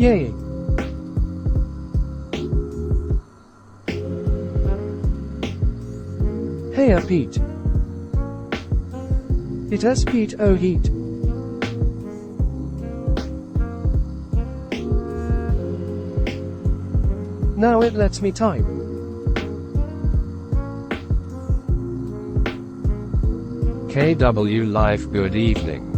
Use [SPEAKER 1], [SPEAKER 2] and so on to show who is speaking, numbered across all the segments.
[SPEAKER 1] Yay. Hey, Pete. It has Pete, oh heat. Now it lets me type.
[SPEAKER 2] KW Live, good evening.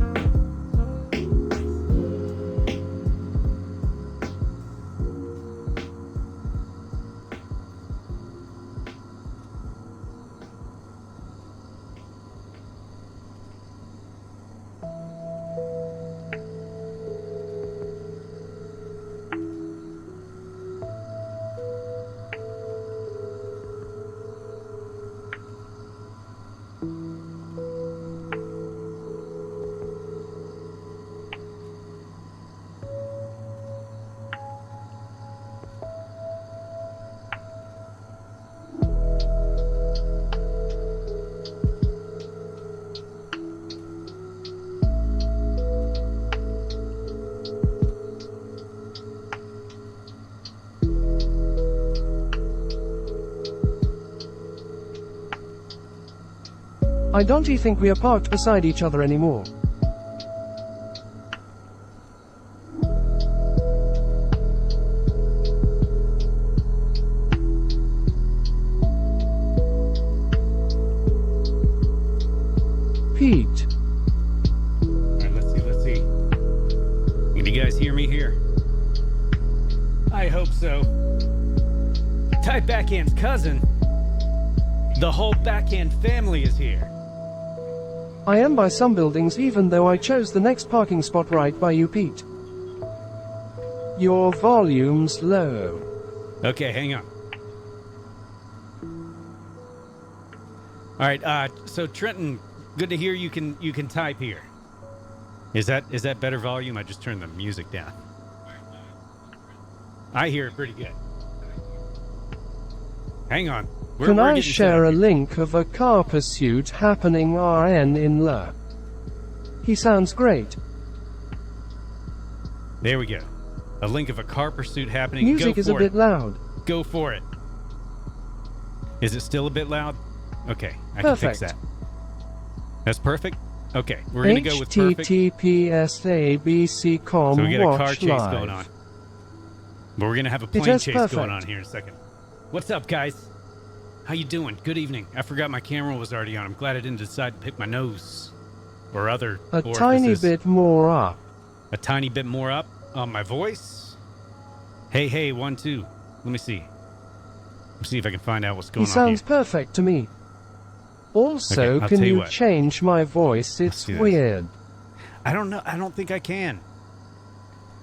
[SPEAKER 1] I don't think we are parked beside each other anymore. Pete.
[SPEAKER 3] Alright, let's see. Can you guys hear me here? I hope so. Type Backhand's cousin. The whole Backhand family is here.
[SPEAKER 1] I am by some buildings even though I chose the next parking spot right by you, Pete. Your volume's low.
[SPEAKER 3] Okay, hang on. Alright, so Trenton, good to hear you can type here. Is that better volume? I just turned the music down. I hear it pretty good. Hang on.
[SPEAKER 1] Can I share a link of a car pursuit happening RN in La? He sounds great.
[SPEAKER 3] There we go. A link of a car pursuit happening.
[SPEAKER 1] Music is a bit loud.
[SPEAKER 3] Go for it. Is it still a bit loud? Okay, I
[SPEAKER 1] Perfect.
[SPEAKER 3] can fix that. That's perfect? Okay, we're going to go with perfect.
[SPEAKER 1] https://abc.com.
[SPEAKER 3] So we get a car
[SPEAKER 1] watch
[SPEAKER 3] chase
[SPEAKER 1] live.
[SPEAKER 3] going on. But we're going to have a plane
[SPEAKER 1] is
[SPEAKER 3] chase
[SPEAKER 1] perfect.
[SPEAKER 3] going on here in a second. What's up, guys? How you doing? Good evening. I forgot my camera was already on. I'm glad I didn't decide to pick my nose or other
[SPEAKER 1] A
[SPEAKER 3] orifices.
[SPEAKER 1] tiny bit more up.
[SPEAKER 3] A tiny bit more up on my voice. Hey, 1, 2. Let me see. Let's see if I can find out what's going
[SPEAKER 1] He
[SPEAKER 3] on
[SPEAKER 1] sounds
[SPEAKER 3] here.
[SPEAKER 1] perfect to me. Also,
[SPEAKER 3] Okay, I'll
[SPEAKER 1] can
[SPEAKER 3] tell you
[SPEAKER 1] you
[SPEAKER 3] what.
[SPEAKER 1] change my voice?
[SPEAKER 3] Let's
[SPEAKER 1] It's
[SPEAKER 3] do this.
[SPEAKER 1] weird.
[SPEAKER 3] I don't know. I don't think I can.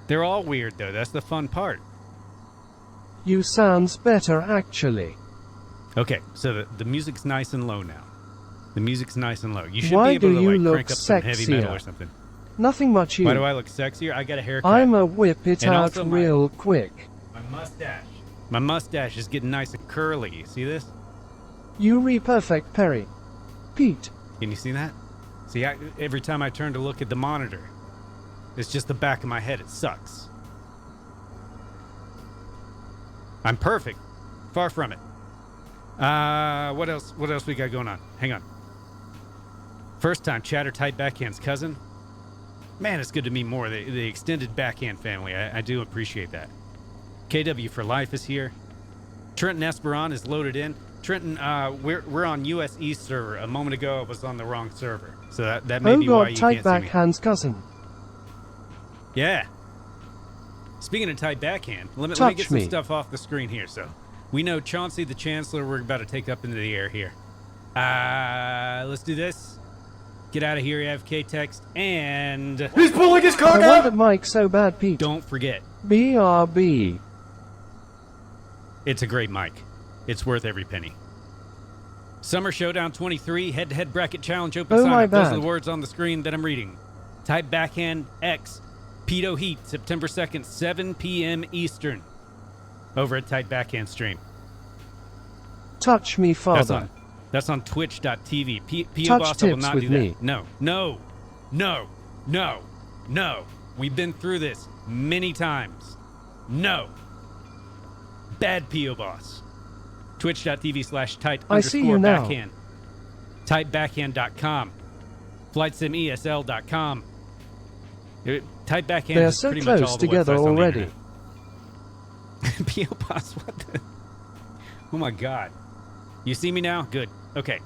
[SPEAKER 3] They're all weird, though. That's the fun part.
[SPEAKER 1] You sounds better actually.
[SPEAKER 3] Okay, so the music's nice and low now. The music's nice and low. You should
[SPEAKER 1] Why
[SPEAKER 3] be able
[SPEAKER 1] do
[SPEAKER 3] to
[SPEAKER 1] you
[SPEAKER 3] like
[SPEAKER 1] look
[SPEAKER 3] crank up some heavy metal
[SPEAKER 1] sexier?
[SPEAKER 3] or something.
[SPEAKER 1] Nothing much you.
[SPEAKER 3] Why do I look sexier? I got a haircut.
[SPEAKER 1] I'ma whip it
[SPEAKER 3] And
[SPEAKER 1] out
[SPEAKER 3] also my-
[SPEAKER 1] real quick.
[SPEAKER 3] My mustache. My mustache is getting nice and curly. You see this?
[SPEAKER 1] You re-perfect Perry. Pete.
[SPEAKER 3] Can you see that? See, every time I turn to look at the monitor, it's just the back of my head. It sucks. I'm perfect. Far from it. What else we got going on? Hang on. First time chatter type Backhand's cousin. Man, it's good to meet more. The extended Backhand family. I do appreciate that. KW for Life is here. Trenton Esperon is loaded in. Trenton, we're on US East server. A moment ago, I was on the wrong server. So that may
[SPEAKER 1] Oh
[SPEAKER 3] be why
[SPEAKER 1] god,
[SPEAKER 3] you
[SPEAKER 1] type
[SPEAKER 3] can't see me.
[SPEAKER 1] Backhand's cousin.
[SPEAKER 3] Yeah. Speaking of tight backhand, let me
[SPEAKER 1] Touch
[SPEAKER 3] get some
[SPEAKER 1] me.
[SPEAKER 3] stuff off the screen here. So we know Chauncey the Chancellor we're about to take up into the air here. Let's do this. Get out of here, AFK text, and
[SPEAKER 4] He's pulling his
[SPEAKER 1] I
[SPEAKER 4] cock
[SPEAKER 1] want
[SPEAKER 4] out!
[SPEAKER 1] that mic so bad, Pete.
[SPEAKER 3] don't forget,
[SPEAKER 1] BRB.
[SPEAKER 3] it's a great mic. It's worth every penny. Summer Showdown 23, head-to-head bracket challenge open
[SPEAKER 1] Oh,
[SPEAKER 3] sign
[SPEAKER 1] my
[SPEAKER 3] up. Those are
[SPEAKER 1] bad.
[SPEAKER 3] the words on the screen that I'm reading. Type backhand X, Pedo Heat, September 2nd, 7 p.m. Eastern. Over at Tight Backhand Stream.
[SPEAKER 1] Touch me, father.
[SPEAKER 3] That's on twitch.tv. P.O.
[SPEAKER 1] Touch
[SPEAKER 3] Boss will
[SPEAKER 1] tips
[SPEAKER 3] not
[SPEAKER 1] with
[SPEAKER 3] do that.
[SPEAKER 1] me.
[SPEAKER 3] No. We've been through this many times. No. Bad P.O. Boss. Twitch.tv/tight
[SPEAKER 1] I see you now.
[SPEAKER 3] _backhand. Tightbackhand.com. FlightSimESL.com. Tight Backhand
[SPEAKER 1] They're
[SPEAKER 3] is
[SPEAKER 1] so
[SPEAKER 3] pretty much all
[SPEAKER 1] close
[SPEAKER 3] the
[SPEAKER 1] together
[SPEAKER 3] websites on the
[SPEAKER 1] already.
[SPEAKER 3] internet. P.O. Boss, what the? Oh my god. You see me now? Good. Okay.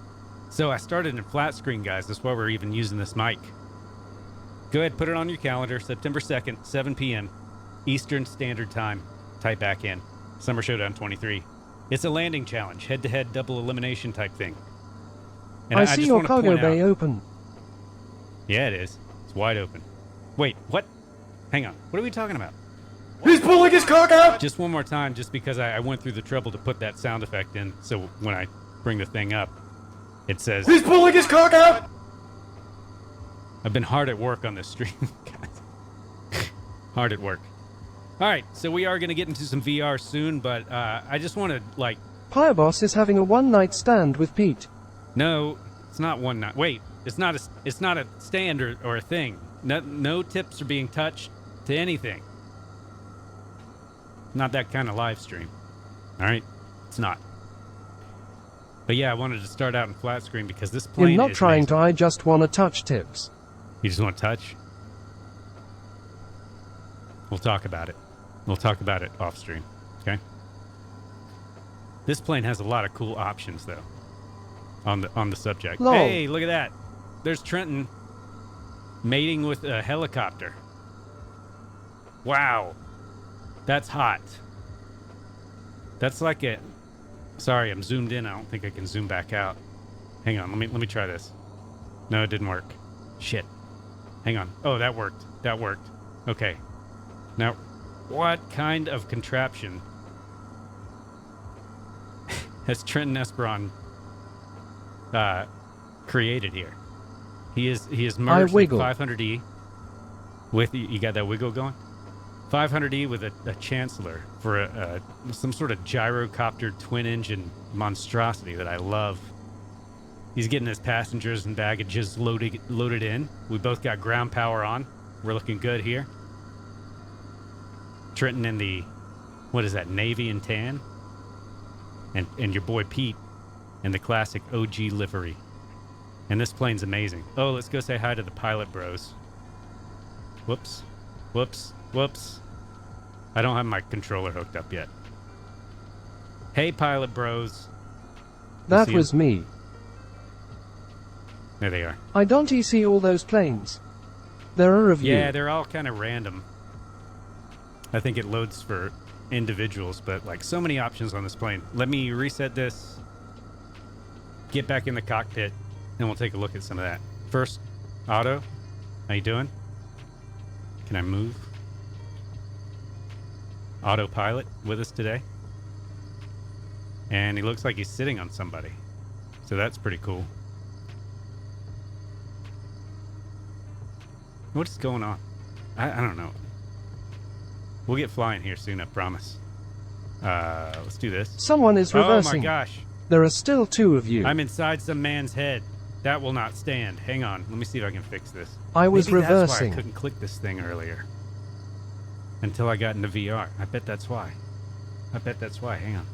[SPEAKER 3] So I started in flat screen, guys. That's why we're even using this mic. Go ahead, put it on your calendar. September 2nd, 7 p.m. Eastern Standard Time. Tight Backhand. Summer Showdown 23. It's a landing challenge, head-to-head double elimination type thing. And
[SPEAKER 1] I see
[SPEAKER 3] just
[SPEAKER 1] your
[SPEAKER 3] wanna
[SPEAKER 1] cargo
[SPEAKER 3] point
[SPEAKER 1] bay
[SPEAKER 3] out-
[SPEAKER 1] open.
[SPEAKER 3] Yeah, it is. It's wide open. Wait, what? Hang on. What are we talking about?
[SPEAKER 4] He's pulling his cock out!
[SPEAKER 3] Just one more time, just because I went through the trouble to put that sound effect in, so when I bring the thing up, it says...
[SPEAKER 4] He's pulling his cock out!
[SPEAKER 3] I've been hard at work on this stream, guys. Hard at work. All right, so we are going to get into some VR soon, but I just want to, like...
[SPEAKER 1] Pyroboss is having a one-night stand with Pete.
[SPEAKER 3] No, it's not one night. Wait, it's not a stand or a thing. No tips are being touched to anything. Not that kind of live stream. All right? It's not. But yeah, I wanted to start out in flat screen because this plane
[SPEAKER 1] You're not
[SPEAKER 3] is
[SPEAKER 1] trying
[SPEAKER 3] amazing.
[SPEAKER 1] to, I just wanna touch tips.
[SPEAKER 3] You just want to touch? We'll talk about it. We'll talk about it off stream. Okay? This plane has a lot of cool options though. On the subject.
[SPEAKER 1] Lol.
[SPEAKER 3] Hey, look at that. There's Trenton mating with a helicopter. Wow. That's hot. That's like a... Sorry, I'm zoomed in. I don't think I can zoom back out. Hang on, let me try this. No, it didn't work. Shit. Hang on. Oh, that worked. That worked. Okay. Now, what kind of contraption has Trenton Esperon created here? He is merged with
[SPEAKER 1] wiggle.
[SPEAKER 3] 500E with... You got that wiggle going? 500E with a Chancellor for some sort of gyrocopter twin-engine monstrosity that I love. He's getting his passengers and baggages loaded in. We both got ground power on. We're looking good here. Trenton in the, what is that, navy and tan? And your boy Pete in the classic OG livery. And this plane's amazing. Oh, let's go say hi to the pilot bros. Whoops. Whoops. Whoops. I don't have my controller hooked up yet. Hey, pilot bros.
[SPEAKER 1] That
[SPEAKER 3] see
[SPEAKER 1] was me.
[SPEAKER 3] There they are.
[SPEAKER 1] I don't see all those planes. There are of you.
[SPEAKER 3] Yeah, they're all kind of random. I think it loads for individuals, but like so many options on this plane. Let me reset this, get back in the cockpit, and we'll take a look at some of that. First, Otto, how you doing? Can I move? Autopilot with us today. And he looks like he's sitting on somebody. So that's pretty cool. What is going on? I don't know. We'll get flying here soon, I promise. Let's do this.
[SPEAKER 1] Someone is
[SPEAKER 3] Oh
[SPEAKER 1] reversing.
[SPEAKER 3] my gosh.
[SPEAKER 1] There are still two of you.
[SPEAKER 3] I'm inside some man's head. That will not stand. Hang on. Let me see if I can fix this.
[SPEAKER 1] I was
[SPEAKER 3] Maybe that's why
[SPEAKER 1] reversing.
[SPEAKER 3] I couldn't click this thing earlier. Until I got into VR. I bet that's why. I bet that's why. Hang on.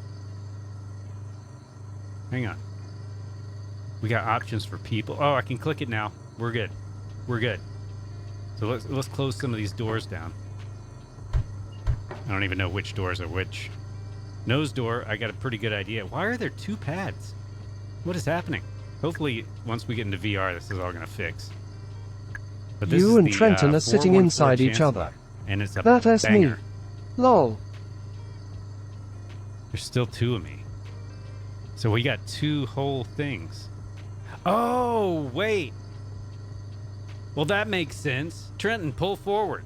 [SPEAKER 3] Hang on. We got options for people. Oh, I can click it now. We're good. We're good. So let's close some of these doors down. I don't even know which doors are which. Nose door, I got a pretty good idea. Why are there two pads? What is happening? Hopefully, once we get into VR, this is all going to fix. But this
[SPEAKER 1] You
[SPEAKER 3] is
[SPEAKER 1] and
[SPEAKER 3] the,
[SPEAKER 1] Trenton are sitting
[SPEAKER 3] 414
[SPEAKER 1] inside each
[SPEAKER 3] Chancellor,
[SPEAKER 1] other.
[SPEAKER 3] And it's a
[SPEAKER 1] That's me.
[SPEAKER 3] banger.
[SPEAKER 1] Lol.
[SPEAKER 3] There's still two of me. So we got two whole things. Oh, wait. Well, that makes sense. Trenton, pull forward.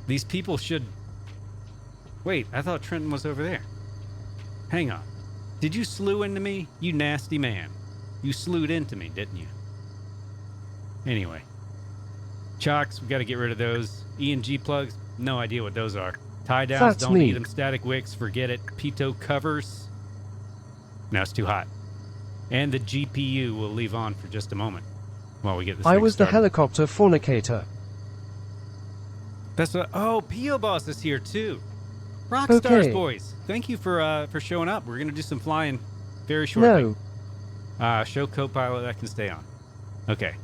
[SPEAKER 3] These people should... Wait, I thought Trenton was over there. Hang on. Did you slew into me? You nasty man. You slewed into me, didn't you? Anyway. Chocks, we got to get rid of those. E and G plugs, no idea what those are. Tie downs,
[SPEAKER 1] That's
[SPEAKER 3] don't
[SPEAKER 1] me.
[SPEAKER 3] need them. Static wicks, forget it. Pitot covers. No, it's too hot. And the GPU we'll leave on for just a moment while we get this
[SPEAKER 1] I
[SPEAKER 3] thing
[SPEAKER 1] was the
[SPEAKER 3] started.
[SPEAKER 1] helicopter fornicator.
[SPEAKER 3] That's what. Oh, P.O. Boss is here too. Rockstars
[SPEAKER 1] Okay.
[SPEAKER 3] boys, thank you for showing up. We're gonna do some flying very shortly.
[SPEAKER 1] No.
[SPEAKER 3] Show co-pilot that can stay on. Okay.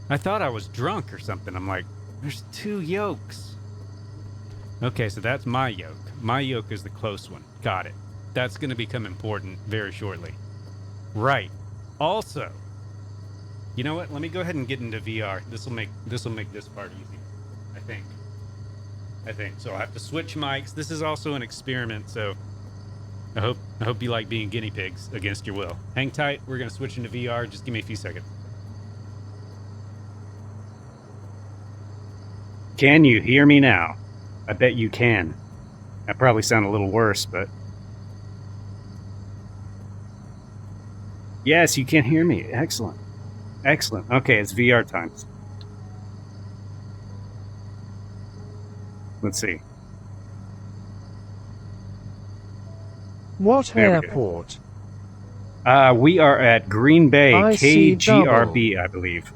[SPEAKER 3] I thought I was drunk or something. I'm like, there's 2 yokes. Okay, so that's my yoke. My yoke is the close one. Got it. That's gonna become important very shortly. Right. Also, you know what? Let me go ahead and get into VR. This will make this part easy. I think. So I'll have to switch mics. This is also an experiment, so I hope you like being guinea pigs against your will. Hang tight. We're gonna switch into VR. Just give me a few seconds. Can you hear me now? I bet you can. I probably sound a little worse, but yes, you can hear me. Excellent. Okay, it's VR time. Let's see.
[SPEAKER 1] What
[SPEAKER 3] There we go.
[SPEAKER 1] airport?
[SPEAKER 3] We are at Green Bay,
[SPEAKER 1] I see
[SPEAKER 3] KGRB, I believe.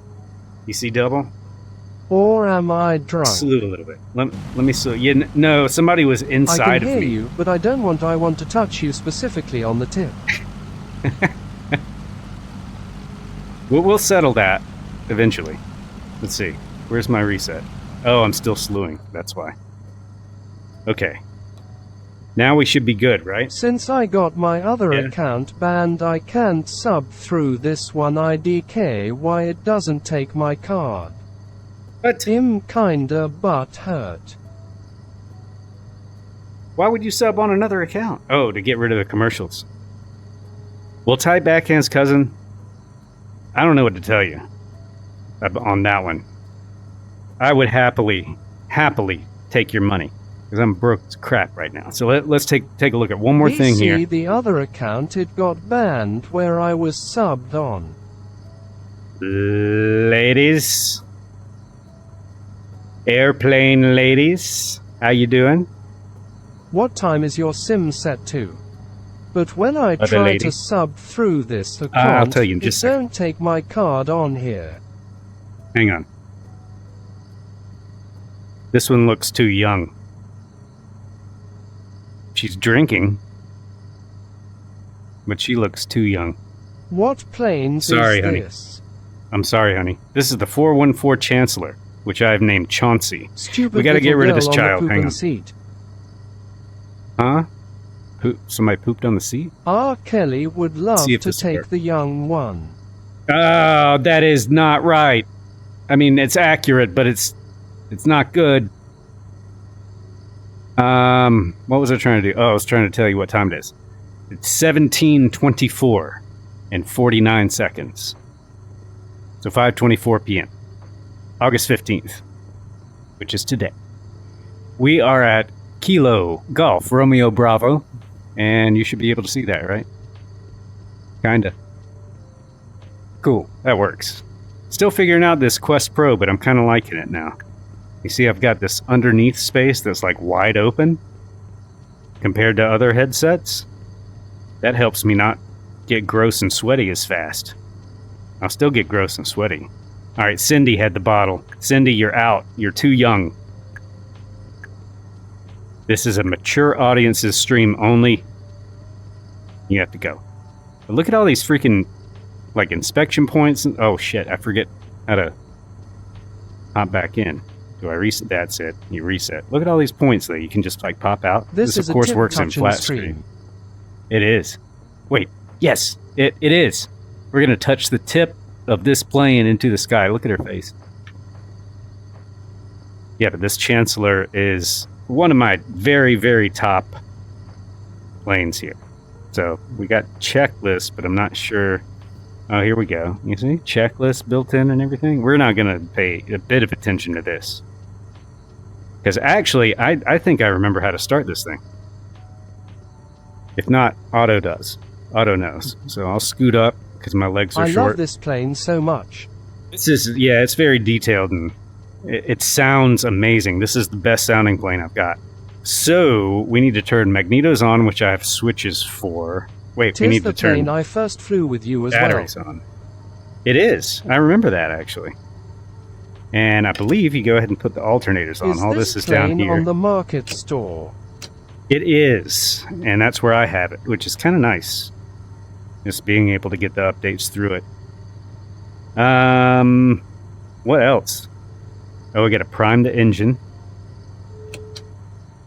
[SPEAKER 3] You see double?
[SPEAKER 1] Or am I drunk?
[SPEAKER 3] Salute a little bit. Let me salute. Yeah, no, somebody was
[SPEAKER 1] I
[SPEAKER 3] inside
[SPEAKER 1] can
[SPEAKER 3] of
[SPEAKER 1] hear
[SPEAKER 3] me.
[SPEAKER 1] you, but I want to touch you specifically on the tip.
[SPEAKER 3] We'll settle that eventually. Let's see. Where's my reset? Oh, I'm still slewing. That's why. Okay. Now we should be good, right?
[SPEAKER 1] Since I got my other
[SPEAKER 3] Yeah.
[SPEAKER 1] account banned, I can't sub through this one. IDK why it doesn't take my card.
[SPEAKER 3] What?
[SPEAKER 1] I'm kinda butt hurt.
[SPEAKER 3] Why would you sub on another account? Oh, to get rid of the commercials. Well, Ty Backhand's cousin, I don't know what to tell you on that one. I would happily take your money because I'm broke as crap right now. So let's take a look at one more thing
[SPEAKER 1] See,
[SPEAKER 3] here.
[SPEAKER 1] the other account, it got banned where I was subbed on.
[SPEAKER 3] Ladies, airplane ladies, how you doing?
[SPEAKER 1] What time is your sim set to? But when I
[SPEAKER 3] Other
[SPEAKER 1] try
[SPEAKER 3] lady.
[SPEAKER 1] to sub through this account,
[SPEAKER 3] I'll tell you in
[SPEAKER 1] it
[SPEAKER 3] just a second.
[SPEAKER 1] don't take my card on here.
[SPEAKER 3] Hang on. This one looks too young. She's drinking, but she looks too young.
[SPEAKER 1] What planes
[SPEAKER 3] Sorry,
[SPEAKER 1] is
[SPEAKER 3] honey.
[SPEAKER 1] this?
[SPEAKER 3] I'm sorry, honey. This is the 414 Chancellor, which I've named Chauncey.
[SPEAKER 1] Stupid
[SPEAKER 3] We gotta get
[SPEAKER 1] little
[SPEAKER 3] rid of this
[SPEAKER 1] girl on the
[SPEAKER 3] child. Hang
[SPEAKER 1] pooping
[SPEAKER 3] on.
[SPEAKER 1] seat.
[SPEAKER 3] Huh? Somebody pooped on the seat?
[SPEAKER 1] R. Kelly would love
[SPEAKER 3] See if
[SPEAKER 1] to
[SPEAKER 3] this
[SPEAKER 1] take
[SPEAKER 3] works.
[SPEAKER 1] the young one.
[SPEAKER 3] Oh, that is not right. I mean, it's accurate, but it's not good. What was I trying to do? Oh, I was trying to tell you what time it is. It's 17:24 and 49 seconds. So 5:24 p.m. August 15th, which is today. We are at Kilo Golf Romeo Bravo, and you should be able to see that, right? Kinda. Cool, that works. Still figuring out this Quest Pro, but I'm kind of liking it now. You see, I've got this underneath space that's like wide open compared to other headsets. That helps me not get gross and sweaty as fast. I'll still get gross and sweaty. All right, Cindy had the bottle. Cindy, you're out. You're too young. This is a mature audience's stream only. You have to go. But look at all these freaking, like, inspection points. Oh, shit, I forget how to hop back in. Do I reset? That's it. You reset. Look at all these points that you can just, like, pop out.
[SPEAKER 1] This is
[SPEAKER 3] of course,
[SPEAKER 1] a
[SPEAKER 3] works in
[SPEAKER 1] tip-touching
[SPEAKER 3] flat
[SPEAKER 1] stream.
[SPEAKER 3] screen. It is. Wait. Yes, it is. We're going to touch the tip of this plane into the sky. Look at her face. Yeah, but this Chancellor is one of my very, very top planes here. So we got checklist, but I'm not sure. Oh, here we go. You see? Checklist built in and everything. We're not going to pay a bit of attention to this. Because actually, I think I remember how to start this thing. If not, Otto does. Otto knows. So I'll scoot up because my legs are
[SPEAKER 1] I
[SPEAKER 3] short.
[SPEAKER 1] love this plane so much.
[SPEAKER 3] This is, yeah, it's very detailed and it sounds amazing. This is the best sounding plane I've got. So we need to turn magnetos on, which I have switches for. Wait, we
[SPEAKER 1] Tis
[SPEAKER 3] need
[SPEAKER 1] the
[SPEAKER 3] to turn
[SPEAKER 1] plane I first flew with you as
[SPEAKER 3] batteries
[SPEAKER 1] well.
[SPEAKER 3] on. It is. I remember that actually. And I believe you go ahead and put the alternators on. All this is down here.
[SPEAKER 1] On the market store?
[SPEAKER 3] It is, and that's where I have it, which is kind of nice. Just being able to get the updates through it. What else? Oh, we got to prime the engine.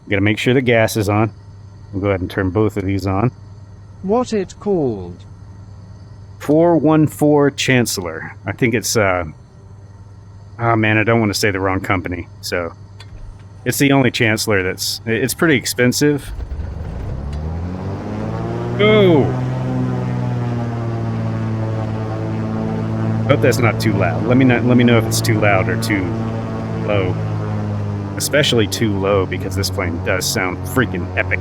[SPEAKER 3] Got to make sure the gas is on. We'll go ahead and turn both of these on.
[SPEAKER 1] What it called?
[SPEAKER 3] 414 Chancellor. I think it's, oh man, I don't want to say the wrong company, so... It's the only Chancellor that's... It's pretty expensive. Oh! Hope that's not too loud. Let me know if it's too loud or too low. Especially too low, because this plane does sound freaking epic.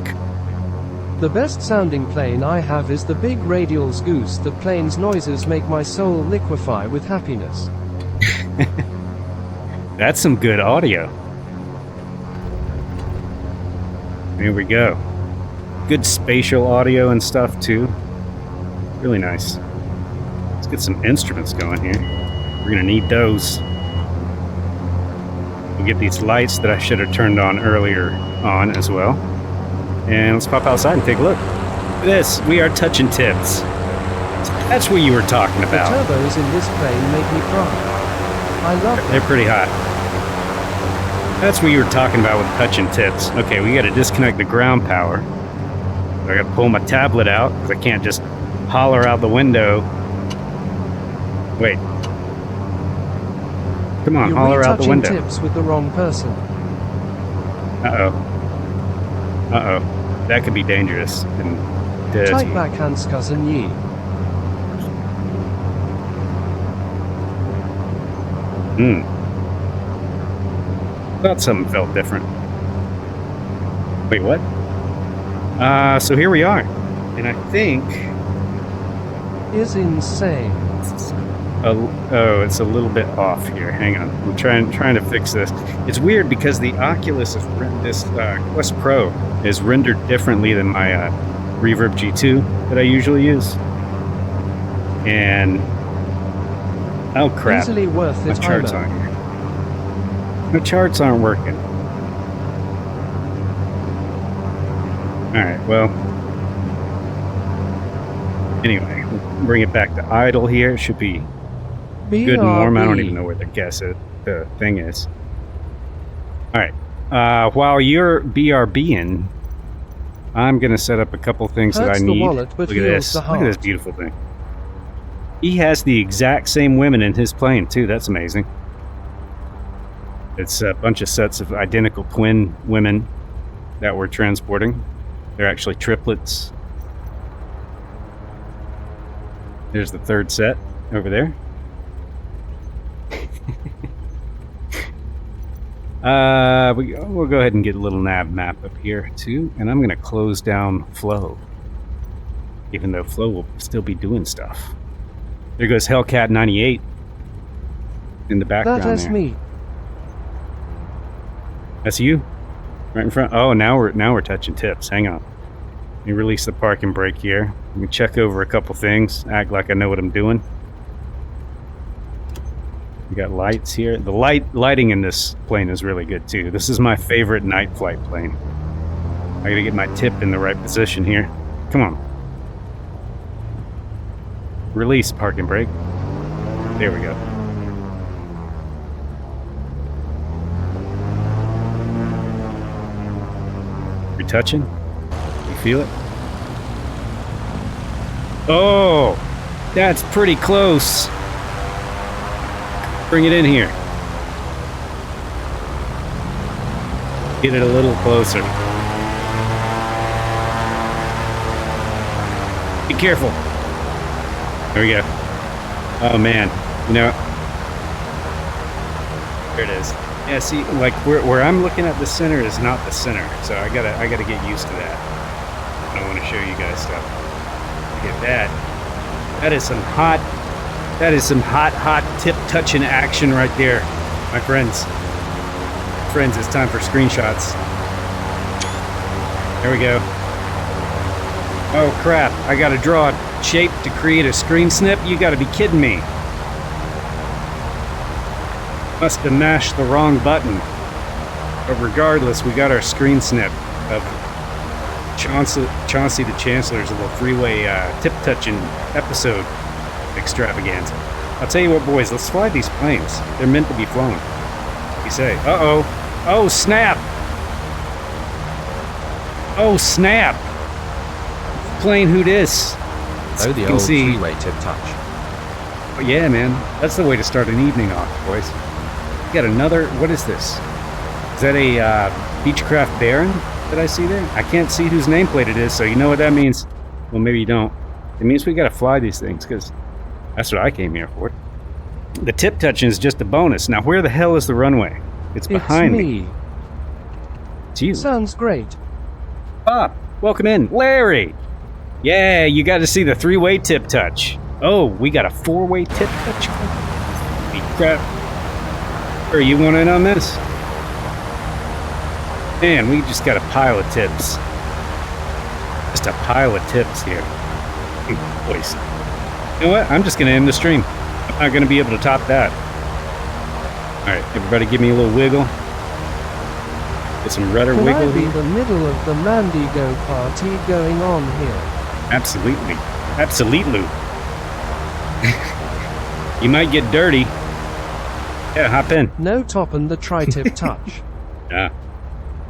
[SPEAKER 1] The best sounding plane I have is the big radials goose. The plane's noises make my soul liquefy with happiness.
[SPEAKER 3] That's some good audio. Here we go. Good spatial audio and stuff too. Really nice. Let's get some instruments going here. We're gonna need those. We'll get these lights that I should have turned on earlier on as well. And let's pop outside and take a look. Look at this. We are touching tips. That's what you were talking about.
[SPEAKER 1] The turbos in this plane make me cry. I love them.
[SPEAKER 3] They're pretty hot. That's what you were talking about with touching tips. Okay, we gotta disconnect the ground power. I gotta pull my tablet out, because I can't just holler out the window. Wait. Come on, holler out the window.
[SPEAKER 1] You're tips with the wrong person.
[SPEAKER 3] Uh-oh. Uh-oh. That could be dangerous and dirty.
[SPEAKER 1] Tight backhands, cousin Yi.
[SPEAKER 3] Thought something felt different. Wait, what? So here we are. And I think...
[SPEAKER 1] Is insane.
[SPEAKER 3] Oh, it's a little bit off here. Hang on. I'm trying to fix this. It's weird because the Oculus is... This Quest Pro is rendered differently than my Reverb G2 that I usually use. And... Oh, crap.
[SPEAKER 1] Easily worth it.
[SPEAKER 3] My charts aren't here. The charts aren't working. Alright, well... Anyway, we'll bring it back to idle here. It should be good and warm. I don't even know where the thing is. Alright. While you're BRBing, I'm going to set up a couple things that I need.
[SPEAKER 1] Wallet,
[SPEAKER 3] look at this. Look at this beautiful thing. He has the exact same women in his plane, too. That's amazing. It's a bunch of sets of identical twin women that we're transporting. They're actually triplets. There's the third set over there. We'll go ahead and get a little nav map up here too, and I'm going to close down Flow, even though Flow will still be doing stuff. There goes Hellcat 98 in the background.
[SPEAKER 1] That's me.
[SPEAKER 3] That's you, right in front. Oh, now we're touching tips. Hang on. Let me release the parking brake here. Let me check over a couple things. Act like I know what I'm doing. We got lights here. The lighting in this plane is really good too. This is my favorite night flight plane. I gotta get my tip in the right position here. Come on. Release parking brake. There we go. You're touching? You feel it? Oh! That's pretty close. Bring it in here. Get it a little closer. Be careful. There we go. Oh man, you know, there it is. Yeah, see, like where I'm looking at the center is not the center, so I gotta get used to that. I want to show you guys stuff. Look at that. That is some hot tip touching action right there, my friends. Friends, it's time for screenshots. There we go. Oh crap, I gotta draw a shape to create a screen snip? You gotta be kidding me. Must have mashed the wrong button. But regardless, we got our screen snip of Chauncey the Chancellor's little freeway tip-touching episode extravaganza. I'll tell you what, boys, let's fly these planes. They're meant to be flown. You say, uh-oh. Oh, snap! Oh, snap! Plane who dis?
[SPEAKER 2] Oh, the old three-way tip touch.
[SPEAKER 3] Oh, yeah, man. That's the way to start an evening off, boys. Got another... What is this? Is that a Beechcraft Baron that I see there? I can't see whose nameplate it is, so you know what that means? Well, maybe you don't. It means we gotta fly these things, because that's what I came here for. The tip touching is just a bonus. Now, where the hell is the runway? It's behind me. It's you.
[SPEAKER 1] Sounds great.
[SPEAKER 3] Bob, welcome in. Larry! Yeah, you got to see the three-way tip touch. Oh, we got a four-way tip touch? Holy crap. Are you want in on this? Man, we just got a pile of tips. Just a pile of tips here. Boys. You know what? I'm just going to end the stream. I'm not going to be able to top that. Alright, everybody give me a little wiggle. Get some rudder
[SPEAKER 1] Can
[SPEAKER 3] wiggle.
[SPEAKER 1] I be the middle of the Mandigo party going on here?
[SPEAKER 3] Absolutely. Absolutely. You might get dirty. Yeah, hop in.
[SPEAKER 1] No toppin' the tri-tip touch.
[SPEAKER 3] Yeah,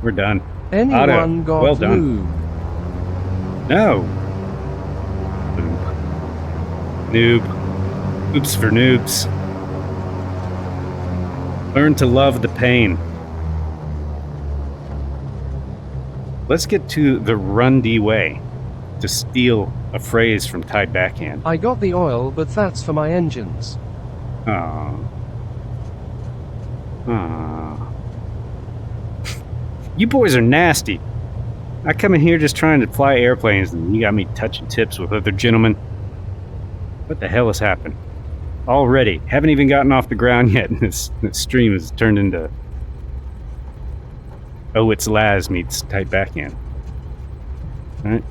[SPEAKER 3] we're done.
[SPEAKER 1] Anyone
[SPEAKER 3] Otto,
[SPEAKER 1] got
[SPEAKER 3] well done.
[SPEAKER 1] lube?
[SPEAKER 3] No. Noob. Oops for noobs. Learn to love the pain. Let's get to the Rundy way, to steal a phrase from Tied Backhand.
[SPEAKER 1] I got the oil, but that's for my engines.
[SPEAKER 3] Aww. You boys are nasty. I come in here just trying to fly airplanes, and you got me touching tips with other gentlemen. What the hell has happened? Already. Haven't even gotten off the ground yet, and this stream has turned into... Oh, it's Laz meets Tight Backhand. Alright.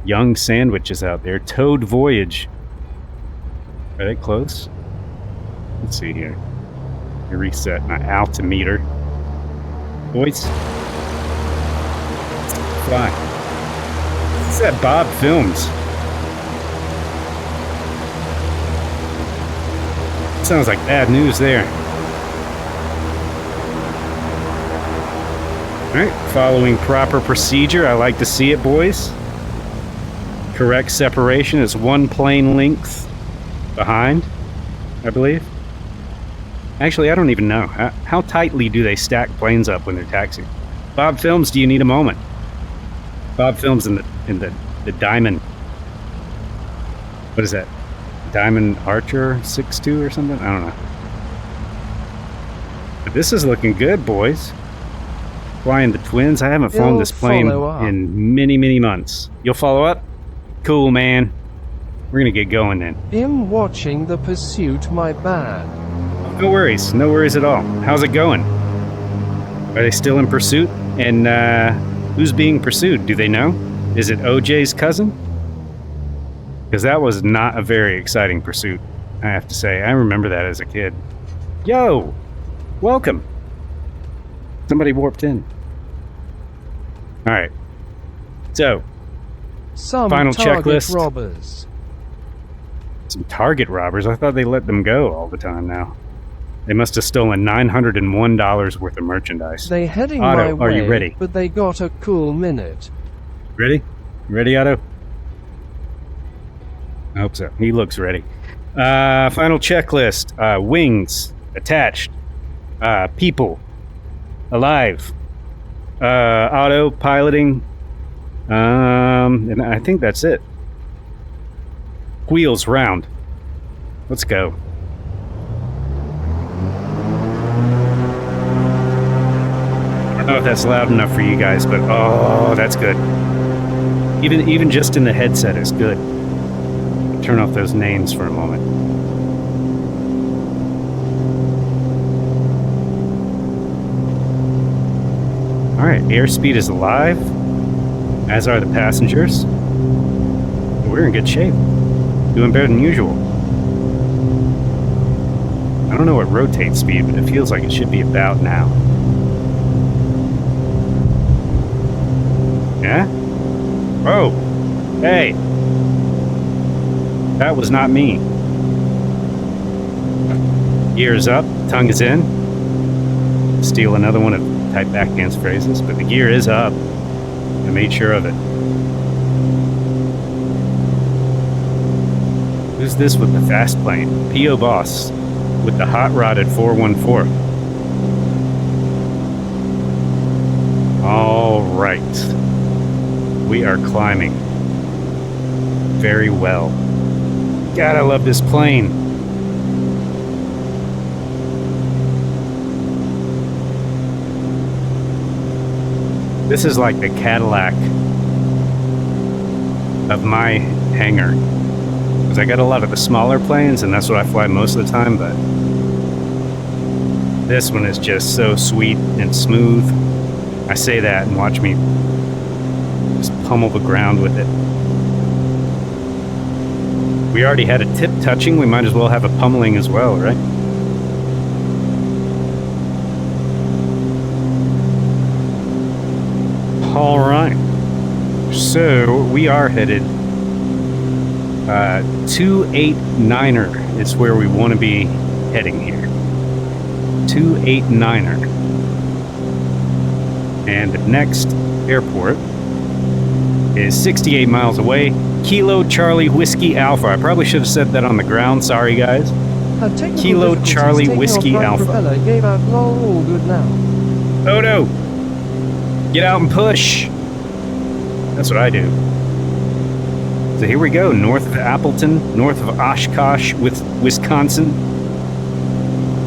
[SPEAKER 3] Young Sandwiches out there. Toad Voyage. Are they close? Let's see here. I reset my altimeter. Boys. Fly. What's that Bob Films? Sounds like bad news there. Alright, following proper procedure. I like to see it, boys. Correct separation is one plane length behind, I believe. Actually, I don't even know. How tightly do they stack planes up when they're taxiing? Bob Films, do you need a moment? Bob Films in the Diamond. What is that? Diamond Archer 6.2 or something? I don't know. But this is looking good, boys. Flying the Twins. I haven't flown this plane in many, many months. You'll follow up? Cool, man. We're gonna get going then.
[SPEAKER 1] Him watching the pursuit, my bad.
[SPEAKER 3] No worries. No worries at all. How's it going? Are they still in pursuit? And who's being pursued? Do they know? Is it OJ's cousin? Because that was not a very exciting pursuit, I have to say. I remember that as a kid. Yo! Welcome! Somebody warped in. Alright. So,
[SPEAKER 1] Some
[SPEAKER 3] final
[SPEAKER 1] target
[SPEAKER 3] checklist.
[SPEAKER 1] robbers.
[SPEAKER 3] Some target robbers? I thought they let them go all the time now. They must have stolen $901 worth of merchandise.
[SPEAKER 1] They heading
[SPEAKER 3] Otto,
[SPEAKER 1] my way,
[SPEAKER 3] are you ready?
[SPEAKER 1] but they got a cool minute.
[SPEAKER 3] Ready? Ready, Otto? I hope so. He looks ready. Final checklist. Wings. Attached. People. Alive. Auto piloting. And I think that's it. Wheels round. Let's go. I don't know if that's loud enough for you guys, but oh, that's good. Even just in the headset, it's good. Turn off those names for a moment. Alright, airspeed is alive, as are the passengers. We're in good shape. Doing better than usual. I don't know what rotate speed, but it feels like it should be about now. Yeah? Oh! Hey! That was not me. Gear's up, tongue is in. Steal another one of type backhands phrases, but the gear is up. I made sure of it. Who's this with the fast plane? P.O. Boss with the hot rodded 414. All right. We are climbing. Very well. God, I love this plane. This is like the Cadillac of my hangar. Because I got a lot of the smaller planes, and that's what I fly most of the time, but this one is just so sweet and smooth. I say that and watch me just pummel the ground with it. We already had a tip touching, we might as well have a pummeling as well, right? All right. So we are headed 289er is where we want to be heading here. 289er. And the next airport is 68 miles away. Kilo Charlie Whiskey Alpha. I probably should have said that on the ground. Sorry, guys. Kilo Charlie Whiskey Alpha.
[SPEAKER 1] Gave out all good now.
[SPEAKER 3] Oh no! Get out and push! That's what I do. So here we go, north of Appleton, north of Oshkosh, with Wisconsin.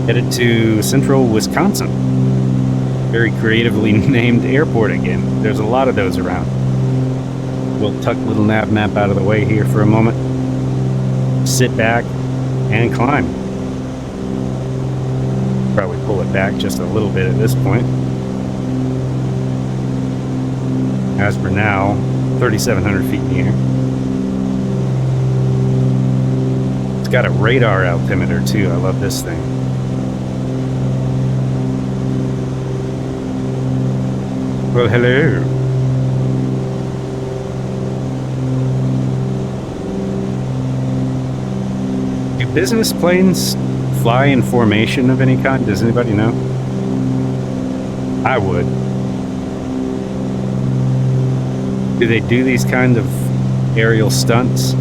[SPEAKER 3] Headed to central Wisconsin. Very creatively named airport again. There's a lot of those around. We'll tuck little nav map out of the way here for a moment. Sit back and climb. Probably pull it back just a little bit at this point. As for now, 3,700 feet in the air. It's got a radar altimeter too. I love this thing. Well, hello. Do business planes fly in formation of any kind? Does anybody know? I would. Do they do these kind of aerial stunts?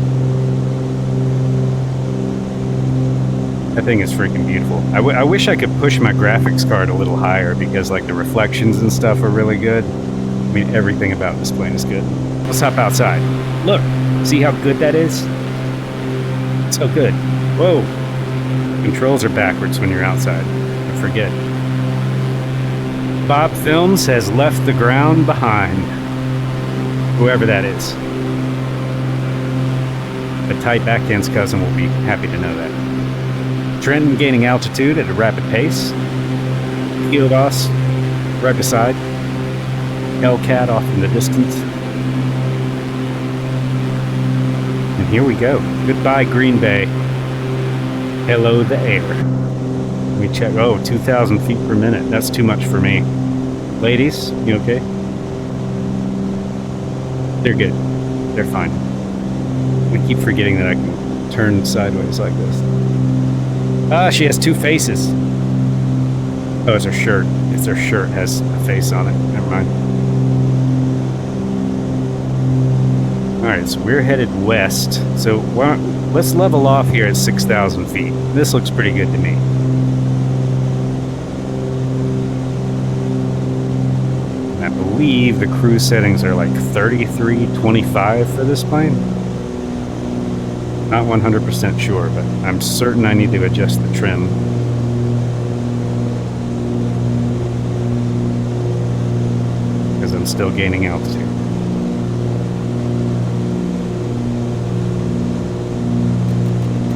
[SPEAKER 3] That thing is freaking beautiful. I wish I could push my graphics card a little higher because like the reflections and stuff are really good. I mean, everything about this plane is good. Let's hop outside. Look, see how good that is? So good. Whoa. Controls are backwards when you're outside. I forget. Bob Films has left the ground behind. Whoever that is. A tight backhand's cousin will be happy to know that. Trenton gaining altitude at a rapid pace. Field Boss right beside. Hellcat off in the distance. And here we go. Goodbye, Green Bay. Hello, the air. Let me check. Oh, 2,000 feet per minute. That's too much for me. Ladies, you okay? They're good. They're fine. I keep forgetting that I can turn sideways like this. Ah, she has two faces. Oh, it's her shirt. It's her shirt has a face on it. Never mind. Alright, so we're headed west. So let's level off here at 6,000 feet. This looks pretty good to me. I believe the cruise settings are like 3325 for this plane. Not 100% sure, but I'm certain I need to adjust the trim. Because I'm still gaining altitude.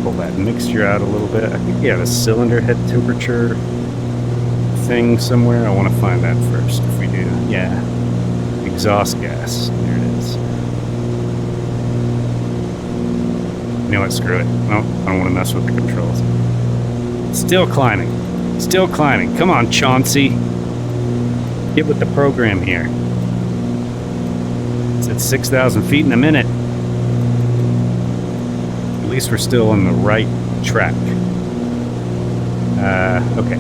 [SPEAKER 3] Pull that mixture out a little bit. I think you have a cylinder head temperature thing somewhere. I want to find that first if we do. Yeah. Exhaust gas. There it is. You know what? Screw it. No, I don't want to mess with the controls. Still climbing. Still climbing. Come on, Chauncey. Get with the program here. It's at 6,000 feet in a minute. At least we're still on the right track. Okay.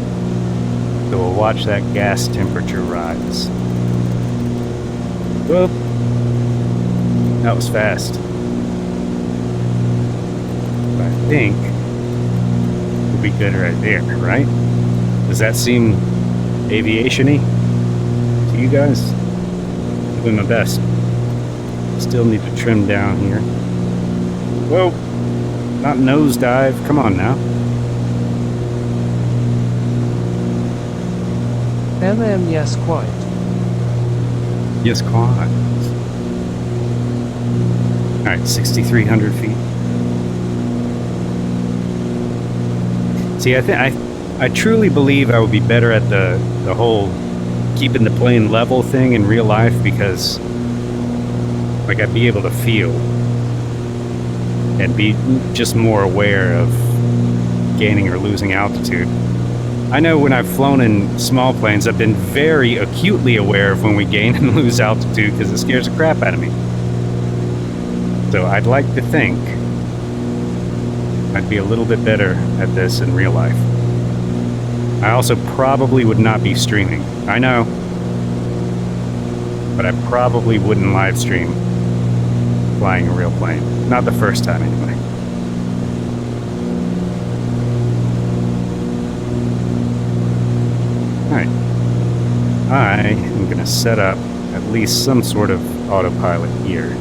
[SPEAKER 3] So we'll watch that gas temperature rise. Whoop. That was fast. But I think we'll be good right there, right? Does that seem aviation-y to you guys? Doing my best. Still need to trim down here. Whoa! Not nosedive. Come on now.
[SPEAKER 1] Yes, quite.
[SPEAKER 3] Yes, quite. Alright, 6,300 feet. See, I truly believe I would be better at the whole keeping the plane level thing in real life, because like I'd be able to feel and be just more aware of gaining or losing altitude. I know when I've flown in small planes, I've been very acutely aware of when we gain and lose altitude, because it scares the crap out of me. So I'd like to think I'd be a little bit better at this in real life. I also probably would not be streaming. I know. But I probably wouldn't live stream flying a real plane. Not the first time, anyway. Alright. I am going to set up at least some sort of autopilot here.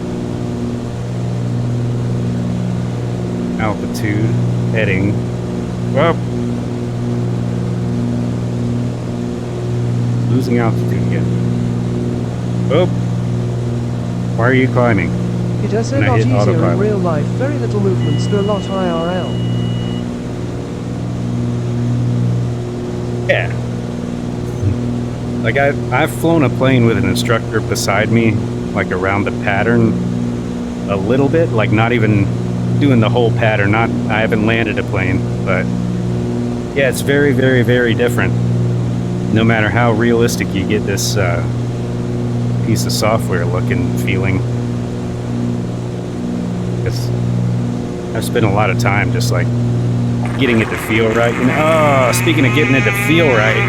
[SPEAKER 3] Altitude, heading. Whoa! Losing altitude again. Whoa! Why are you climbing?
[SPEAKER 1] It is a lot easier in real life. Very little movements do a lot IRL.
[SPEAKER 3] Yeah. Like I've flown a plane with an instructor beside me, like around the pattern a little bit, like not even doing the whole pattern. I haven't landed a plane, but yeah, it's very, very, very different. No matter how realistic you get this piece of software looking, feeling. Because I've spent a lot of time just like getting it to feel right. And, oh, speaking of getting it to feel right.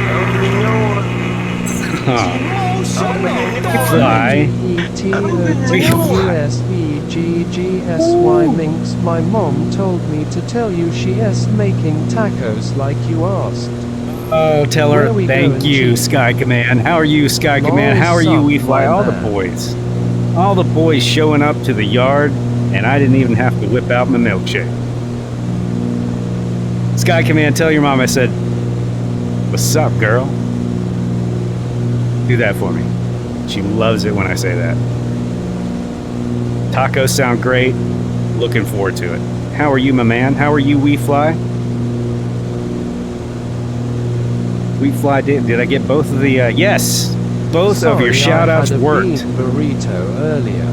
[SPEAKER 3] Fly.
[SPEAKER 1] E-T-U-S-E-G-G-S-Y Minx. My mom told me to tell you she is making tacos like you asked.
[SPEAKER 3] Oh, tell her thank you, Sky Command. How are you, Sky Command? How are you, We Fly? All the boys. All the boys showing up to the yard, and I didn't even have to whip out my milkshake. Sky Command, tell your mom I said, what's up, girl? Do that for me. She loves it when I say that. Tacos sound great. Looking forward to it. How are you, my man? How are you, We Fly? We Fly, did I get both of the, yes! Both of your shout-outs worked.
[SPEAKER 1] Burrito earlier.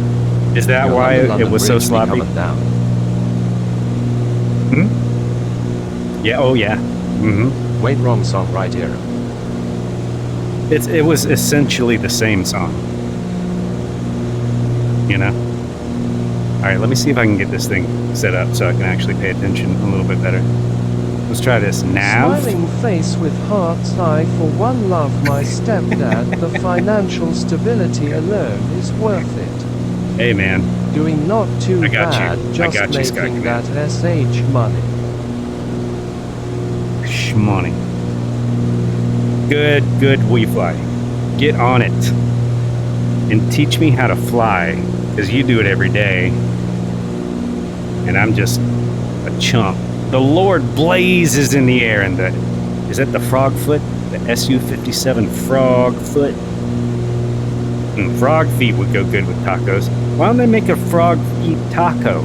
[SPEAKER 3] Is that why it was so sloppy? Hmm? Yeah, oh yeah. Mm-hmm.
[SPEAKER 2] Wait, wrong song right here.
[SPEAKER 3] It was essentially the same song. You know? Alright, let me see if I can get this thing set up so I can actually pay attention a little bit better. Let's try this. Nav.
[SPEAKER 1] Smiling face with heart's eye for one love, my stepdad. The financial stability alone is worth it.
[SPEAKER 3] Hey, man.
[SPEAKER 1] Doing not too bad, just making that SH money.
[SPEAKER 3] Shmoney. Good, We Fly. Get on it. And teach me how to fly, because you do it every day. And I'm just a chump. The Lord Blaze is in the air, and is that the frog foot? The Su-57 frog foot? Frog feet would go good with tacos. Why don't they make a frog feet taco?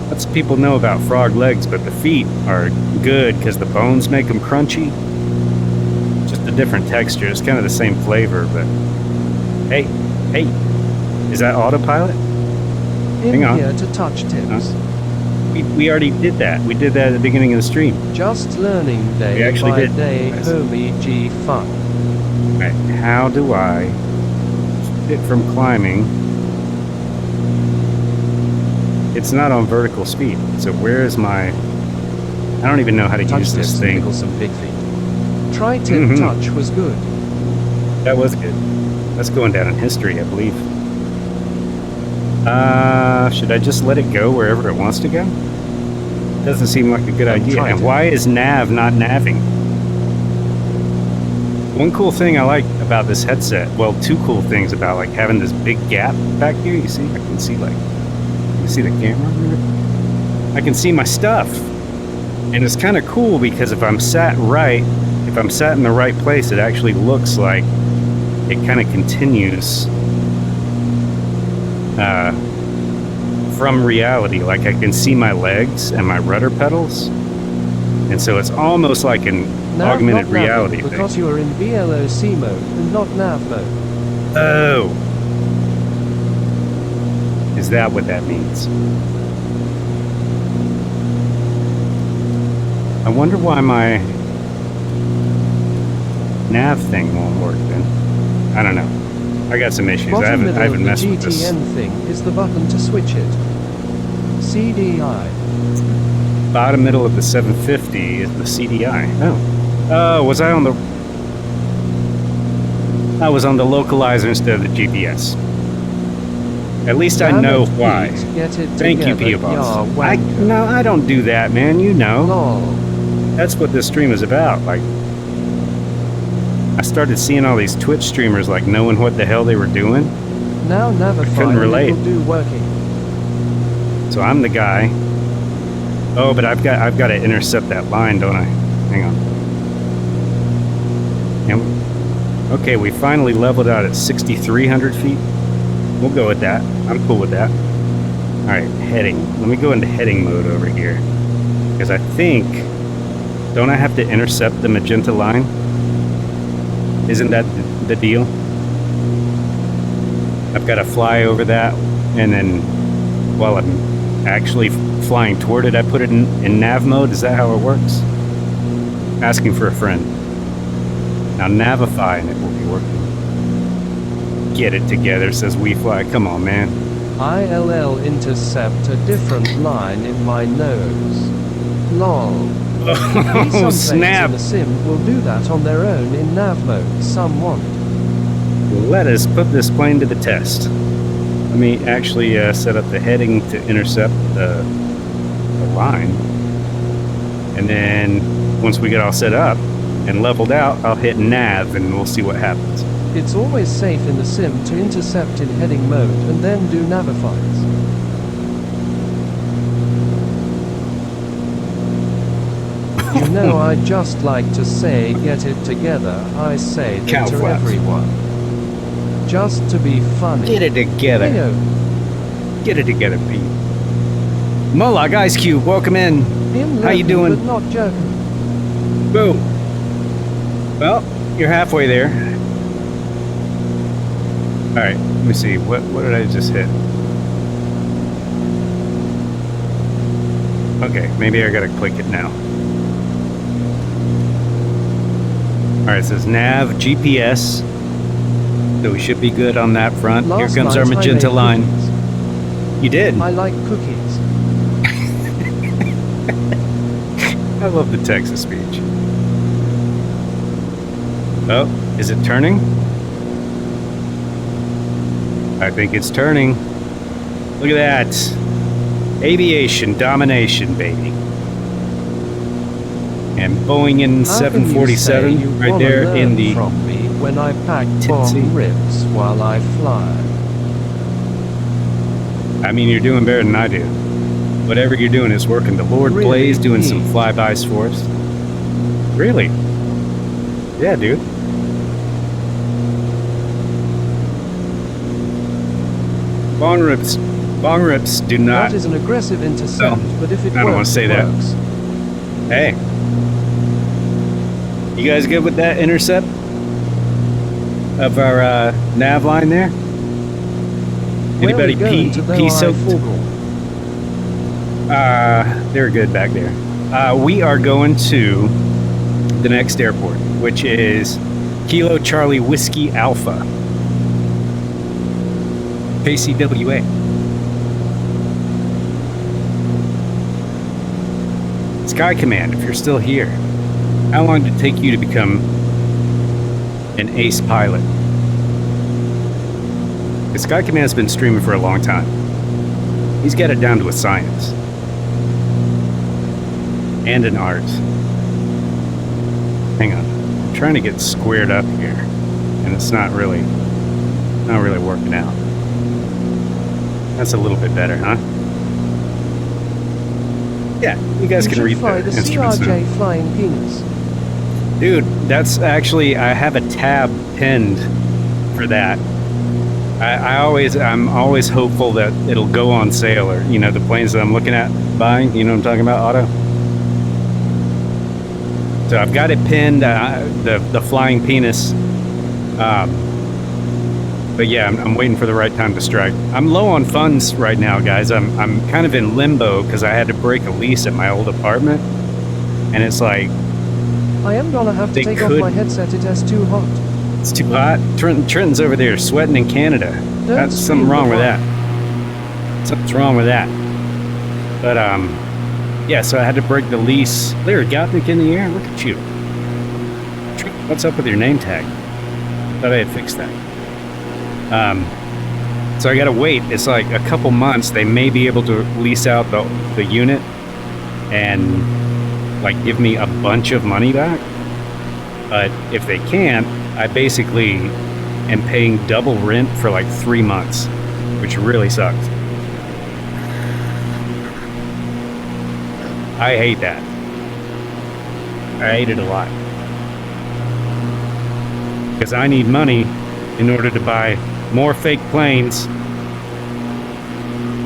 [SPEAKER 3] Lots of people know about frog legs, but the feet are good because the bones make them crunchy. Just a different texture. It's kind of the same flavor, but hey, is that autopilot?
[SPEAKER 1] In here to touch tips.
[SPEAKER 5] We already did that. We did that at the beginning of the stream.
[SPEAKER 1] Just learning
[SPEAKER 5] We
[SPEAKER 1] day
[SPEAKER 5] actually
[SPEAKER 1] by
[SPEAKER 5] did.
[SPEAKER 1] day,
[SPEAKER 5] Yes.
[SPEAKER 1] homie G fun.
[SPEAKER 5] All right, how do I fit from climbing? It's not on vertical speed. So where is my... I don't even know how to
[SPEAKER 1] Touch
[SPEAKER 5] use this
[SPEAKER 1] tips
[SPEAKER 5] thing.
[SPEAKER 1] tickle some big feet. Tri-tip
[SPEAKER 5] Mhm.
[SPEAKER 1] touch was good.
[SPEAKER 5] That was good. That's going down in history, I believe. Should I just let it go wherever it wants to go? Doesn't seem like a good idea.
[SPEAKER 1] try
[SPEAKER 5] And
[SPEAKER 1] to.
[SPEAKER 5] why is nav not navving? One cool thing I like about this headset, well, two cool things about like having this big gap back here. You see, I can see like, you see the camera? I can see my stuff. And it's kind of cool because if I'm sat in the right place, it actually looks like it kind of continues from reality. Like I can see my legs and my rudder pedals. And so it's almost like an
[SPEAKER 1] Now
[SPEAKER 5] augmented
[SPEAKER 1] not navig
[SPEAKER 5] reality thing.
[SPEAKER 1] because you are in VLOC mode and not nav mode.
[SPEAKER 5] Oh. Is that what that means? I wonder why my nav thing won't work then. I don't know. I got some issues. I
[SPEAKER 1] Bottom
[SPEAKER 5] haven't
[SPEAKER 1] middle of the
[SPEAKER 5] messed with this.
[SPEAKER 1] GTN thing is the button to switch it. CDI.
[SPEAKER 5] Bottom middle of the 750 is the CDI. Oh. Was I on the... I was on the localizer instead of the GPS. At least I
[SPEAKER 1] Damn
[SPEAKER 5] know
[SPEAKER 1] it,
[SPEAKER 5] why.
[SPEAKER 1] Pete, get it
[SPEAKER 5] Thank you,
[SPEAKER 1] together,
[SPEAKER 5] P.O. Boss.
[SPEAKER 1] ya wanker.
[SPEAKER 5] No, I don't do that, man. You know.
[SPEAKER 1] Lol.
[SPEAKER 5] That's what this stream is about. Like, I started seeing all these Twitch streamers like knowing what the hell they were doing.
[SPEAKER 1] Now
[SPEAKER 5] couldn't
[SPEAKER 1] Navify
[SPEAKER 5] relate.
[SPEAKER 1] will do working.
[SPEAKER 5] So I'm the guy. Oh, but I've got to intercept that line, don't I? Hang on. And okay, we finally leveled out at 6,300 feet. We'll go with that. I'm cool with that. All right, heading. Let me go into heading mode over here. Because I think... Don't I have to intercept the magenta line? Isn't that the deal? I've got to fly over that, and then while I'm actually flying toward it, I put it in nav mode. Is that how it works? Asking for a friend. Now Navify and it will be working. Get it together, says We Fly. Come on, man.
[SPEAKER 1] ILL intercept a different line in my nose. Lol. Some
[SPEAKER 5] Oh,
[SPEAKER 1] planes
[SPEAKER 5] snap.
[SPEAKER 1] in the sim will do that on their own in nav mode, some won't.
[SPEAKER 5] Let us put this plane to the test. Let me actually set up the heading to intercept the line. And then once we get all set up and leveled out, I'll hit nav and we'll see what happens.
[SPEAKER 1] It's always safe in the sim to intercept in heading mode and then do navifies. You know, I just like to say get it together, I say that
[SPEAKER 5] Cow
[SPEAKER 1] to
[SPEAKER 5] flaps.
[SPEAKER 1] everyone. Just to be funny.
[SPEAKER 5] Get it together.
[SPEAKER 1] Heyo.
[SPEAKER 5] Get it together, Pete. Moloch Ice Cube, welcome in.
[SPEAKER 1] Him
[SPEAKER 5] How you
[SPEAKER 1] laughing,
[SPEAKER 5] doing?
[SPEAKER 1] But not joking.
[SPEAKER 5] Boom. Well, you're halfway there. All right, let me see. What did I just hit? Okay, maybe I gotta click it now. All right, it says nav GPS. So we should be good on that front.
[SPEAKER 1] Last
[SPEAKER 5] Here comes our
[SPEAKER 1] night I
[SPEAKER 5] magenta
[SPEAKER 1] made
[SPEAKER 5] line.
[SPEAKER 1] cookies.
[SPEAKER 5] You did.
[SPEAKER 1] I like cookies.
[SPEAKER 5] I love the Texas speech. Oh, is it turning? I think it's turning. Look at that. Aviation domination, baby. And Boeing in
[SPEAKER 1] How can you say
[SPEAKER 5] 747
[SPEAKER 1] you
[SPEAKER 5] right
[SPEAKER 1] wanna
[SPEAKER 5] there
[SPEAKER 1] learn
[SPEAKER 5] in the...
[SPEAKER 1] from me when I pack
[SPEAKER 5] tipsy.
[SPEAKER 1] bomb rips while I fly.
[SPEAKER 5] I mean, you're doing better than I do. Whatever you're doing is working. The Lord
[SPEAKER 1] Really?
[SPEAKER 5] Blaze doing some flybys for us. Really? Yeah, dude. Bong rips do not...
[SPEAKER 1] That is an aggressive intercept,
[SPEAKER 5] No,
[SPEAKER 1] but if it
[SPEAKER 5] I don't wanna
[SPEAKER 1] works,
[SPEAKER 5] say
[SPEAKER 1] it
[SPEAKER 5] that.
[SPEAKER 1] works.
[SPEAKER 5] Hey. You guys good with that intercept? Of our nav line there? Anybody
[SPEAKER 1] Where we going to though I
[SPEAKER 5] pee-soaked?
[SPEAKER 1] forgot?
[SPEAKER 5] They're good back there. We are going to the next airport, which is Kilo Charlie Whiskey Alpha. KCWA. Sky Command, if you're still here, how long did it take you to become an ace pilot? The Sky Command's been streaming for a long time. He's got it down to a science. And an art. Hang on. I'm trying to get squared up here. And it's not really working out. That's a little bit better, huh? Yeah, you guys can read
[SPEAKER 1] fly
[SPEAKER 5] the
[SPEAKER 1] the
[SPEAKER 5] instruments now.
[SPEAKER 1] CRJ flying penis.
[SPEAKER 5] Dude, that's actually, I have a tab pinned for that. I'm always hopeful that it'll go on sale, or, you know, the planes that I'm looking at buying, you know what I'm talking about, Otto? So I've got it pinned, the flying penis. But yeah, I'm waiting for the right time to strike. I'm low on funds right now, guys. I'm kind of in limbo because I had to break a lease at my old apartment. And it's like,
[SPEAKER 1] I am gonna have to take off my headset, it is too hot.
[SPEAKER 5] it's too hot. Trenton's over there sweating in Canada. That's something wrong with that. Something's wrong with that. But yeah, so I had to break the lease. Larry Gopnik in the air. Look at you. What's up with your name tag? Thought I had fixed that. So I gotta wait. It's like a couple months. They may be able to lease out the unit and like give me a bunch of money back. But if they can't, I basically am paying double rent for like 3 months, which really sucks. I hate that. I hate it a lot. Because I need money in order to buy more fake planes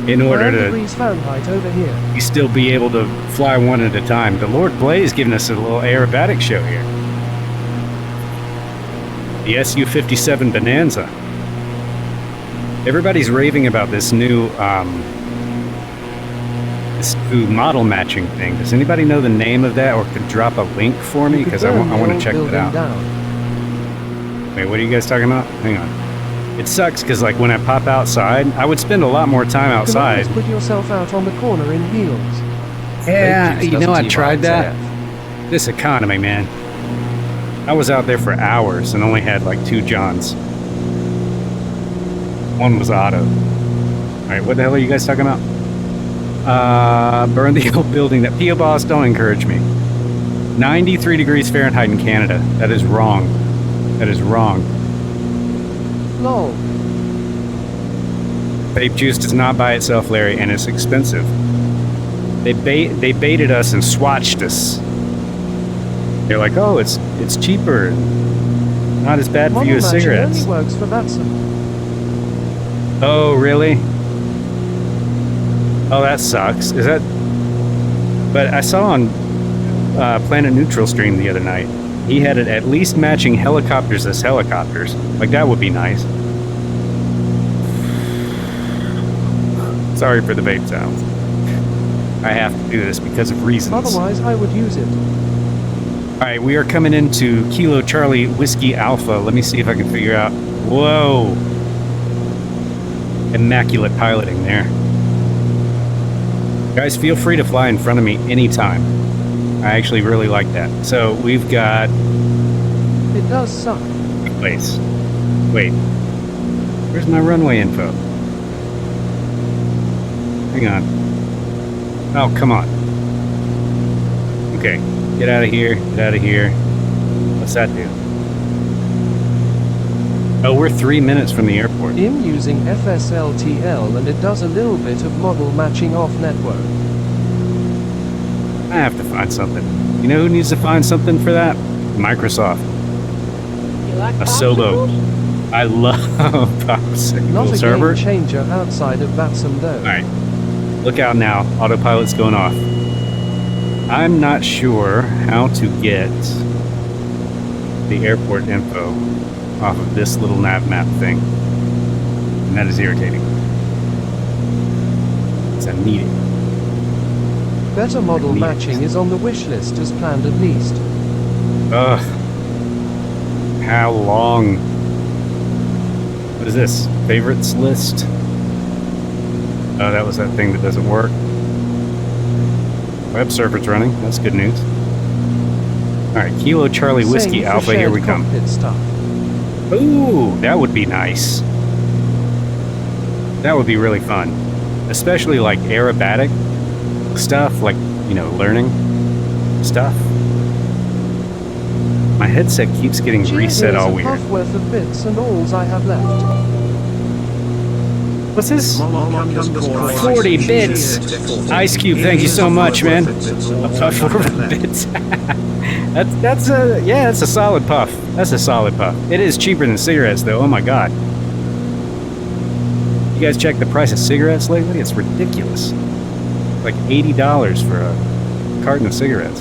[SPEAKER 5] in order to
[SPEAKER 1] degrees Fahrenheit over here.
[SPEAKER 5] you still be able to fly one at a time. The Lord Blaze giving us a little aerobatic show here. The Su-57 Bonanza. Everybody's raving about this new model matching thing. Does anybody know the name of that, or could drop a link for me? Because I want to check that out. Wait, what are you guys talking about? Hang on. It sucks because, like, when I pop outside, I would spend a lot more time outside.
[SPEAKER 1] You can always put yourself out on the corner in heels.
[SPEAKER 5] Yeah, you know, I tried that. This economy, man. I was out there for hours and only had like 2 Johns. One was Otto. All right, what the hell are you guys talking about? Burn the old building. That P.O. Boss, don't encourage me. 93 degrees Fahrenheit in Canada. That is wrong. That is wrong.
[SPEAKER 1] Lol.
[SPEAKER 5] Vape juice does not by itself, Larry, and it's expensive. They baited us and swatched us. They're like, oh, it's cheaper, not as bad for you as cigarettes.
[SPEAKER 1] Only works for Vatson.
[SPEAKER 5] Oh, really? Oh, that sucks. Is that? But I saw on Planet Neutral stream the other night. He had it at least matching helicopters as helicopters. Like, that would be nice. Sorry for the vape sounds. I have to do this because of reasons.
[SPEAKER 1] Otherwise, I would use it.
[SPEAKER 5] All right, we are coming into Kilo Charlie Whiskey Alpha. Let me see if I can figure out. Whoa. Immaculate piloting there. Guys, feel free to fly in front of me anytime. I actually really like that. So we've got...
[SPEAKER 1] It does suck.
[SPEAKER 5] Place. Wait. Where's my runway info? Hang on. Oh, come on. Okay. Get out of here. Get out of here. What's that do? Oh, we're 3 minutes from the airport.
[SPEAKER 1] I'm using FSLTL and it does a little bit of model matching off network.
[SPEAKER 5] I have to find something. You know who needs to find something for that? Microsoft.
[SPEAKER 6] You like
[SPEAKER 5] A solo. I love popsicles.
[SPEAKER 1] Not a
[SPEAKER 5] Herbert?
[SPEAKER 1] game changer outside of Vatson though.
[SPEAKER 5] Alright. Look out now. Autopilot's going off. I'm not sure how to get the airport info off of this little nav map thing. And that is irritating. Because I need it.
[SPEAKER 1] Better model matching is on the wish list as planned at least.
[SPEAKER 5] Ugh. How long? What is this? Favorites list? Oh, that was that thing that doesn't work. Web server's running. That's good news. Alright, Kilo Charlie Whiskey
[SPEAKER 1] Same for
[SPEAKER 5] Alpha, here we
[SPEAKER 1] shared
[SPEAKER 5] come.
[SPEAKER 1] cockpit stuff.
[SPEAKER 5] Ooh, that would be nice. That would be really fun. Especially like aerobatic stuff, like, you know, learning stuff. My headset keeps getting reset all weird.
[SPEAKER 1] Half worth of bits and alls I have left.
[SPEAKER 5] What's this? 40 bits. Ice Cube, thank you so much, man. A puff worth of bits. that's a solid puff. That's a solid puff. It is cheaper than cigarettes, though. Oh my god. You guys check the price of cigarettes lately? It's ridiculous. Like $80 for a carton of cigarettes.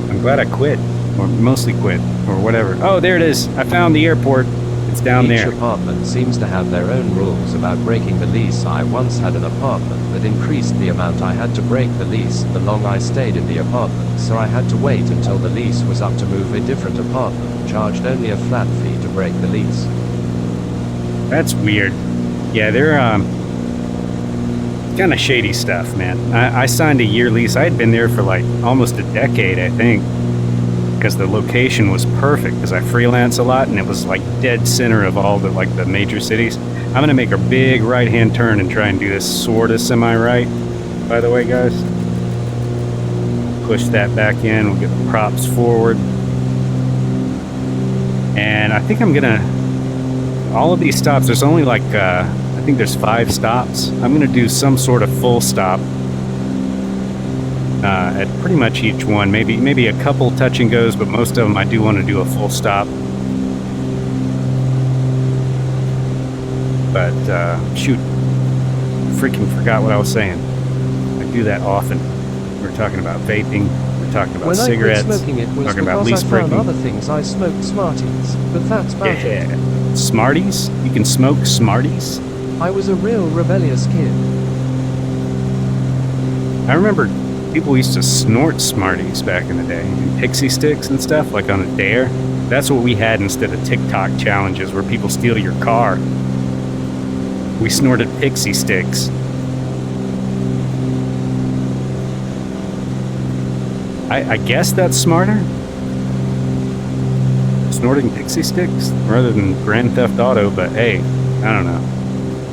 [SPEAKER 5] I'm glad I quit, or mostly quit, or whatever. Oh, there it is. I found the airport. It's down there.
[SPEAKER 2] Each apartment seems to have their own rules about breaking the lease. I once had an apartment that increased the amount I had to break the lease the longer I stayed in the apartment, so I had to wait until the lease was up to move a different apartment, charged only a flat fee to break the lease.
[SPEAKER 5] That's weird. Yeah, they're kind of shady stuff, man. I signed a year lease. I had been there for like almost a decade, I think, because the location was perfect, because I freelance a lot and it was like dead center of all the like the major cities. I'm gonna make a big right-hand turn and try and do this sort of semi-right, by the way, guys. Push that back in. We'll get the props forward, and I think I'm gonna, all of these stops, there's only like I think there's 5 stops. I'm gonna do some sort of full stop at pretty much each one. Maybe a couple touch and goes, but most of them I do want to do a full stop. But shoot, freaking forgot what I was saying. I do that often. We're talking about vaping. We're talking about cigarettes.
[SPEAKER 1] When I quit smoking, it was
[SPEAKER 5] talking about
[SPEAKER 1] because
[SPEAKER 5] lease
[SPEAKER 1] I found
[SPEAKER 5] breaking.
[SPEAKER 1] other things. I smoked Smarties, but that's about it.
[SPEAKER 5] Yeah, Smarties. You can smoke Smarties.
[SPEAKER 1] I was a real rebellious kid.
[SPEAKER 5] I remember people used to snort Smarties back in the day, and pixie sticks and stuff, like on a dare. That's what we had instead of TikTok challenges where people steal your car. We snorted pixie sticks. I guess that's smarter? Snorting pixie sticks rather than Grand Theft Auto, but hey, I don't know.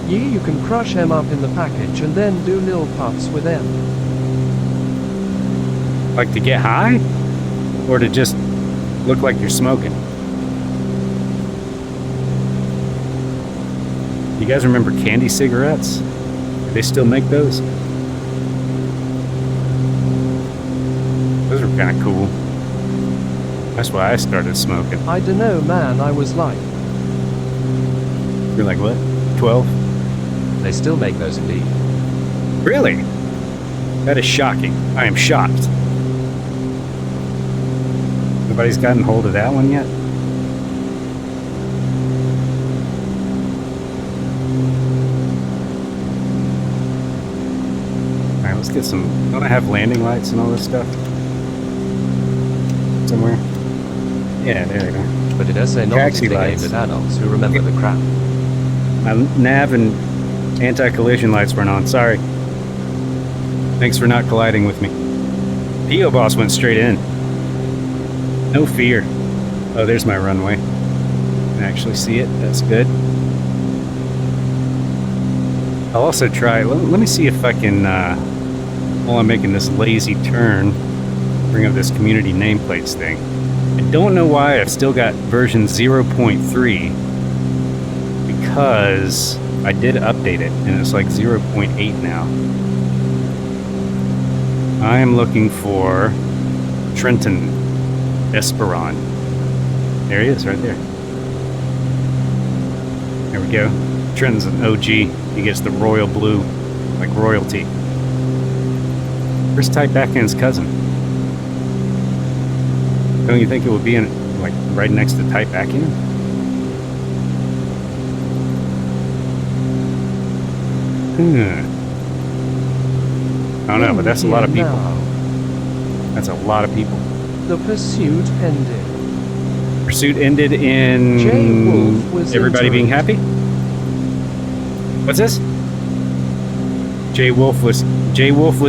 [SPEAKER 1] Yeah, you can crush them up in the package and then do lil puffs with them.
[SPEAKER 5] Like to get high? Or to just look like you're smoking? You guys remember candy cigarettes? Do they still make those? Those were kind of cool. That's why I started smoking.
[SPEAKER 1] I dunno, man, I was like...
[SPEAKER 5] You're like, what? 12?
[SPEAKER 2] They still make those indeed.
[SPEAKER 5] Really? That is shocking. I am shocked. Nobody's gotten hold of that one yet? Alright, let's get some... Don't I have landing lights and all this stuff? Somewhere? Yeah, there we go.
[SPEAKER 2] But it does say not
[SPEAKER 5] Taxi
[SPEAKER 2] to be aimed
[SPEAKER 5] lights.
[SPEAKER 2] at adults who remember the crap.
[SPEAKER 5] My nav and anti-collision lights weren't on. Sorry. Thanks for not colliding with me. P.O. Boss went straight in. No fear. Oh, there's my runway. I can actually see it. That's good. I'll also try... Let me see if I can, while I'm making this lazy turn, bring up this community nameplates thing. I don't know why I've still got version 0.3, because I did update it, and it's like 0.8 now. I am looking for Trenton Esperon. There he is, right there. There we go. Trenton's an OG. He gets the royal blue, like royalty. Where's Tight Backhand's cousin? Don't you think it would be in, like, right next to Tight Backhand? don't know, but that's a lot of
[SPEAKER 1] In
[SPEAKER 5] people.
[SPEAKER 1] now.
[SPEAKER 5] That's a lot of people.
[SPEAKER 1] The pursuit ended.
[SPEAKER 5] Pursuit ended in
[SPEAKER 1] Jay Wolf was
[SPEAKER 5] everybody being happy. What's this? Jay Wolf was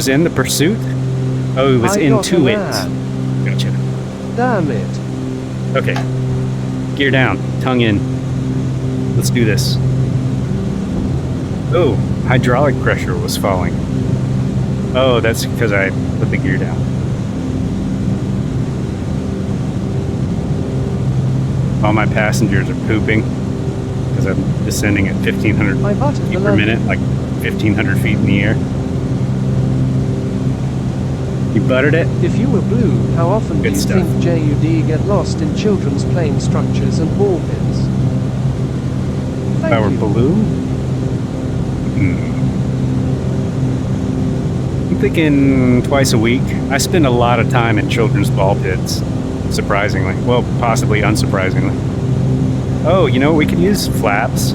[SPEAKER 5] in the pursuit. Oh, he was
[SPEAKER 1] I got
[SPEAKER 5] into
[SPEAKER 1] a
[SPEAKER 5] it.
[SPEAKER 1] man.
[SPEAKER 5] Gotcha.
[SPEAKER 1] Damn it.
[SPEAKER 5] Okay. Gear down. Tongue in. Let's do this. Oh, hydraulic pressure was falling. Oh, that's because I put the gear down. All my passengers are pooping because I'm descending at 1,500
[SPEAKER 1] I butted
[SPEAKER 5] feet
[SPEAKER 1] the
[SPEAKER 5] per
[SPEAKER 1] landing.
[SPEAKER 5] minute, like 1,500 feet in the air. You buttered it?
[SPEAKER 1] If you were blue, how often do
[SPEAKER 5] Good
[SPEAKER 1] you
[SPEAKER 5] stuff.
[SPEAKER 1] think JUD get lost in children's playing structures and ball pits?
[SPEAKER 5] If I
[SPEAKER 1] Thank
[SPEAKER 5] were
[SPEAKER 1] you.
[SPEAKER 5] blue? I'm thinking twice a week. I spend a lot of time in children's ball pits, surprisingly. Well, possibly unsurprisingly. Oh, you know, we could use flaps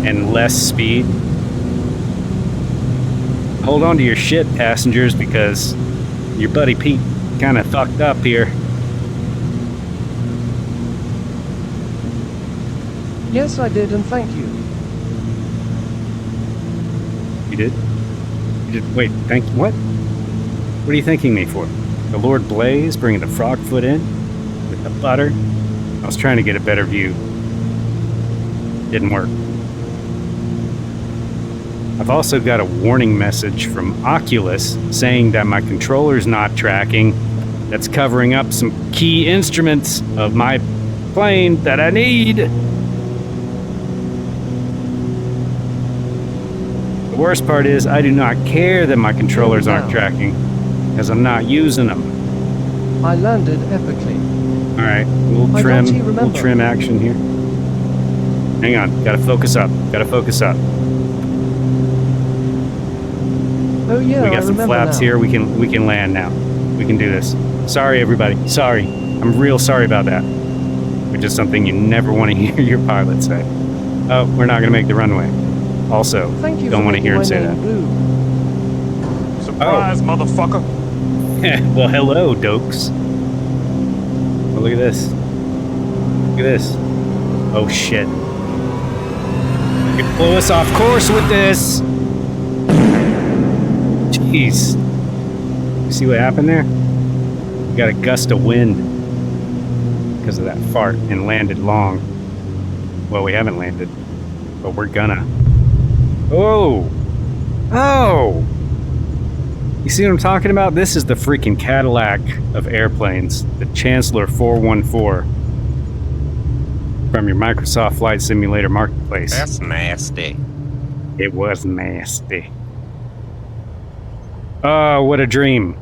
[SPEAKER 5] and less speed. Hold on to your shit, passengers, because your buddy Pete kind of fucked up here.
[SPEAKER 1] Yes, I did, and thank you.
[SPEAKER 5] You did? You did? Wait, thank you. What? What are you thanking me for? The Lord Blaze bringing the frog foot in with the butter? I was trying to get a better view. Didn't work. I've also got a warning message from Oculus saying that my controller's not tracking. That's covering up some key instruments of my plane that I need. The worst part is I do not care that my controllers aren't tracking because I'm not using them.
[SPEAKER 1] I landed epically.
[SPEAKER 5] All right,
[SPEAKER 1] I don't even
[SPEAKER 5] little
[SPEAKER 1] remember.
[SPEAKER 5] trim action here. Hang on, gotta focus up.
[SPEAKER 1] Oh yeah,
[SPEAKER 5] We
[SPEAKER 1] I
[SPEAKER 5] got some
[SPEAKER 1] remember
[SPEAKER 5] flaps
[SPEAKER 1] now.
[SPEAKER 5] here. We can land now. We can do this. Sorry, everybody. Sorry. I'm real sorry about that. Which is something you never want to hear your pilot say. Oh, we're not gonna make the runway. Also,
[SPEAKER 1] Thank you
[SPEAKER 5] don't
[SPEAKER 1] for
[SPEAKER 5] want to
[SPEAKER 1] making
[SPEAKER 5] hear
[SPEAKER 1] my
[SPEAKER 5] him say
[SPEAKER 1] name
[SPEAKER 5] that.
[SPEAKER 1] blue.
[SPEAKER 4] Surprise, motherfucker.
[SPEAKER 5] Well, hello, dokes. Oh, look at this. Look at this. Oh, shit. You blew us off course with this. Jeez. You see what happened there? We got a gust of wind because of that fart and landed long. Well, we haven't landed, but we're gonna. Oh! Oh! You see what I'm talking about? This is the freaking Cadillac of airplanes, the Chancellor 414 from your Microsoft Flight Simulator Marketplace.
[SPEAKER 7] That's nasty.
[SPEAKER 5] It was nasty. Oh, what a dream.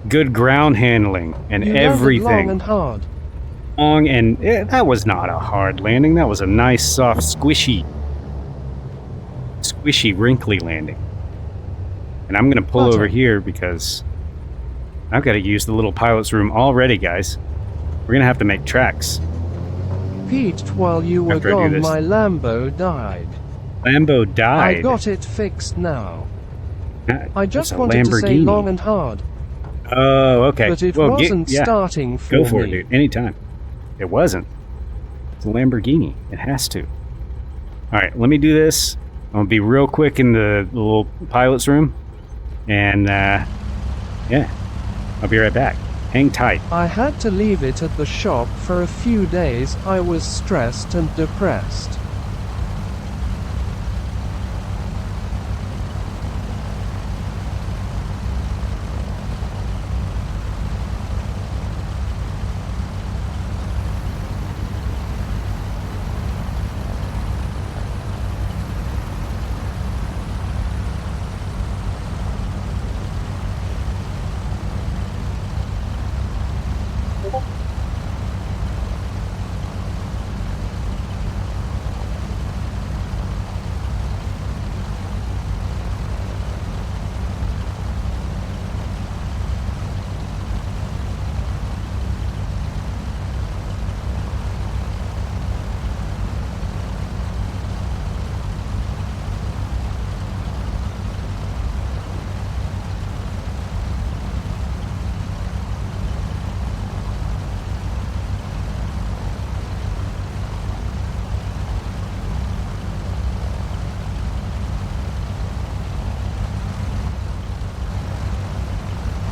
[SPEAKER 5] Good ground handling and
[SPEAKER 1] You landed
[SPEAKER 5] everything.
[SPEAKER 1] long and hard.
[SPEAKER 5] Long and that was not a hard landing. That was a nice, soft, squishy, wrinkly landing. And I'm going to pull over here because I've got to use the little pilot's room already, guys. We're going to have to make tracks.
[SPEAKER 1] Pete, while you were
[SPEAKER 5] After I do
[SPEAKER 1] gone,
[SPEAKER 5] this.
[SPEAKER 1] my Lambo died.
[SPEAKER 5] Lambo died.
[SPEAKER 1] I got it fixed now. I just
[SPEAKER 5] That's a
[SPEAKER 1] wanted to say
[SPEAKER 5] Lamborghini.
[SPEAKER 1] long and hard,
[SPEAKER 5] Oh, okay.
[SPEAKER 1] but it
[SPEAKER 5] Well,
[SPEAKER 1] wasn't
[SPEAKER 5] yeah,
[SPEAKER 1] starting for
[SPEAKER 5] go for it,
[SPEAKER 1] me.
[SPEAKER 5] dude. Anytime. It wasn't. It's a Lamborghini. It has to. All right, let me do this. I'm going to be real quick in the little pilot's room. And, yeah, I'll be right back. Hang tight.
[SPEAKER 1] I had to leave it at the shop for a few days. I was stressed and depressed.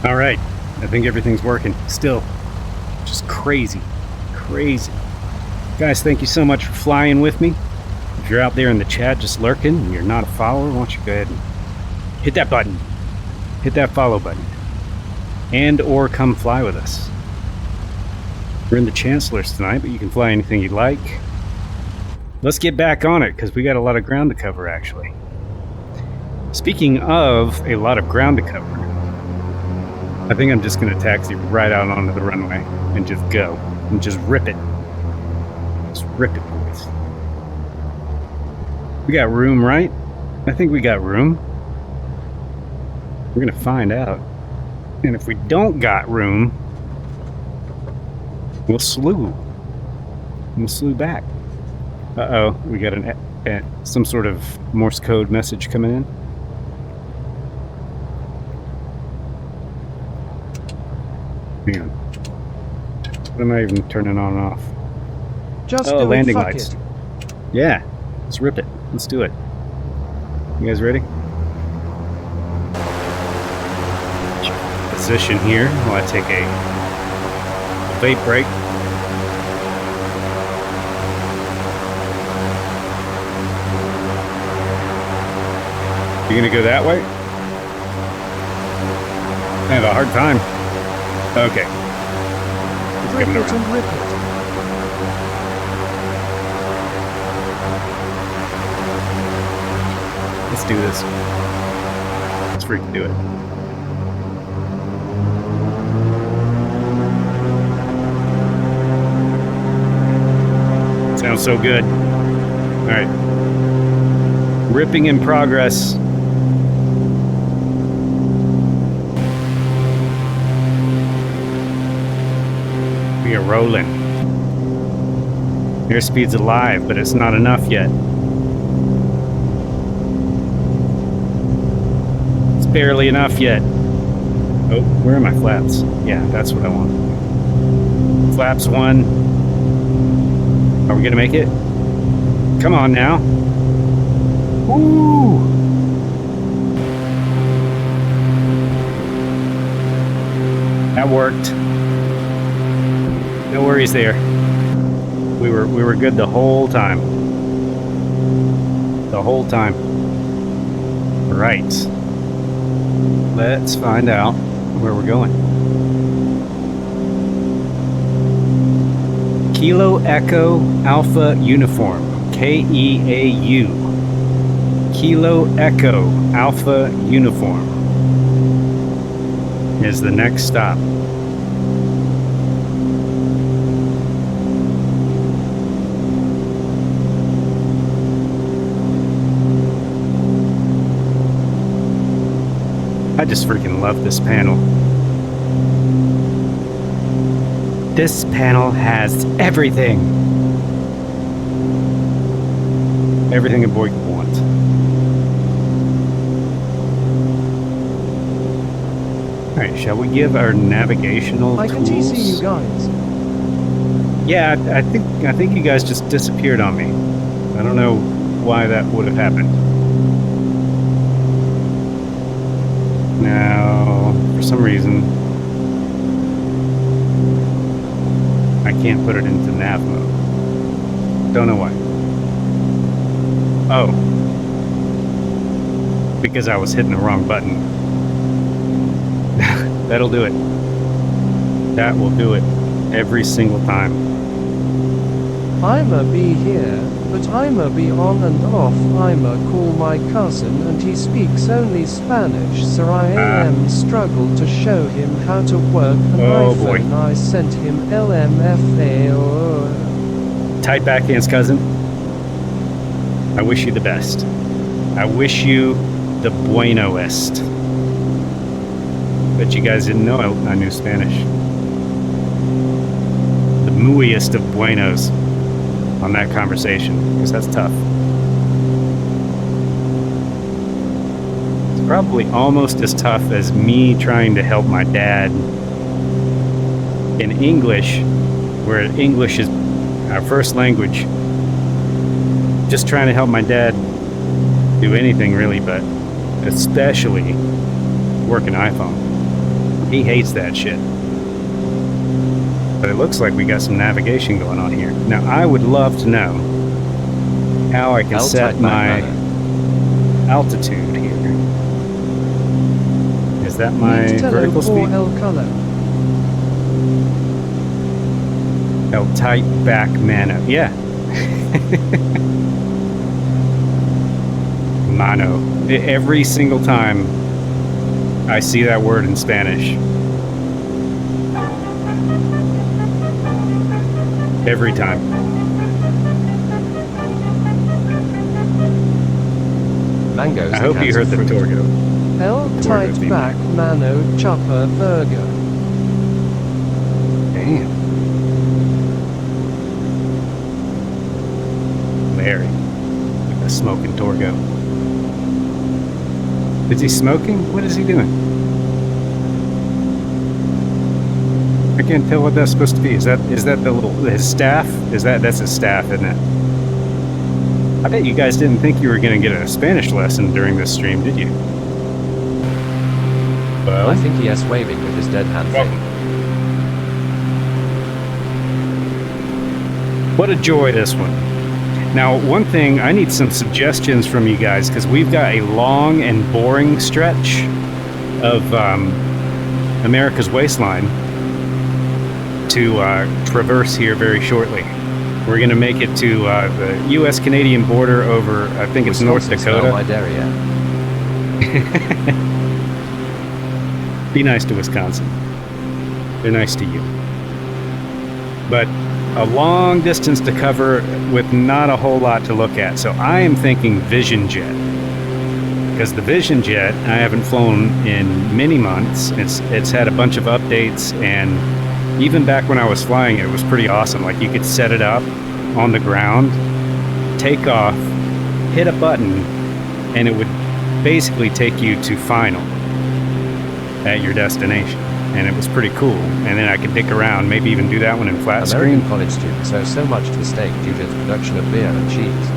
[SPEAKER 5] All right. I think everything's working. Still, just crazy. Crazy. Guys, thank you so much for flying with me. If you're out there in the chat just lurking and you're not a follower, why don't you go ahead and hit that button. Hit that follow button. And or come fly with us. We're in the Chancellors tonight, but you can fly anything you'd like. Let's get back on it, because we got a lot of ground to cover, actually. Speaking of a lot of ground to cover, I think I'm just going to taxi right out onto the runway and just go. And just rip it. Just rip it, boys. We got room, right? I think we got room. We're going to find out. And if we don't got room, we'll slew. We'll slew back. Uh-oh, we got some sort of Morse code message coming in. Hang on. What am I even turning on and off?
[SPEAKER 1] Just
[SPEAKER 5] oh,
[SPEAKER 1] do
[SPEAKER 5] landing
[SPEAKER 1] it, fuck
[SPEAKER 5] lights.
[SPEAKER 1] it.
[SPEAKER 5] Yeah, let's rip it. Let's do it. You guys ready? Position here while I take a vape break. You gonna go that way? I have a hard time. Okay. It's
[SPEAKER 1] Rip
[SPEAKER 5] coming
[SPEAKER 1] it
[SPEAKER 5] around.
[SPEAKER 1] and rip it.
[SPEAKER 5] Let's do this. Let's freaking do it. Sounds so good. All right. Ripping in progress. We are rolling. Airspeed's alive, but it's not enough yet. It's barely enough yet. Oh, where are my flaps? Yeah, that's what I want. Flaps 1. Are we gonna make it? Come on now. Woo! That worked. No worries there. We were good the whole time. The whole time. Right. Let's find out where we're going. Kilo Echo Alpha Uniform. KEAU. Kilo Echo Alpha Uniform is the next stop. I just freaking love this panel. This panel has everything. Everything a boy could want. Alright, shall we give our navigational
[SPEAKER 1] I can
[SPEAKER 5] tools?
[SPEAKER 1] TC you guys.
[SPEAKER 5] Yeah, I think you guys just disappeared on me. I don't know why that would have happened. Now, for some reason, I can't put it into nav mode. Don't know why. Oh. Because I was hitting the wrong button. That'll do it. That will do it every single time.
[SPEAKER 1] I'ma be here, but I'ma be on and off. I'ma call my cousin and he speaks only Spanish, so I am struggle to show him how to work an iPhone.
[SPEAKER 5] Boy.
[SPEAKER 1] I sent him LMFA.
[SPEAKER 5] Tight backhands, cousin. I wish you the best. I wish you the buenoest. Bet you guys didn't know I knew Spanish. The mooiest of buenos on that conversation, because that's tough. It's probably almost as tough as me trying to help my dad in English, where English is our first language. Just trying to help my dad do anything really, but especially work an iPhone. He hates that shit. But it looks like we got some navigation going on here. Now, I would love to know how I can set my altitude here. Is that my vertical speed?
[SPEAKER 1] El color.
[SPEAKER 5] El tight back mano. Yeah. Mano. Every single time I see that word in Spanish. Every time.
[SPEAKER 2] Mangoes.
[SPEAKER 5] I hope you heard the Torgo.
[SPEAKER 1] El tight
[SPEAKER 5] theme.
[SPEAKER 1] back mano chopper burger.
[SPEAKER 5] Damn. Larry. With the smoking Torgo. Is he smoking? What is he doing? I can't tell what that's supposed to be. Is that the little his staff? That's his staff, isn't it? I bet you guys didn't think you were gonna get a Spanish lesson during this stream, did you? Well,
[SPEAKER 2] I think he is waving with his dead hand thing.
[SPEAKER 5] What a joy this one. Now, one thing, I need some suggestions from you guys, because we've got a long and boring stretch of America's waistline to traverse here very shortly. We're going to make it to the U.S.-Canadian border over, I think it's North Dakota.
[SPEAKER 2] My dairy, yeah.
[SPEAKER 5] Be nice to Wisconsin. They're nice to you. But a long distance to cover with not a whole lot to look at. So I am thinking Vision Jet. Because the Vision Jet, I haven't flown in many months. It's had a bunch of updates, and even back when I was flying it was pretty awesome. Like, you could set it up on the ground, take off, hit a button, and it would basically take you to final at your destination. And it was pretty cool. And then I could dick around, maybe even do that one in flat
[SPEAKER 2] American
[SPEAKER 5] screen.
[SPEAKER 2] college students owe so much to the state due to its production of beer and cheese.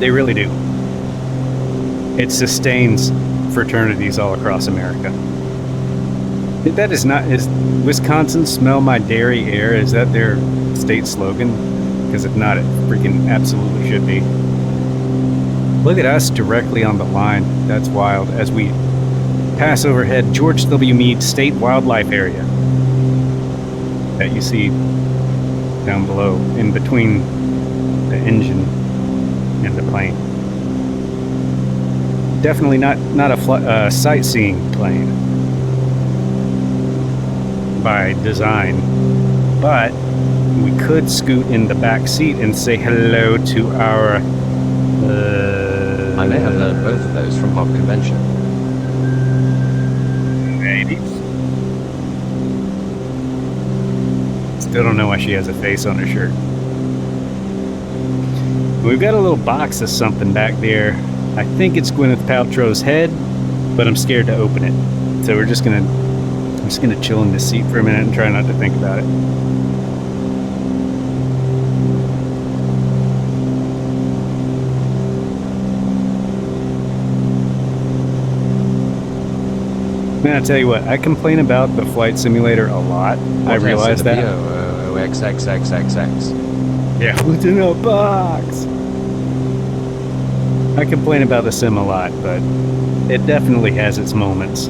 [SPEAKER 5] They really do. It sustains fraternities all across America. That is not... Is Wisconsin smell my dairy air? Is that their state slogan? Because if not, it freaking absolutely should be. Look at us directly on the line. That's wild. As we pass overhead George W. Meade State Wildlife Area that you see down below, in between the engine and the plane. Definitely not a sightseeing plane by design, but we could scoot in the back seat and say hello to our
[SPEAKER 2] I may have learned both of those from Hop Convention.
[SPEAKER 5] maybe. Still don't know why she has a face on her shirt. We've got a little box of something back there. I think it's Gwyneth Paltrow's head, but I'm scared to open it. So I'm just gonna chill in this seat for a minute and try not to think about it. Man, I tell you what, I complain about the flight simulator a lot. I realize that.
[SPEAKER 2] XXXXX.
[SPEAKER 5] Yeah, what's in a box? I complain about the sim a lot, but it definitely has its moments.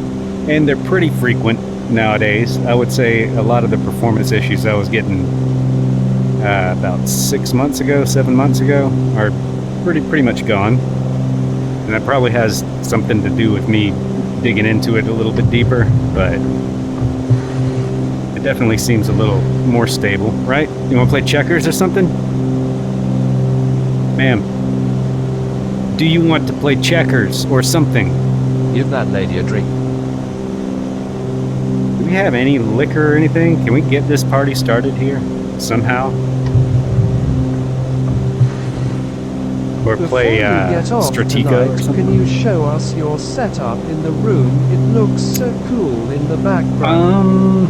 [SPEAKER 5] And they're pretty frequent nowadays. I would say a lot of the performance issues I was getting about 7 months ago, are pretty much gone. And that probably has something to do with me digging into it a little bit deeper, but it definitely seems a little more stable, right? You want to play checkers or something? Ma'am, do you want to play checkers or something?
[SPEAKER 2] Give that lady a drink.
[SPEAKER 5] Do we have any liquor or anything? Can we get this party started here somehow? Or play
[SPEAKER 1] Before we get off
[SPEAKER 5] Stratega
[SPEAKER 1] tonight,
[SPEAKER 5] or something?
[SPEAKER 1] can you show us your setup in the room? It looks so cool in the background.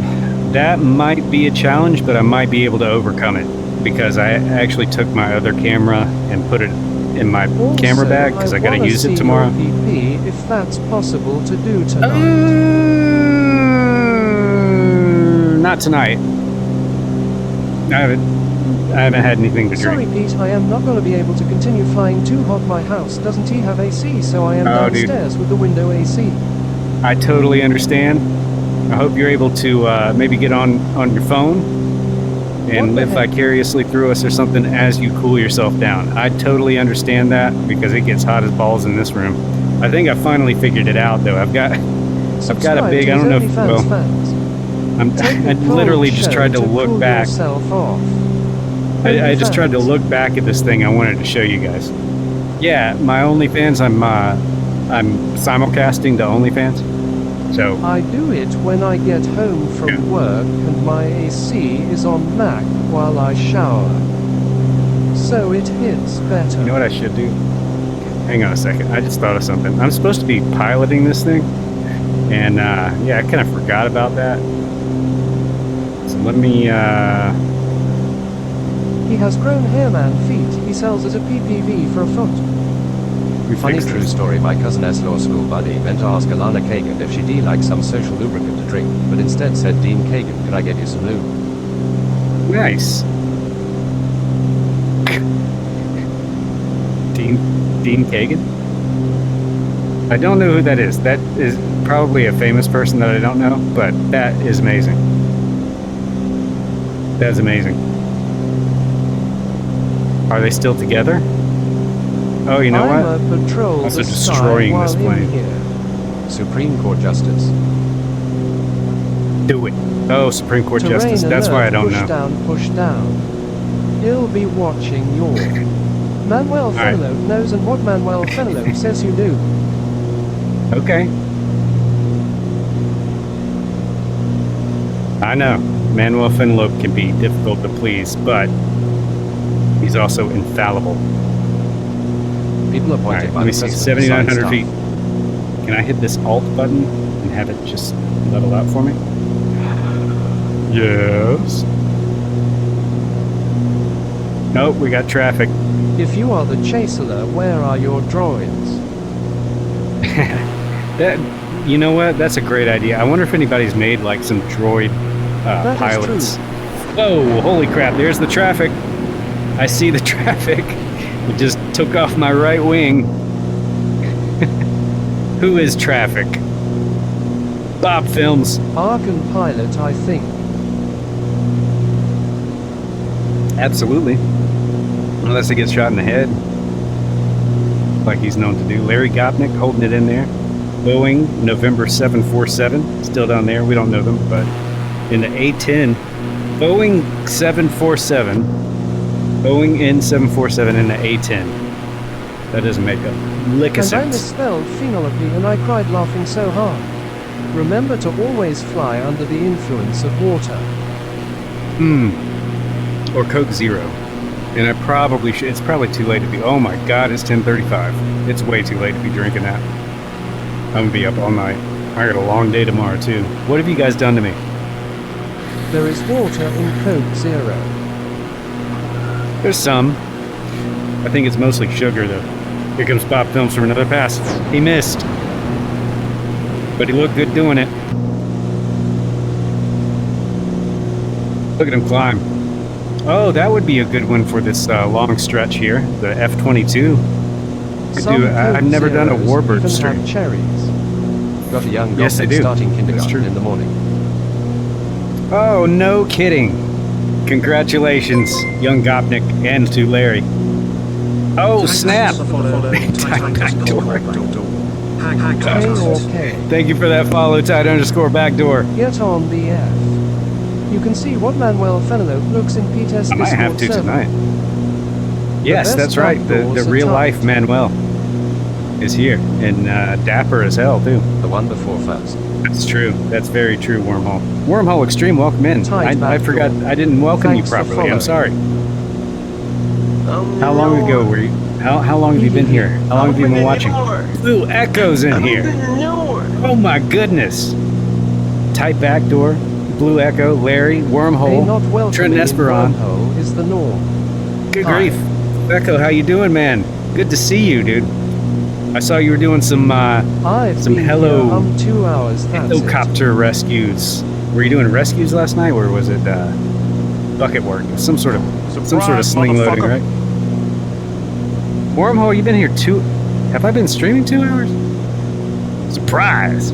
[SPEAKER 5] That might be a challenge, but I might be able to overcome it, because I actually took my other camera and put it in my camera bag, because I gotta use it tomorrow.
[SPEAKER 1] PP if that's possible to do tonight.
[SPEAKER 5] Not tonight. I haven't had anything to
[SPEAKER 1] Sorry,
[SPEAKER 5] drink.
[SPEAKER 1] Pete, I am not going to be able to continue flying too hot. My house doesn't have AC, so I am
[SPEAKER 5] Oh, dude.
[SPEAKER 1] downstairs with the window AC.
[SPEAKER 5] I totally understand. I hope you're able to maybe get on your phone and
[SPEAKER 1] What the
[SPEAKER 5] live
[SPEAKER 1] heck?
[SPEAKER 5] vicariously through us or something as you cool yourself down. I totally understand that because it gets hot as balls in this room. I think I finally figured it out though. I've got a
[SPEAKER 1] Subscribe
[SPEAKER 5] big,
[SPEAKER 1] to
[SPEAKER 5] I don't know if,
[SPEAKER 1] OnlyFans
[SPEAKER 5] well,
[SPEAKER 1] fans. Take a
[SPEAKER 5] I
[SPEAKER 1] cold
[SPEAKER 5] literally just
[SPEAKER 1] show
[SPEAKER 5] tried to look
[SPEAKER 1] cool
[SPEAKER 5] back.
[SPEAKER 1] yourself off.
[SPEAKER 5] I just tried to
[SPEAKER 1] OnlyFans.
[SPEAKER 5] look back at this thing I wanted to show you guys. Yeah, my OnlyFans, I'm simulcasting to OnlyFans. So,
[SPEAKER 1] I do it when I get home from
[SPEAKER 5] Yeah.
[SPEAKER 1] work and my AC is on Mac while I shower. So it hits better.
[SPEAKER 5] you know what I should do? Hang on a second. I just thought of something. I'm supposed to be piloting this thing. And, yeah, I kind of forgot about that. So let me,
[SPEAKER 1] He has grown hairman feet. He sells as a PPV for a foot.
[SPEAKER 2] Funny true story, my cousin S-Law school buddy went to ask Alana Kagan if she'd like some social lubricant to drink, but instead said, Dean Kagan, could I get you some lube?
[SPEAKER 5] nice. Dean Kagan? I don't know who that is. That is probably a famous person that I don't know, but that is amazing. That's amazing. Are they still together? Oh, you know
[SPEAKER 1] I'm
[SPEAKER 5] what?
[SPEAKER 1] a patrol
[SPEAKER 5] Also
[SPEAKER 1] the
[SPEAKER 5] destroying
[SPEAKER 1] sky
[SPEAKER 5] this
[SPEAKER 1] while in
[SPEAKER 5] plane.
[SPEAKER 1] here.
[SPEAKER 2] Supreme Court Justice.
[SPEAKER 5] Do it. Oh, Supreme Court
[SPEAKER 1] Terrain
[SPEAKER 5] Justice. That's why I
[SPEAKER 1] alert,
[SPEAKER 5] don't
[SPEAKER 1] push
[SPEAKER 5] know.
[SPEAKER 1] down, push down. He'll be watching your. Manuel
[SPEAKER 5] right.
[SPEAKER 1] Fenelon knows, and what Manuel Fenelon says you do.
[SPEAKER 5] Okay. I know. Manuel Fenelon can be difficult to please, but he's also infallible.
[SPEAKER 2] People
[SPEAKER 5] All
[SPEAKER 2] appointed
[SPEAKER 5] right,
[SPEAKER 2] by
[SPEAKER 5] let me
[SPEAKER 2] the
[SPEAKER 5] see.
[SPEAKER 2] president to
[SPEAKER 5] 7,900
[SPEAKER 2] sign
[SPEAKER 5] feet.
[SPEAKER 2] stuff.
[SPEAKER 5] Can I hit this Alt button and have it just level out for me? Yes. Nope, we got traffic.
[SPEAKER 1] If you are the Chancellor, where are your droids?
[SPEAKER 5] That, you know what? That's a great idea. I wonder if anybody's made like some droid
[SPEAKER 1] That is
[SPEAKER 5] pilots.
[SPEAKER 1] true.
[SPEAKER 5] Whoa! Holy crap! There's the traffic. I see the traffic. It just took off my right wing. Who is traffic? Bob Films.
[SPEAKER 1] Arkan pilot, I think.
[SPEAKER 5] Absolutely. Unless he gets shot in the head, like he's known to do. Larry Gopnik holding it in there. Boeing November 747, still down there. We don't know them, but in the A10, Boeing 747, Boeing N747 in the A10. That doesn't make a lick of
[SPEAKER 1] And I
[SPEAKER 5] sense.
[SPEAKER 1] misspelled phenology and I cried laughing so hard. Remember to always fly under the influence of water.
[SPEAKER 5] Or Coke Zero. And I probably should. It's probably too late to be. Oh my God, it's 10:35. It's way too late to be drinking that. I'm gonna be up all night. I got a long day tomorrow too. What have you guys done to me?
[SPEAKER 1] There is water in Coke Zero.
[SPEAKER 5] There's some. I think it's mostly sugar though. Here comes Bob Films for another pass. He missed. But he looked good doing it. Look at him climb. Oh, that would be a good one for this long stretch here. The F-22.
[SPEAKER 1] Some
[SPEAKER 5] I've
[SPEAKER 1] Coke
[SPEAKER 5] never done a
[SPEAKER 1] Zeros
[SPEAKER 5] Warbird
[SPEAKER 1] even
[SPEAKER 5] stream.
[SPEAKER 1] have cherries.
[SPEAKER 2] Got a young
[SPEAKER 5] Yes, they
[SPEAKER 2] Gothic
[SPEAKER 5] do.
[SPEAKER 2] starting
[SPEAKER 5] That's
[SPEAKER 2] kindergarten
[SPEAKER 5] true.
[SPEAKER 2] in the morning.
[SPEAKER 5] Oh, no kidding. Congratulations, young Gopnik, and to Larry. Oh, snap.
[SPEAKER 1] K or K.
[SPEAKER 5] Thank you for that follow, Tide_backdoor.
[SPEAKER 1] Get on the F. You can see what Manuel Fenelon looks in Peter's
[SPEAKER 5] I might have to
[SPEAKER 1] Discord server.
[SPEAKER 5] tonight. Yes,
[SPEAKER 1] best
[SPEAKER 5] that's right. The
[SPEAKER 1] backdoors are
[SPEAKER 5] real life
[SPEAKER 1] tight.
[SPEAKER 5] Manuel is here. And dapper as hell, too.
[SPEAKER 2] The one before first.
[SPEAKER 5] That's true. That's very true, Wormhole. Wormhole Extreme, welcome in.
[SPEAKER 1] Tight
[SPEAKER 5] I
[SPEAKER 1] backdoor.
[SPEAKER 5] forgot. I didn't welcome
[SPEAKER 1] Thanks
[SPEAKER 5] you
[SPEAKER 1] for
[SPEAKER 5] properly. I'm
[SPEAKER 1] following.
[SPEAKER 5] sorry. How long ago were you? How long have you been here? How long have you been watching? Blue Echo's in here. Oh my goodness. Tight backdoor, Blue Echo, Larry,
[SPEAKER 1] A not
[SPEAKER 5] Wormhole,
[SPEAKER 1] welcoming
[SPEAKER 5] Trent Esperon.
[SPEAKER 1] wormhole is the norm.
[SPEAKER 5] Good
[SPEAKER 1] Hi.
[SPEAKER 5] grief. Echo, how you doing, man? Good to see you, dude. I saw you were doing some
[SPEAKER 1] I've
[SPEAKER 5] some
[SPEAKER 1] been
[SPEAKER 5] hello
[SPEAKER 1] here 2 hours, that's it.
[SPEAKER 5] helicopter rescues. Were you doing rescues last night, or was it bucket work? Some sort of sling loading, right? Wormhole, you've been here have I been streaming 2 hours? Surprise!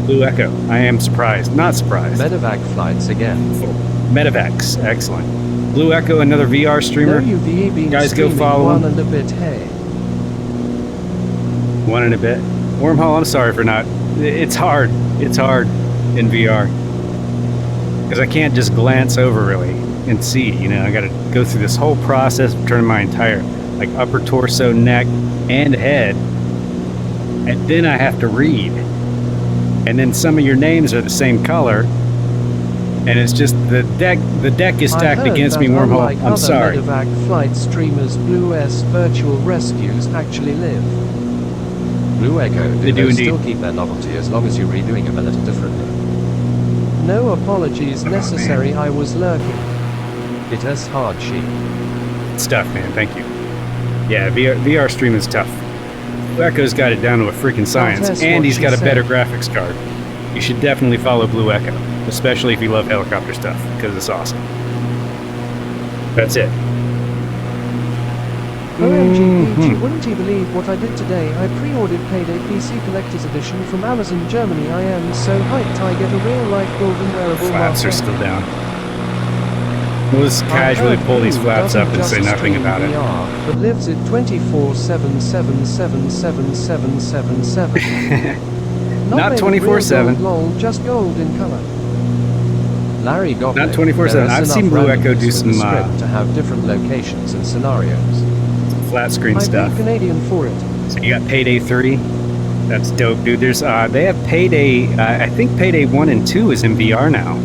[SPEAKER 5] Blue Echo, I am surprised. Not surprised.
[SPEAKER 2] Medevac flights again.
[SPEAKER 5] Medevacs, excellent. Blue Echo, another VR streamer.
[SPEAKER 1] No, you've been
[SPEAKER 5] Guys, go
[SPEAKER 1] streaming
[SPEAKER 5] follow him.
[SPEAKER 1] 1 and a bit, hey.
[SPEAKER 5] 1 and a bit. Wormhole, I'm sorry for not. It's hard. It's hard in VR. Because I can't just glance over really and see, you know. I got to go through this whole process of turning my entire like upper torso, neck, and head. And then I have to read. And then some of your names are the same color. And it's just the deck is stacked against me, Wormhole. I'm sorry.
[SPEAKER 1] Medevac flight streamers, Blue S virtual rescues actually live.
[SPEAKER 2] Blue Echo,
[SPEAKER 5] They do
[SPEAKER 2] those
[SPEAKER 5] indeed.
[SPEAKER 2] still keep their novelty as long as you're redoing them a little differently.
[SPEAKER 1] No apologies necessary, I was lurking.
[SPEAKER 2] It is hard, sheep.
[SPEAKER 5] It's tough, man. Thank you. Yeah, VR stream is tough. Blue Echo's got it down to a freaking science,
[SPEAKER 1] that's
[SPEAKER 5] and
[SPEAKER 1] what
[SPEAKER 5] he's
[SPEAKER 1] she
[SPEAKER 5] got a
[SPEAKER 1] said.
[SPEAKER 5] better graphics card. You should definitely follow Blue Echo, especially if you love helicopter stuff, because it's awesome. That's it.
[SPEAKER 1] OMG,
[SPEAKER 5] Mhm.
[SPEAKER 1] you wouldn't you believe what I did today? I pre-ordered Payday PC Collector's Edition from Amazon Germany. I am so hyped I get a real-life golden wearable
[SPEAKER 5] Flaps are
[SPEAKER 1] mask.
[SPEAKER 5] still down. We'll just casually pull these flaps up and say nothing about it.
[SPEAKER 1] VR, but lives at 24/7/7/7/7/7/7/7.
[SPEAKER 5] Not
[SPEAKER 1] made of
[SPEAKER 5] 24/7.
[SPEAKER 1] real gold, lol, just gold in color.
[SPEAKER 2] Larry Gopnik.
[SPEAKER 5] Not 24/7.
[SPEAKER 2] There is
[SPEAKER 5] I've seen
[SPEAKER 2] enough
[SPEAKER 5] Blue Echo do
[SPEAKER 2] randomness with the
[SPEAKER 5] some,
[SPEAKER 2] script to have different locations and scenarios.
[SPEAKER 5] Flat screen
[SPEAKER 1] I
[SPEAKER 5] stuff.
[SPEAKER 1] paid Canadian for it.
[SPEAKER 5] So you got Payday 3. That's dope, dude. There's they have Payday. I think Payday 1 and 2 is in VR now.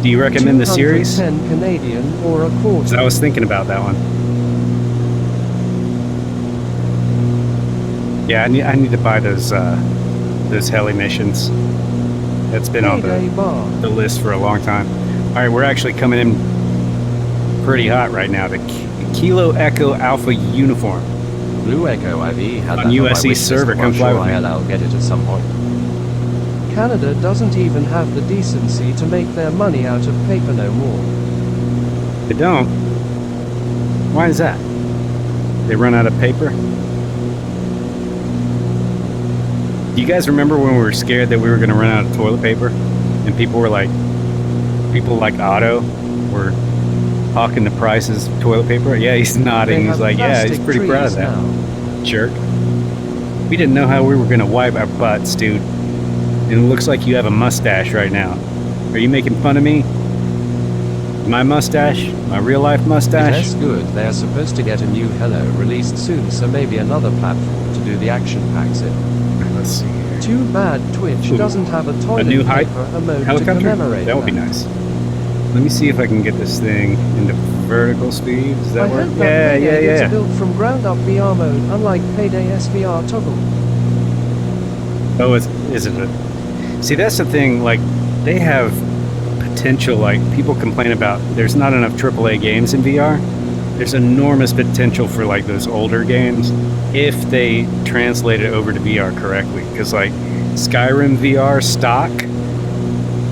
[SPEAKER 5] Do you recommend the series?
[SPEAKER 1] 210 Canadian or a quarter.
[SPEAKER 5] I was thinking about that one. Yeah, I need to buy those heli missions. That's been on
[SPEAKER 1] Payday bar.
[SPEAKER 5] the list for a long time. All right, we're actually coming in pretty hot right now. The Kilo Echo Alpha uniform.
[SPEAKER 2] Blue Echo IV had
[SPEAKER 5] On
[SPEAKER 2] that
[SPEAKER 5] USE
[SPEAKER 2] my wish list,
[SPEAKER 5] server,
[SPEAKER 2] but
[SPEAKER 5] come
[SPEAKER 2] I'm
[SPEAKER 5] fly
[SPEAKER 2] sure
[SPEAKER 5] with me.
[SPEAKER 2] I'll get it at some point.
[SPEAKER 1] Canada doesn't even have the decency to make their money out of paper no more.
[SPEAKER 5] They don't. Why is that? They run out of paper? Do you guys remember when we were scared that we were going to run out of toilet paper? And people like Otto were hawking the prices of toilet paper? Yeah, he's
[SPEAKER 1] They
[SPEAKER 5] nodding. He's
[SPEAKER 1] have
[SPEAKER 5] like, yeah, he's
[SPEAKER 1] plastic
[SPEAKER 5] pretty proud of
[SPEAKER 1] trees
[SPEAKER 5] that.
[SPEAKER 1] now.
[SPEAKER 5] Jerk. We didn't know how we were going to wipe our butts, dude. And it looks like you have a mustache right now. Are you making fun of me? My mustache? My real life mustache?
[SPEAKER 2] That's good. They are supposed to get a new Hello released soon, so maybe another platform to do the action packs in.
[SPEAKER 5] Let's see here.
[SPEAKER 1] Too bad Twitch
[SPEAKER 5] Ooh.
[SPEAKER 1] doesn't have a toilet
[SPEAKER 5] new height
[SPEAKER 1] paper emote to
[SPEAKER 5] Helicopter?
[SPEAKER 1] commemorate
[SPEAKER 5] That would be nice. Let me see if I can get this thing into vertical speed. Does
[SPEAKER 1] I
[SPEAKER 5] that work?
[SPEAKER 1] heard that Payday
[SPEAKER 5] Yeah.
[SPEAKER 1] is built from ground up VR mode, unlike Payday SVR toggle.
[SPEAKER 5] Oh, is it a... See, that's the thing, like, they have potential, like, people complain about there's not enough AAA games in VR. There's enormous potential for, like, those older games if they translate it over to VR correctly. Because, like, Skyrim VR stock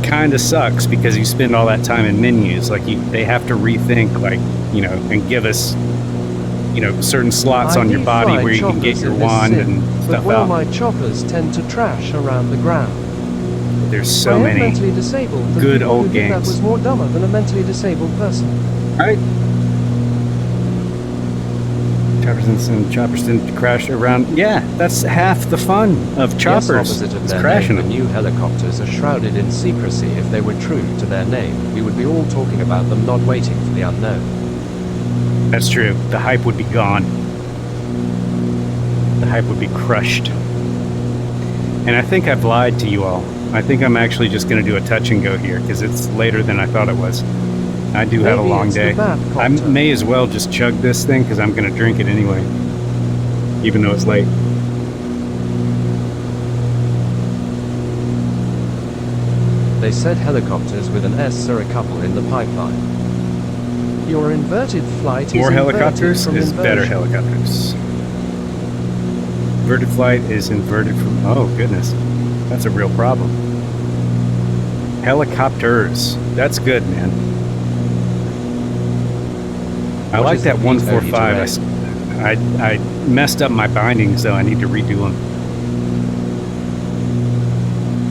[SPEAKER 5] kind of sucks because you spend all that time in menus. Like, they have to rethink, like, you know, and give us, you know, certain slots on your body where you can get your wand and stuff
[SPEAKER 1] but all
[SPEAKER 5] out.
[SPEAKER 1] my choppers tend to trash around the ground.
[SPEAKER 5] There's so
[SPEAKER 1] I am
[SPEAKER 5] many.
[SPEAKER 1] mentally disabled. The
[SPEAKER 5] good
[SPEAKER 1] people
[SPEAKER 5] old
[SPEAKER 1] who did that
[SPEAKER 5] games.
[SPEAKER 1] was more dumber than a mentally disabled person.
[SPEAKER 5] Right. Choppers didn't crash around. Yeah, that's half the fun of
[SPEAKER 2] Yes,
[SPEAKER 5] choppers.
[SPEAKER 2] opposite of
[SPEAKER 5] It's
[SPEAKER 2] their
[SPEAKER 5] crashing
[SPEAKER 2] name, the
[SPEAKER 5] them.
[SPEAKER 2] new helicopters are shrouded in secrecy. If they were true to their name, we would be all talking about them, not waiting for the unknown.
[SPEAKER 5] That's true. The hype would be gone. The hype would be crushed. And I think I've lied to you all. I think I'm actually just going to do a touch and go here because it's later than I thought it was. I do have a
[SPEAKER 1] Maybe
[SPEAKER 5] long
[SPEAKER 1] it's the
[SPEAKER 5] day.
[SPEAKER 1] bat
[SPEAKER 5] I
[SPEAKER 1] copter.
[SPEAKER 5] may as well just chug this thing because I'm going to drink it anyway, even though it's late.
[SPEAKER 2] They said helicopters with an S are a couple in the pipeline.
[SPEAKER 1] Your inverted flight
[SPEAKER 5] More
[SPEAKER 1] is inverted
[SPEAKER 5] helicopters
[SPEAKER 1] from
[SPEAKER 5] is better
[SPEAKER 1] inversion.
[SPEAKER 5] helicopters. Inverted flight is inverted from... Oh, goodness. That's a real problem. Helicopters. That's good, man. I
[SPEAKER 2] What
[SPEAKER 5] like
[SPEAKER 2] is
[SPEAKER 5] that
[SPEAKER 2] the beat
[SPEAKER 5] 145. I messed up my bindings, so I need to redo them.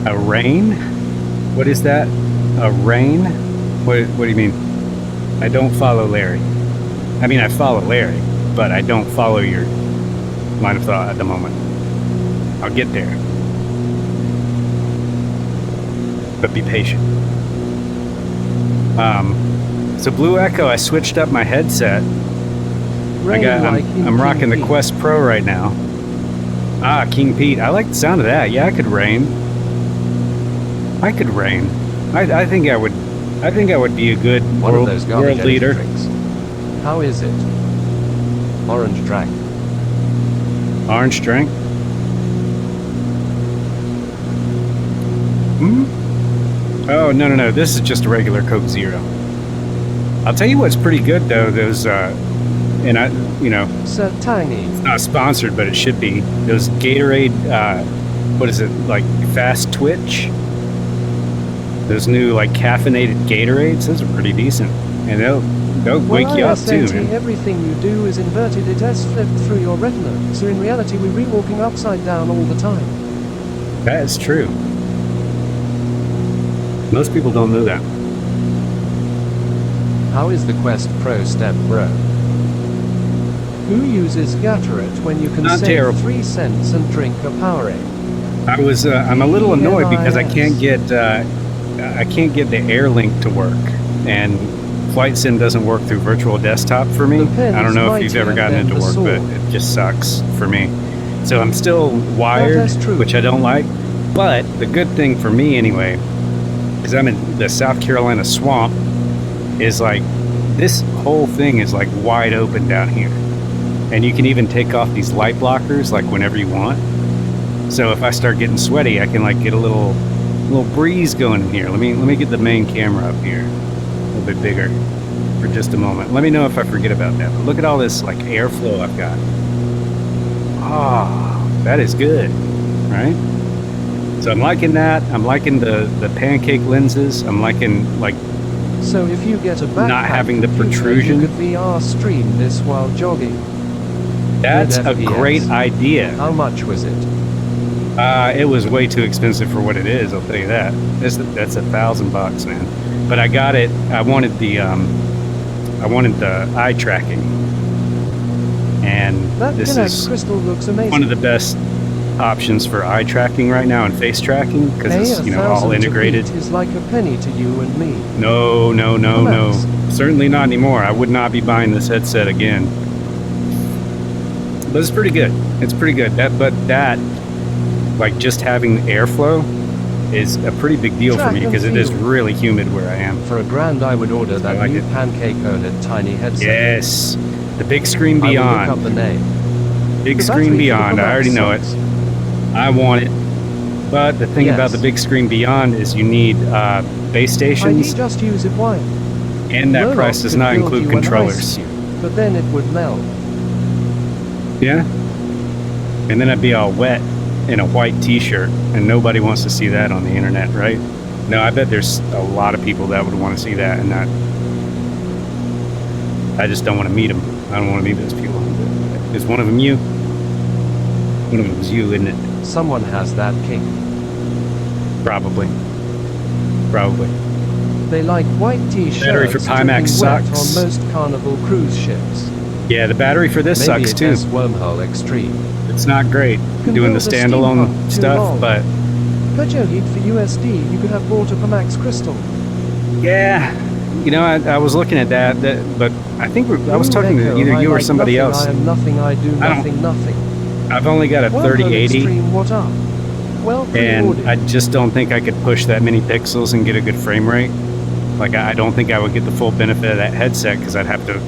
[SPEAKER 5] A rain? What is that? A rain? What do you mean? I don't follow Larry. I mean, I follow Larry, but I don't follow your line of thought at the moment. I'll get there. But be patient. So Blue Echo, I switched up my headset. I'm rocking the Quest Pro right now. Ah, King Pete. I like the sound of that. Yeah, I could rain. I could rain. I think I would. I think I would be a good
[SPEAKER 2] One
[SPEAKER 5] world,
[SPEAKER 2] of those garbage
[SPEAKER 5] world leader.
[SPEAKER 2] drinks. How is it? Orange drink.
[SPEAKER 5] Orange drink. Hmm. Oh no! This is just a regular Coke Zero. I'll tell you what's pretty good though. Those and I,
[SPEAKER 1] So tangy.
[SPEAKER 5] it's not sponsored, but it should be. Those Gatorade. What is it like? Fast Twitch. Those new like caffeinated Gatorades. Those are pretty decent, and they'll wake you up too, man.
[SPEAKER 1] Everything you do is inverted. It has flipped through your retina. So in reality, we're re-walking upside down all the time.
[SPEAKER 5] That is true. Most people don't know that.
[SPEAKER 2] How is the Quest Pro Step Bro?
[SPEAKER 1] Who uses Gatorade when you can
[SPEAKER 5] Not
[SPEAKER 1] save
[SPEAKER 5] terrible.
[SPEAKER 1] 3 cents and drink a Powerade?
[SPEAKER 5] I'm a little annoyed because I can't get the Air Link to work, and Flight Sim doesn't work through Virtual Desktop for me.
[SPEAKER 1] The pen
[SPEAKER 5] I don't
[SPEAKER 1] is
[SPEAKER 5] know if you've ever
[SPEAKER 1] mightier
[SPEAKER 5] gotten
[SPEAKER 1] than
[SPEAKER 5] it to
[SPEAKER 1] the
[SPEAKER 5] work, but
[SPEAKER 1] sword.
[SPEAKER 5] it just sucks for me. So I'm still wired,
[SPEAKER 1] that's true.
[SPEAKER 5] which I don't like. But the good thing for me anyway, is I'm in the South Carolina swamp, is like this whole thing is like wide open down here, and you can even take off these light blockers like whenever you want. So if I start getting sweaty, I can like get a little breeze going in here. Let me get the main camera up here a little bit bigger for just a moment. Let me know if I forget about that. But look at all this like airflow I've got. Ah, that is good, right? So I'm liking that. I'm liking the pancake lenses. I'm liking like
[SPEAKER 1] So if you get a backpack
[SPEAKER 5] not having the
[SPEAKER 1] computer,
[SPEAKER 5] protrusion.
[SPEAKER 1] you could VR stream this while jogging.
[SPEAKER 5] that's a
[SPEAKER 2] FPS.
[SPEAKER 5] great idea.
[SPEAKER 2] How much was it?
[SPEAKER 5] It was way too expensive for what it is. I'll tell you that. That's $1,000, man. But I got it. I wanted the eye tracking, and
[SPEAKER 1] That
[SPEAKER 5] this
[SPEAKER 1] Kinex
[SPEAKER 5] is
[SPEAKER 1] crystal looks amazing.
[SPEAKER 5] one of the best options for eye tracking right now and face tracking because it's all
[SPEAKER 1] 1,000 to
[SPEAKER 5] integrated.
[SPEAKER 1] beat is like a penny to you and me.
[SPEAKER 5] No.
[SPEAKER 1] Relax.
[SPEAKER 5] Certainly not anymore. I would not be buying this headset again. But it's pretty good. It's pretty good. That like just having airflow is a pretty big deal for
[SPEAKER 1] Track
[SPEAKER 5] me
[SPEAKER 1] and
[SPEAKER 5] because it is
[SPEAKER 1] field.
[SPEAKER 5] really humid where I am.
[SPEAKER 2] For $1,000 I would order that
[SPEAKER 5] like
[SPEAKER 2] new
[SPEAKER 5] it.
[SPEAKER 2] Pancake OLED tiny headset.
[SPEAKER 5] Yes, the big screen
[SPEAKER 2] I will look up
[SPEAKER 5] beyond.
[SPEAKER 2] the name.
[SPEAKER 5] Big
[SPEAKER 1] The
[SPEAKER 5] screen
[SPEAKER 1] battery for
[SPEAKER 5] beyond.
[SPEAKER 1] the
[SPEAKER 5] I already know it.
[SPEAKER 1] sucks.
[SPEAKER 5] I want it. But the thing about
[SPEAKER 2] Yes.
[SPEAKER 5] the big screen beyond is you need base
[SPEAKER 1] I
[SPEAKER 5] stations,
[SPEAKER 1] just use it wired.
[SPEAKER 5] and that
[SPEAKER 1] Murdoch
[SPEAKER 5] price does
[SPEAKER 1] could
[SPEAKER 5] not
[SPEAKER 1] build
[SPEAKER 5] include
[SPEAKER 1] you an ice
[SPEAKER 5] controllers.
[SPEAKER 1] cube, but then it would melt.
[SPEAKER 5] Yeah. And then I'd be all wet in a white t-shirt, and nobody wants to see that on the internet, right? No, I bet there's a lot of people that would want to see that, and I just don't want to meet them. I don't want to meet those people. Is one of them you? One of them's you, isn't it?
[SPEAKER 2] Someone has that kink.
[SPEAKER 5] Probably.
[SPEAKER 1] They like white t-shirts
[SPEAKER 5] Battery for Pimax
[SPEAKER 1] dripping wet
[SPEAKER 5] sucks.
[SPEAKER 1] on most Carnival cruise ships.
[SPEAKER 5] Yeah, the battery for this
[SPEAKER 2] Maybe
[SPEAKER 5] sucks
[SPEAKER 2] it
[SPEAKER 5] too.
[SPEAKER 2] has Wormhole Extreme.
[SPEAKER 5] It's not great
[SPEAKER 1] Can
[SPEAKER 5] doing the
[SPEAKER 1] build a steam
[SPEAKER 5] standalone
[SPEAKER 1] pump, too
[SPEAKER 5] stuff,
[SPEAKER 1] long.
[SPEAKER 5] but
[SPEAKER 1] For Joheat for USD, you could have bought a Pimax crystal.
[SPEAKER 5] yeah, I was looking at that, but I think I was talking to
[SPEAKER 1] Echo,
[SPEAKER 5] either
[SPEAKER 1] I
[SPEAKER 5] you or
[SPEAKER 1] like
[SPEAKER 5] somebody
[SPEAKER 1] nothing,
[SPEAKER 5] else.
[SPEAKER 1] I am nothing, I do
[SPEAKER 5] I don't-
[SPEAKER 1] nothing, nothing.
[SPEAKER 5] I've only got a
[SPEAKER 1] Wormhole
[SPEAKER 5] 3080,
[SPEAKER 1] Extreme, what up? Well,
[SPEAKER 5] and
[SPEAKER 1] pre-ordered.
[SPEAKER 5] I just don't think I could push that many pixels and get a good frame rate. Like, I don't think I would get the full benefit of that headset because I'd have to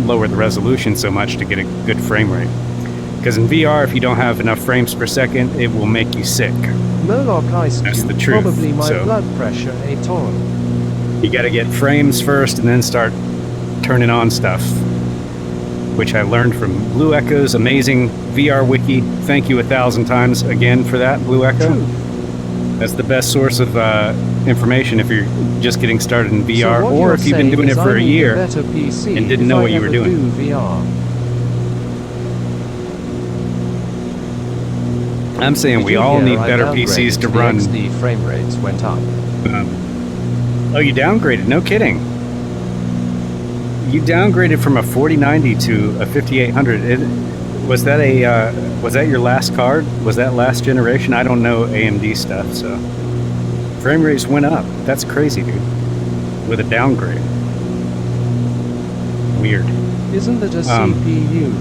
[SPEAKER 5] lower the resolution so much to get a good frame rate. Because in VR, if you don't have enough frames per second, it will make you sick.
[SPEAKER 1] Murloc Ice
[SPEAKER 5] That's
[SPEAKER 1] Cube,
[SPEAKER 5] the truth,
[SPEAKER 1] probably my
[SPEAKER 5] so-
[SPEAKER 1] blood pressure, a toll.
[SPEAKER 5] You got to get frames first and then start turning on stuff. which I learned from Blue Echo's amazing VR wiki. Thank you 1,000 times again for that, Blue Echo.
[SPEAKER 1] True.
[SPEAKER 5] That's the best source of information if you're just getting started in VR,
[SPEAKER 1] So what
[SPEAKER 5] or
[SPEAKER 1] you're
[SPEAKER 5] if you've been
[SPEAKER 1] saying
[SPEAKER 5] doing it
[SPEAKER 1] is
[SPEAKER 5] for
[SPEAKER 1] I
[SPEAKER 5] a
[SPEAKER 1] need
[SPEAKER 5] year
[SPEAKER 1] better PC
[SPEAKER 5] and didn't
[SPEAKER 1] if
[SPEAKER 5] know
[SPEAKER 1] I
[SPEAKER 5] what you were
[SPEAKER 1] ever
[SPEAKER 5] doing.
[SPEAKER 1] do VR.
[SPEAKER 5] I'm saying
[SPEAKER 2] Did
[SPEAKER 5] we
[SPEAKER 2] you
[SPEAKER 5] all
[SPEAKER 2] hear
[SPEAKER 5] need
[SPEAKER 2] I
[SPEAKER 5] better
[SPEAKER 2] downgraded
[SPEAKER 5] PCs to
[SPEAKER 2] the
[SPEAKER 5] run.
[SPEAKER 2] XD frame rates went up.
[SPEAKER 5] Oh, you downgraded? No kidding. You downgraded from a 4090 to a 5800. Was that your last card? Was that last generation? I don't know AMD stuff, so frame rates went up. That's crazy, dude. With a downgrade. Weird.
[SPEAKER 1] Isn't it a CPU?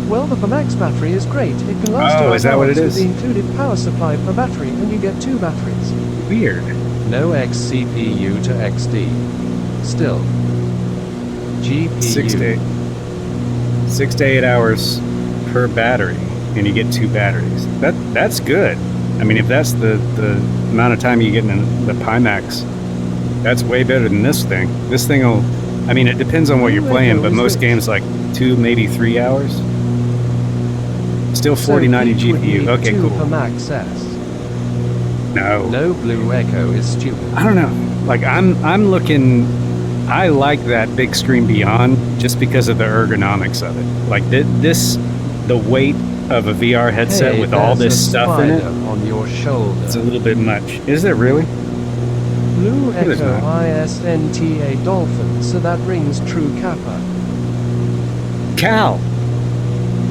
[SPEAKER 1] Well, the Max battery is great. It can last 12
[SPEAKER 5] is that what it
[SPEAKER 1] hours
[SPEAKER 5] is?
[SPEAKER 1] with the included power supply per battery, and you get 2 batteries.
[SPEAKER 5] Weird.
[SPEAKER 2] No XCPU to XD. Still. GPU.
[SPEAKER 5] 6 to 8 hours per battery, and you get 2 batteries. That's good. I mean, if that's the amount of time you get in the Pimax, that's way better than this thing. This thing will, I mean, it depends on what you're playing, but most games like 2, maybe 3 hours. Still 4090
[SPEAKER 1] so
[SPEAKER 5] GPU. Okay,
[SPEAKER 1] 2
[SPEAKER 5] cool.
[SPEAKER 1] per Max S.
[SPEAKER 5] No.
[SPEAKER 2] No Blue Echo is stupid.
[SPEAKER 5] I don't know. Like I'm looking. I like that big screen beyond just because of the ergonomics of it. Like the weight of a VR headset
[SPEAKER 2] Hey,
[SPEAKER 5] with all
[SPEAKER 2] there's
[SPEAKER 5] this
[SPEAKER 2] a
[SPEAKER 5] stuff in it.
[SPEAKER 2] spider on your shoulder.
[SPEAKER 5] It's a little bit much. Is there really?
[SPEAKER 1] Blue
[SPEAKER 5] It is
[SPEAKER 1] Echo
[SPEAKER 5] not.
[SPEAKER 1] ISNTA Dolphin, so that rings true Kappa.
[SPEAKER 5] Cal,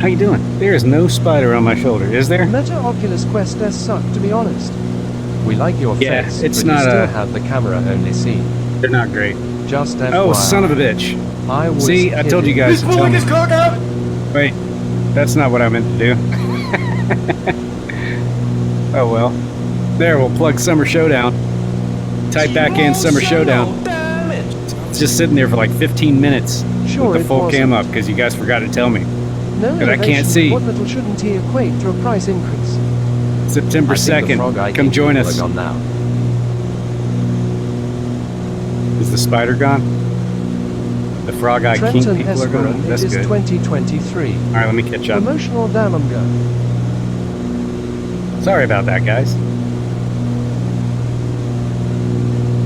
[SPEAKER 5] how you doing? There is no spider on my shoulder, is there?
[SPEAKER 1] Meta Oculus Quest S suck, to be honest.
[SPEAKER 2] We like your
[SPEAKER 5] Yeah,
[SPEAKER 2] face,
[SPEAKER 5] it's
[SPEAKER 2] but
[SPEAKER 5] not
[SPEAKER 2] you still
[SPEAKER 5] a-
[SPEAKER 2] have the camera only scene.
[SPEAKER 5] They're not great.
[SPEAKER 2] Just FYI.
[SPEAKER 5] Oh, son of a bitch!
[SPEAKER 2] I was
[SPEAKER 5] See, I told you
[SPEAKER 2] kidding.
[SPEAKER 5] guys
[SPEAKER 4] He's
[SPEAKER 5] to tell
[SPEAKER 4] pulling
[SPEAKER 5] me.
[SPEAKER 4] his cock out!
[SPEAKER 5] Wait, that's not what I meant to do. Oh well. There, we'll plug Summer Showdown. Type back in Summer Showdown. It's just sitting there for like 15 minutes
[SPEAKER 1] Sure,
[SPEAKER 5] with the
[SPEAKER 1] it
[SPEAKER 5] full cam
[SPEAKER 1] wasn't.
[SPEAKER 5] up because you guys forgot to tell me.
[SPEAKER 1] No
[SPEAKER 5] But I can't
[SPEAKER 1] innovation,
[SPEAKER 5] see.
[SPEAKER 1] What little shouldn't he equate to a price increase?
[SPEAKER 5] September
[SPEAKER 2] I think the
[SPEAKER 5] 2nd.
[SPEAKER 2] Frog Eye
[SPEAKER 5] Come
[SPEAKER 2] King
[SPEAKER 5] join
[SPEAKER 2] people
[SPEAKER 5] us.
[SPEAKER 2] are gone now.
[SPEAKER 5] Is the spider gone? The Frog Eye King
[SPEAKER 1] Trenton
[SPEAKER 5] people are
[SPEAKER 1] Esperon,
[SPEAKER 5] gone?
[SPEAKER 1] it
[SPEAKER 5] That's
[SPEAKER 1] is
[SPEAKER 5] good.
[SPEAKER 1] 2023.
[SPEAKER 5] Alright, let me catch up.
[SPEAKER 1] Promotional Damamgo.
[SPEAKER 5] Sorry about that, guys.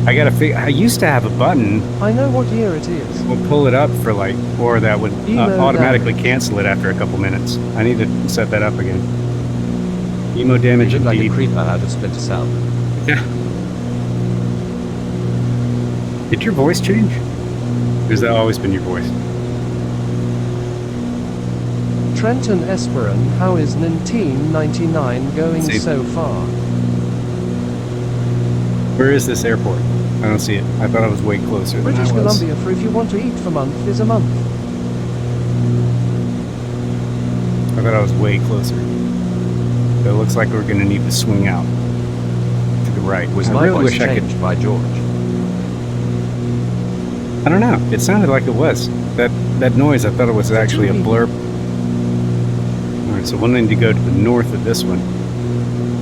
[SPEAKER 5] I used to have a button.
[SPEAKER 1] I know what year it is.
[SPEAKER 5] We'll pull it up for like, or that would
[SPEAKER 1] Emo
[SPEAKER 5] automatically
[SPEAKER 1] damage.
[SPEAKER 5] cancel it after a couple minutes. I need to set that up again. Emo damage
[SPEAKER 2] You look like a
[SPEAKER 5] indeed.
[SPEAKER 2] creeper out of Splinter Cell.
[SPEAKER 5] Yeah. Did your voice change? Or has that always been your voice?
[SPEAKER 1] Trenton Esperon, how is 1999 going
[SPEAKER 5] See.
[SPEAKER 1] so far?
[SPEAKER 5] Where is this airport? I don't see it. I thought I was way closer than
[SPEAKER 1] British
[SPEAKER 5] I was.
[SPEAKER 1] Columbia for if you want to eat for month is a month.
[SPEAKER 5] I thought I was way closer. But it looks like we're going to need to swing out to the right.
[SPEAKER 2] Was
[SPEAKER 5] I
[SPEAKER 2] my
[SPEAKER 5] really
[SPEAKER 2] voice
[SPEAKER 5] wish I could.
[SPEAKER 2] changed by George?
[SPEAKER 5] I don't know. It sounded like it was. That noise, I thought it was actually a blurb. Alright, so we'll need to go to the north of this one.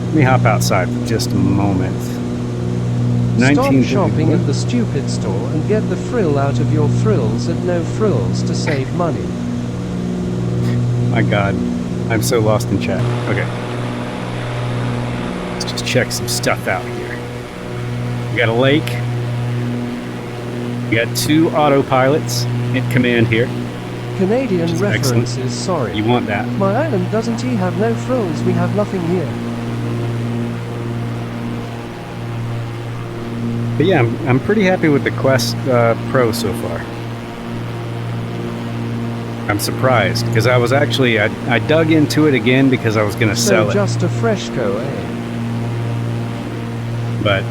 [SPEAKER 5] Let me hop outside for just a moment.
[SPEAKER 1] Stop
[SPEAKER 5] 19
[SPEAKER 1] shopping at the stupid store and get the frill out of your thrills at no frills to save money.
[SPEAKER 5] My god. I'm so lost in chat. Okay. Let's just check some stuff out here. We got a lake. We got 2 autopilots in command here.
[SPEAKER 1] Canadian
[SPEAKER 5] Which is excellent.
[SPEAKER 1] references, sorry.
[SPEAKER 5] You want that.
[SPEAKER 1] My island doesn't he have no frills, we have nothing here.
[SPEAKER 5] But yeah, I'm pretty happy with the Quest Pro so far. I'm surprised because I was actually I dug into it again because I was going to
[SPEAKER 1] So
[SPEAKER 5] sell it,
[SPEAKER 1] just a fresco, eh?
[SPEAKER 5] but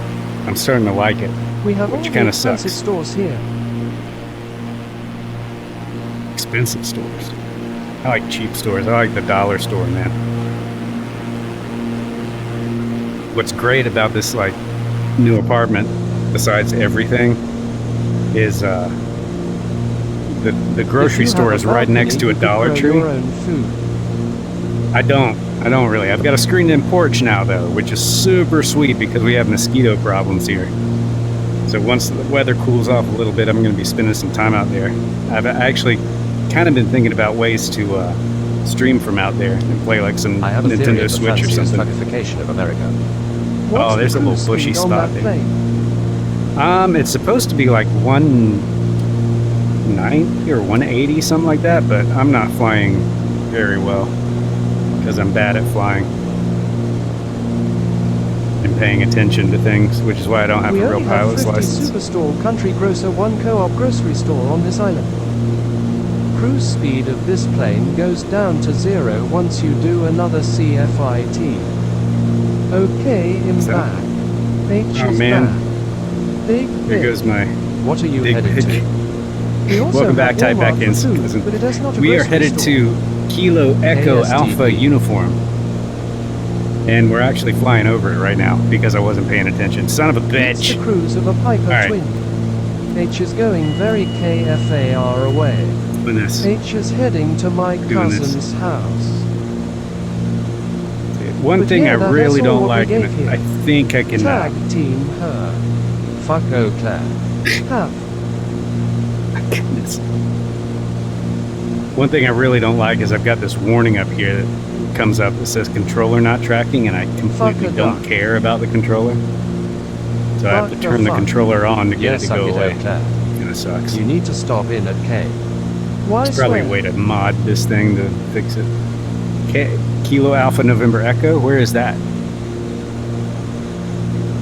[SPEAKER 5] I'm starting to like it.
[SPEAKER 1] We have all
[SPEAKER 5] Which
[SPEAKER 1] the
[SPEAKER 5] kinda
[SPEAKER 1] expensive
[SPEAKER 5] sucks.
[SPEAKER 1] stores here.
[SPEAKER 5] Expensive stores. I like cheap stores. I like the dollar store, man. What's great about this like new apartment, besides everything, is the
[SPEAKER 1] If
[SPEAKER 5] grocery
[SPEAKER 1] you
[SPEAKER 5] store
[SPEAKER 1] have
[SPEAKER 5] is
[SPEAKER 1] a
[SPEAKER 5] right next to a
[SPEAKER 1] balcony, you could
[SPEAKER 5] Dollar
[SPEAKER 1] grow
[SPEAKER 5] Tree.
[SPEAKER 1] Your own food.
[SPEAKER 5] I don't really. I've got a screened-in porch now, though, which is super sweet because we have mosquito problems here. So once the weather cools off a little bit, I'm going to be spending some time out there. I actually kind of been thinking about ways to stream from out there and play like some
[SPEAKER 2] I have a theory
[SPEAKER 5] Nintendo
[SPEAKER 2] of the
[SPEAKER 5] Switch or
[SPEAKER 2] fanciest
[SPEAKER 5] something.
[SPEAKER 2] fuckification of America.
[SPEAKER 1] What's
[SPEAKER 5] Oh, there's
[SPEAKER 1] the
[SPEAKER 5] a little
[SPEAKER 1] cruise
[SPEAKER 5] bushy
[SPEAKER 1] speed on
[SPEAKER 5] spot
[SPEAKER 1] that
[SPEAKER 5] there.
[SPEAKER 1] plane?
[SPEAKER 5] It's supposed to be like 190 or 180, something like that, but I'm not flying very well because I'm bad at flying and paying attention to things, which is why I don't have
[SPEAKER 1] We
[SPEAKER 5] a real
[SPEAKER 1] only have
[SPEAKER 5] pilot's
[SPEAKER 1] 50
[SPEAKER 5] license.
[SPEAKER 1] Superstore, Country Grocer, 1 Co-op grocery store on this island. Cruise speed of this plane goes down to 0 once you do another CFIT. Okay, I'm
[SPEAKER 5] So-
[SPEAKER 1] back. H
[SPEAKER 5] Oh,
[SPEAKER 1] is
[SPEAKER 5] man.
[SPEAKER 1] back. Big
[SPEAKER 5] Here
[SPEAKER 1] fish.
[SPEAKER 5] goes my
[SPEAKER 2] What are you
[SPEAKER 5] big
[SPEAKER 2] headed
[SPEAKER 5] pick.
[SPEAKER 2] to?
[SPEAKER 1] We also
[SPEAKER 5] Welcome back,
[SPEAKER 1] have
[SPEAKER 5] Type
[SPEAKER 1] Walmart
[SPEAKER 5] Back in,
[SPEAKER 1] for food,
[SPEAKER 5] cousin.
[SPEAKER 1] but it is not a
[SPEAKER 5] We are
[SPEAKER 1] grocery
[SPEAKER 5] headed
[SPEAKER 1] store.
[SPEAKER 5] to Kilo Echo
[SPEAKER 2] KSTP.
[SPEAKER 5] Alpha uniform. And we're actually flying over it right now because I wasn't paying attention. Son of a
[SPEAKER 1] It's
[SPEAKER 5] bitch.
[SPEAKER 1] the cruise of a Piper
[SPEAKER 5] All right.
[SPEAKER 1] Twin. H is going very KFAR away.
[SPEAKER 5] Doing this.
[SPEAKER 1] H is heading to my
[SPEAKER 5] Doing this.
[SPEAKER 1] cousin's house.
[SPEAKER 5] One
[SPEAKER 1] But
[SPEAKER 5] thing
[SPEAKER 1] yeah,
[SPEAKER 5] I
[SPEAKER 1] that's
[SPEAKER 5] really
[SPEAKER 1] all
[SPEAKER 5] don't
[SPEAKER 1] what we
[SPEAKER 5] like,
[SPEAKER 1] gave
[SPEAKER 5] and
[SPEAKER 1] here.
[SPEAKER 5] I think I can.
[SPEAKER 1] Tag team her.
[SPEAKER 2] Fuck Eau Claire.
[SPEAKER 1] Have.
[SPEAKER 5] Goodness. One thing I really don't like is I've got this warning up here that comes up that says controller not tracking, and I completely
[SPEAKER 1] Fuck a
[SPEAKER 5] don't
[SPEAKER 1] duck.
[SPEAKER 5] care about the controller. So I have to
[SPEAKER 1] Fuck a
[SPEAKER 5] turn the
[SPEAKER 1] fuck.
[SPEAKER 5] controller on to get
[SPEAKER 2] Yeah,
[SPEAKER 5] it to
[SPEAKER 2] suck
[SPEAKER 5] go
[SPEAKER 2] it,
[SPEAKER 5] away.
[SPEAKER 2] Eau Claire.
[SPEAKER 5] Kind of sucks.
[SPEAKER 2] You need to stop in at K.
[SPEAKER 1] Why
[SPEAKER 5] It's probably a
[SPEAKER 1] swear?
[SPEAKER 5] way to mod this thing to fix it. Kilo Alpha November Echo, where is that?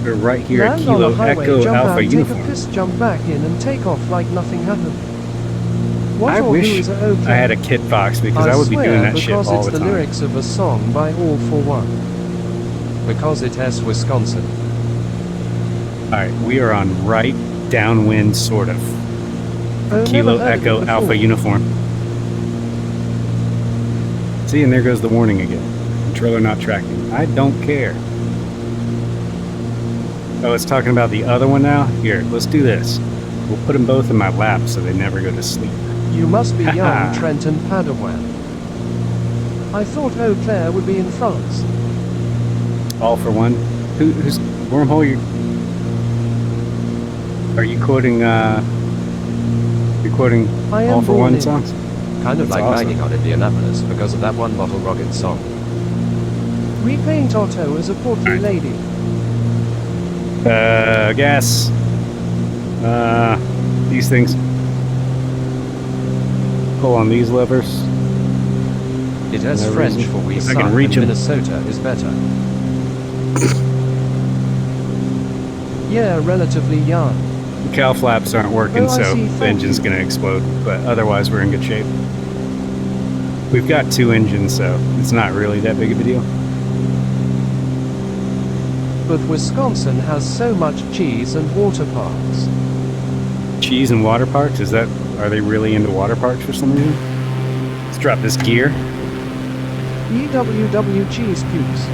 [SPEAKER 5] We're right here at
[SPEAKER 1] Land on
[SPEAKER 5] Kilo
[SPEAKER 1] a highway,
[SPEAKER 5] Echo
[SPEAKER 1] jump
[SPEAKER 5] Alpha
[SPEAKER 1] out, take
[SPEAKER 5] uniform.
[SPEAKER 1] a piss, jump back in, and take off like nothing happened. What
[SPEAKER 5] I
[SPEAKER 1] or
[SPEAKER 5] wish
[SPEAKER 1] who is okay?
[SPEAKER 5] I had a kit box because I would be
[SPEAKER 1] swear,
[SPEAKER 5] doing that shit
[SPEAKER 1] because
[SPEAKER 5] all
[SPEAKER 1] it's
[SPEAKER 5] the
[SPEAKER 1] the
[SPEAKER 5] time.
[SPEAKER 1] lyrics of a song by All for One.
[SPEAKER 2] Because it has Wisconsin.
[SPEAKER 5] Alright, we are on right downwind, sort of.
[SPEAKER 1] Oh,
[SPEAKER 5] Kilo
[SPEAKER 1] never heard of
[SPEAKER 5] Echo
[SPEAKER 1] it
[SPEAKER 5] Alpha
[SPEAKER 1] before.
[SPEAKER 5] uniform. See, and there goes the warning again. Controller not tracking. I don't care. Oh, it's talking about the other one now? Here, let's do this. We'll put them both in my lap so they never go to sleep.
[SPEAKER 1] You must be
[SPEAKER 5] Haha.
[SPEAKER 1] young, Trent and Padawan. I thought Eau Claire would be in France.
[SPEAKER 5] All for one. Who's wormhole? Are you quoting? You're quoting
[SPEAKER 1] I am
[SPEAKER 5] All for
[SPEAKER 1] born
[SPEAKER 5] One
[SPEAKER 1] in-
[SPEAKER 5] songs?
[SPEAKER 2] Kind of
[SPEAKER 5] That's
[SPEAKER 2] like
[SPEAKER 5] awesome.
[SPEAKER 2] bagging on Indianapolis because of that one Bottle Rocket song.
[SPEAKER 1] Repaint Otto as a portly
[SPEAKER 5] Alright.
[SPEAKER 1] lady.
[SPEAKER 5] Gas. These things. Pull on these levers.
[SPEAKER 2] It has
[SPEAKER 5] No
[SPEAKER 2] French
[SPEAKER 5] reason.
[SPEAKER 2] for we
[SPEAKER 5] I
[SPEAKER 2] suck,
[SPEAKER 5] can reach
[SPEAKER 2] and
[SPEAKER 5] 'em.
[SPEAKER 2] Minnesota is better.
[SPEAKER 1] Yeah, relatively young.
[SPEAKER 5] The cow flaps aren't working,
[SPEAKER 1] Oh, I
[SPEAKER 5] so
[SPEAKER 1] see.
[SPEAKER 5] the
[SPEAKER 1] Thank
[SPEAKER 5] engine's
[SPEAKER 1] you.
[SPEAKER 5] going to explode. But otherwise, we're in good shape. We've got 2 engines, so it's not really that big of a deal.
[SPEAKER 1] But Wisconsin has so much cheese and water parks.
[SPEAKER 5] Cheese and water parks? Are they really into water parks for some reason? Let's drop this gear.
[SPEAKER 1] EWW cheese cubes.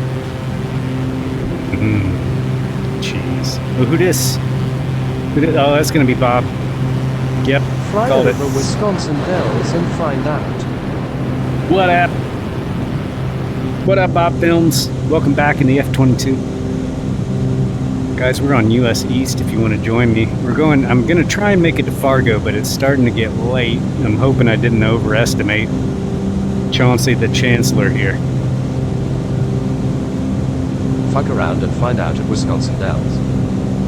[SPEAKER 5] Cheese. Oh, who this? Oh, that's going to be Bob. Yep,
[SPEAKER 1] Fly
[SPEAKER 5] called it.
[SPEAKER 1] over Wisconsin Dells and find out.
[SPEAKER 5] What up? What up, Bob Films? Welcome back in the F-22. Guys, we're on US East if you want to join me. I'm going to try and make it to Fargo, but it's starting to get late. I'm hoping I didn't overestimate Chauncey the Chancellor here.
[SPEAKER 2] Fuck around and find out at Wisconsin Dells.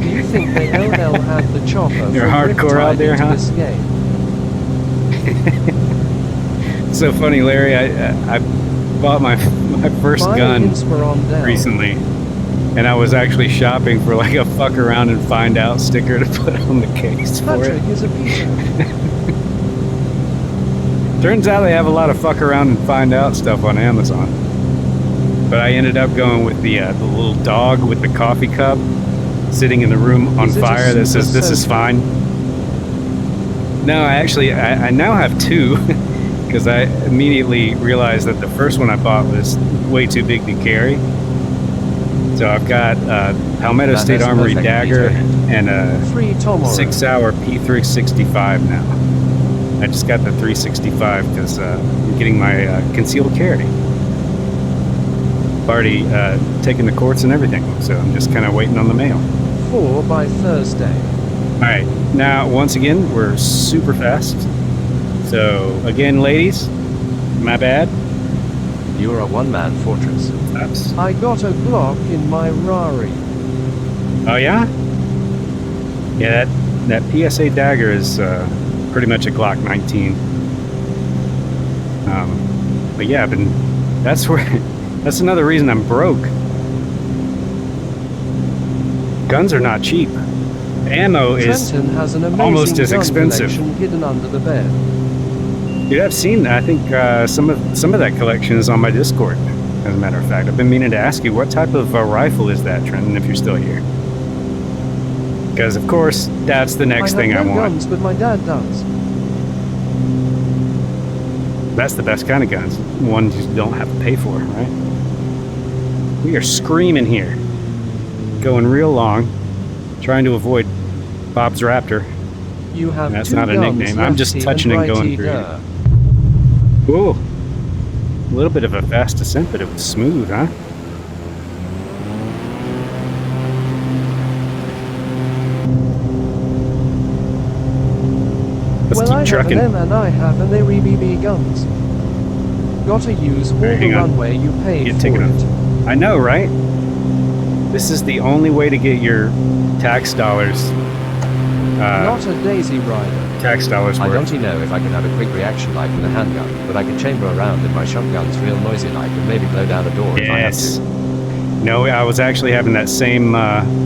[SPEAKER 1] Do you think they LL had the chopper
[SPEAKER 5] They're
[SPEAKER 1] from
[SPEAKER 5] hardcore out
[SPEAKER 1] Riptide
[SPEAKER 5] there,
[SPEAKER 1] into
[SPEAKER 5] huh?
[SPEAKER 1] this game?
[SPEAKER 5] So funny, Larry. I bought my first
[SPEAKER 1] Buy
[SPEAKER 5] gun
[SPEAKER 1] Inspiron Dell.
[SPEAKER 5] recently, and I was actually shopping for like a fuck around and find out sticker to put on the case for it.
[SPEAKER 1] Patrick is a Peter.
[SPEAKER 5] Turns out they have a lot of fuck around and find out stuff on Amazon. But I ended up going with the little dog with the coffee cup sitting in the room on
[SPEAKER 1] Is it a
[SPEAKER 5] fire that says
[SPEAKER 1] super
[SPEAKER 5] "This is
[SPEAKER 1] soaker?
[SPEAKER 5] fine." No, I now have 2 because I immediately realized that the first one I bought was way too big to carry. So I've got Palmetto
[SPEAKER 2] That
[SPEAKER 5] State
[SPEAKER 2] has
[SPEAKER 5] Armory
[SPEAKER 2] perfect
[SPEAKER 5] dagger
[SPEAKER 2] detail.
[SPEAKER 5] and a
[SPEAKER 1] 3 Tomorrow.
[SPEAKER 5] 6-hour P365 now. I just got the 365 because I'm getting my concealed carry. I've already taken the courts and everything, so I'm just kind of waiting on the mail.
[SPEAKER 1] 4 by Thursday.
[SPEAKER 5] All right, now once again, we're super fast. So, again, ladies, my bad.
[SPEAKER 2] You're a one-man fortress.
[SPEAKER 5] Oops.
[SPEAKER 1] I got a Glock in my Rari.
[SPEAKER 5] Oh, yeah? Yeah, that PSA dagger is pretty much a Glock 19. But yeah, that's where, that's another reason I'm broke. Guns are not cheap. Ammo is
[SPEAKER 1] Trenton has an amazing
[SPEAKER 5] almost as
[SPEAKER 1] gun
[SPEAKER 5] expensive.
[SPEAKER 1] collection hidden under the bed.
[SPEAKER 5] Dude, I've seen that. I think some of that collection is on my Discord, as a matter of fact. I've been meaning to ask you, what type of rifle is that, Trenton, if you're still here? Because, of course, that's the next thing I
[SPEAKER 1] have no
[SPEAKER 5] want.
[SPEAKER 1] guns, but my dad does.
[SPEAKER 5] That's the best kind of guns. Ones you don't have to pay for, right? We are screaming here. Going real long. Trying to avoid Bob's Raptor.
[SPEAKER 1] You have
[SPEAKER 5] That's
[SPEAKER 1] two
[SPEAKER 5] not a
[SPEAKER 1] guns,
[SPEAKER 5] nickname. I'm just
[SPEAKER 1] lefty
[SPEAKER 5] touching and
[SPEAKER 1] righty,
[SPEAKER 5] going through
[SPEAKER 1] duh.
[SPEAKER 5] it. Ooh. A little bit of a fast descent, but it was smooth, huh? Let's
[SPEAKER 1] Well,
[SPEAKER 5] keep
[SPEAKER 1] I
[SPEAKER 5] trucking.
[SPEAKER 1] have them and I have and they're BB guns. Gotta use all
[SPEAKER 5] Alright,
[SPEAKER 1] the
[SPEAKER 5] hang on.
[SPEAKER 1] runway you paid
[SPEAKER 5] Get
[SPEAKER 1] for
[SPEAKER 5] taken
[SPEAKER 1] it.
[SPEAKER 5] I know, right? This is the only way to get your tax dollars.
[SPEAKER 1] Not a daisy rider.
[SPEAKER 5] Tax dollars
[SPEAKER 2] I
[SPEAKER 5] worth.
[SPEAKER 2] don't know if I can have a quick reaction like with a handgun, but I could chamber around in my shotguns real noisy like and maybe blow down a door if I have
[SPEAKER 5] Yes.
[SPEAKER 2] to.
[SPEAKER 5] No, I was actually having that same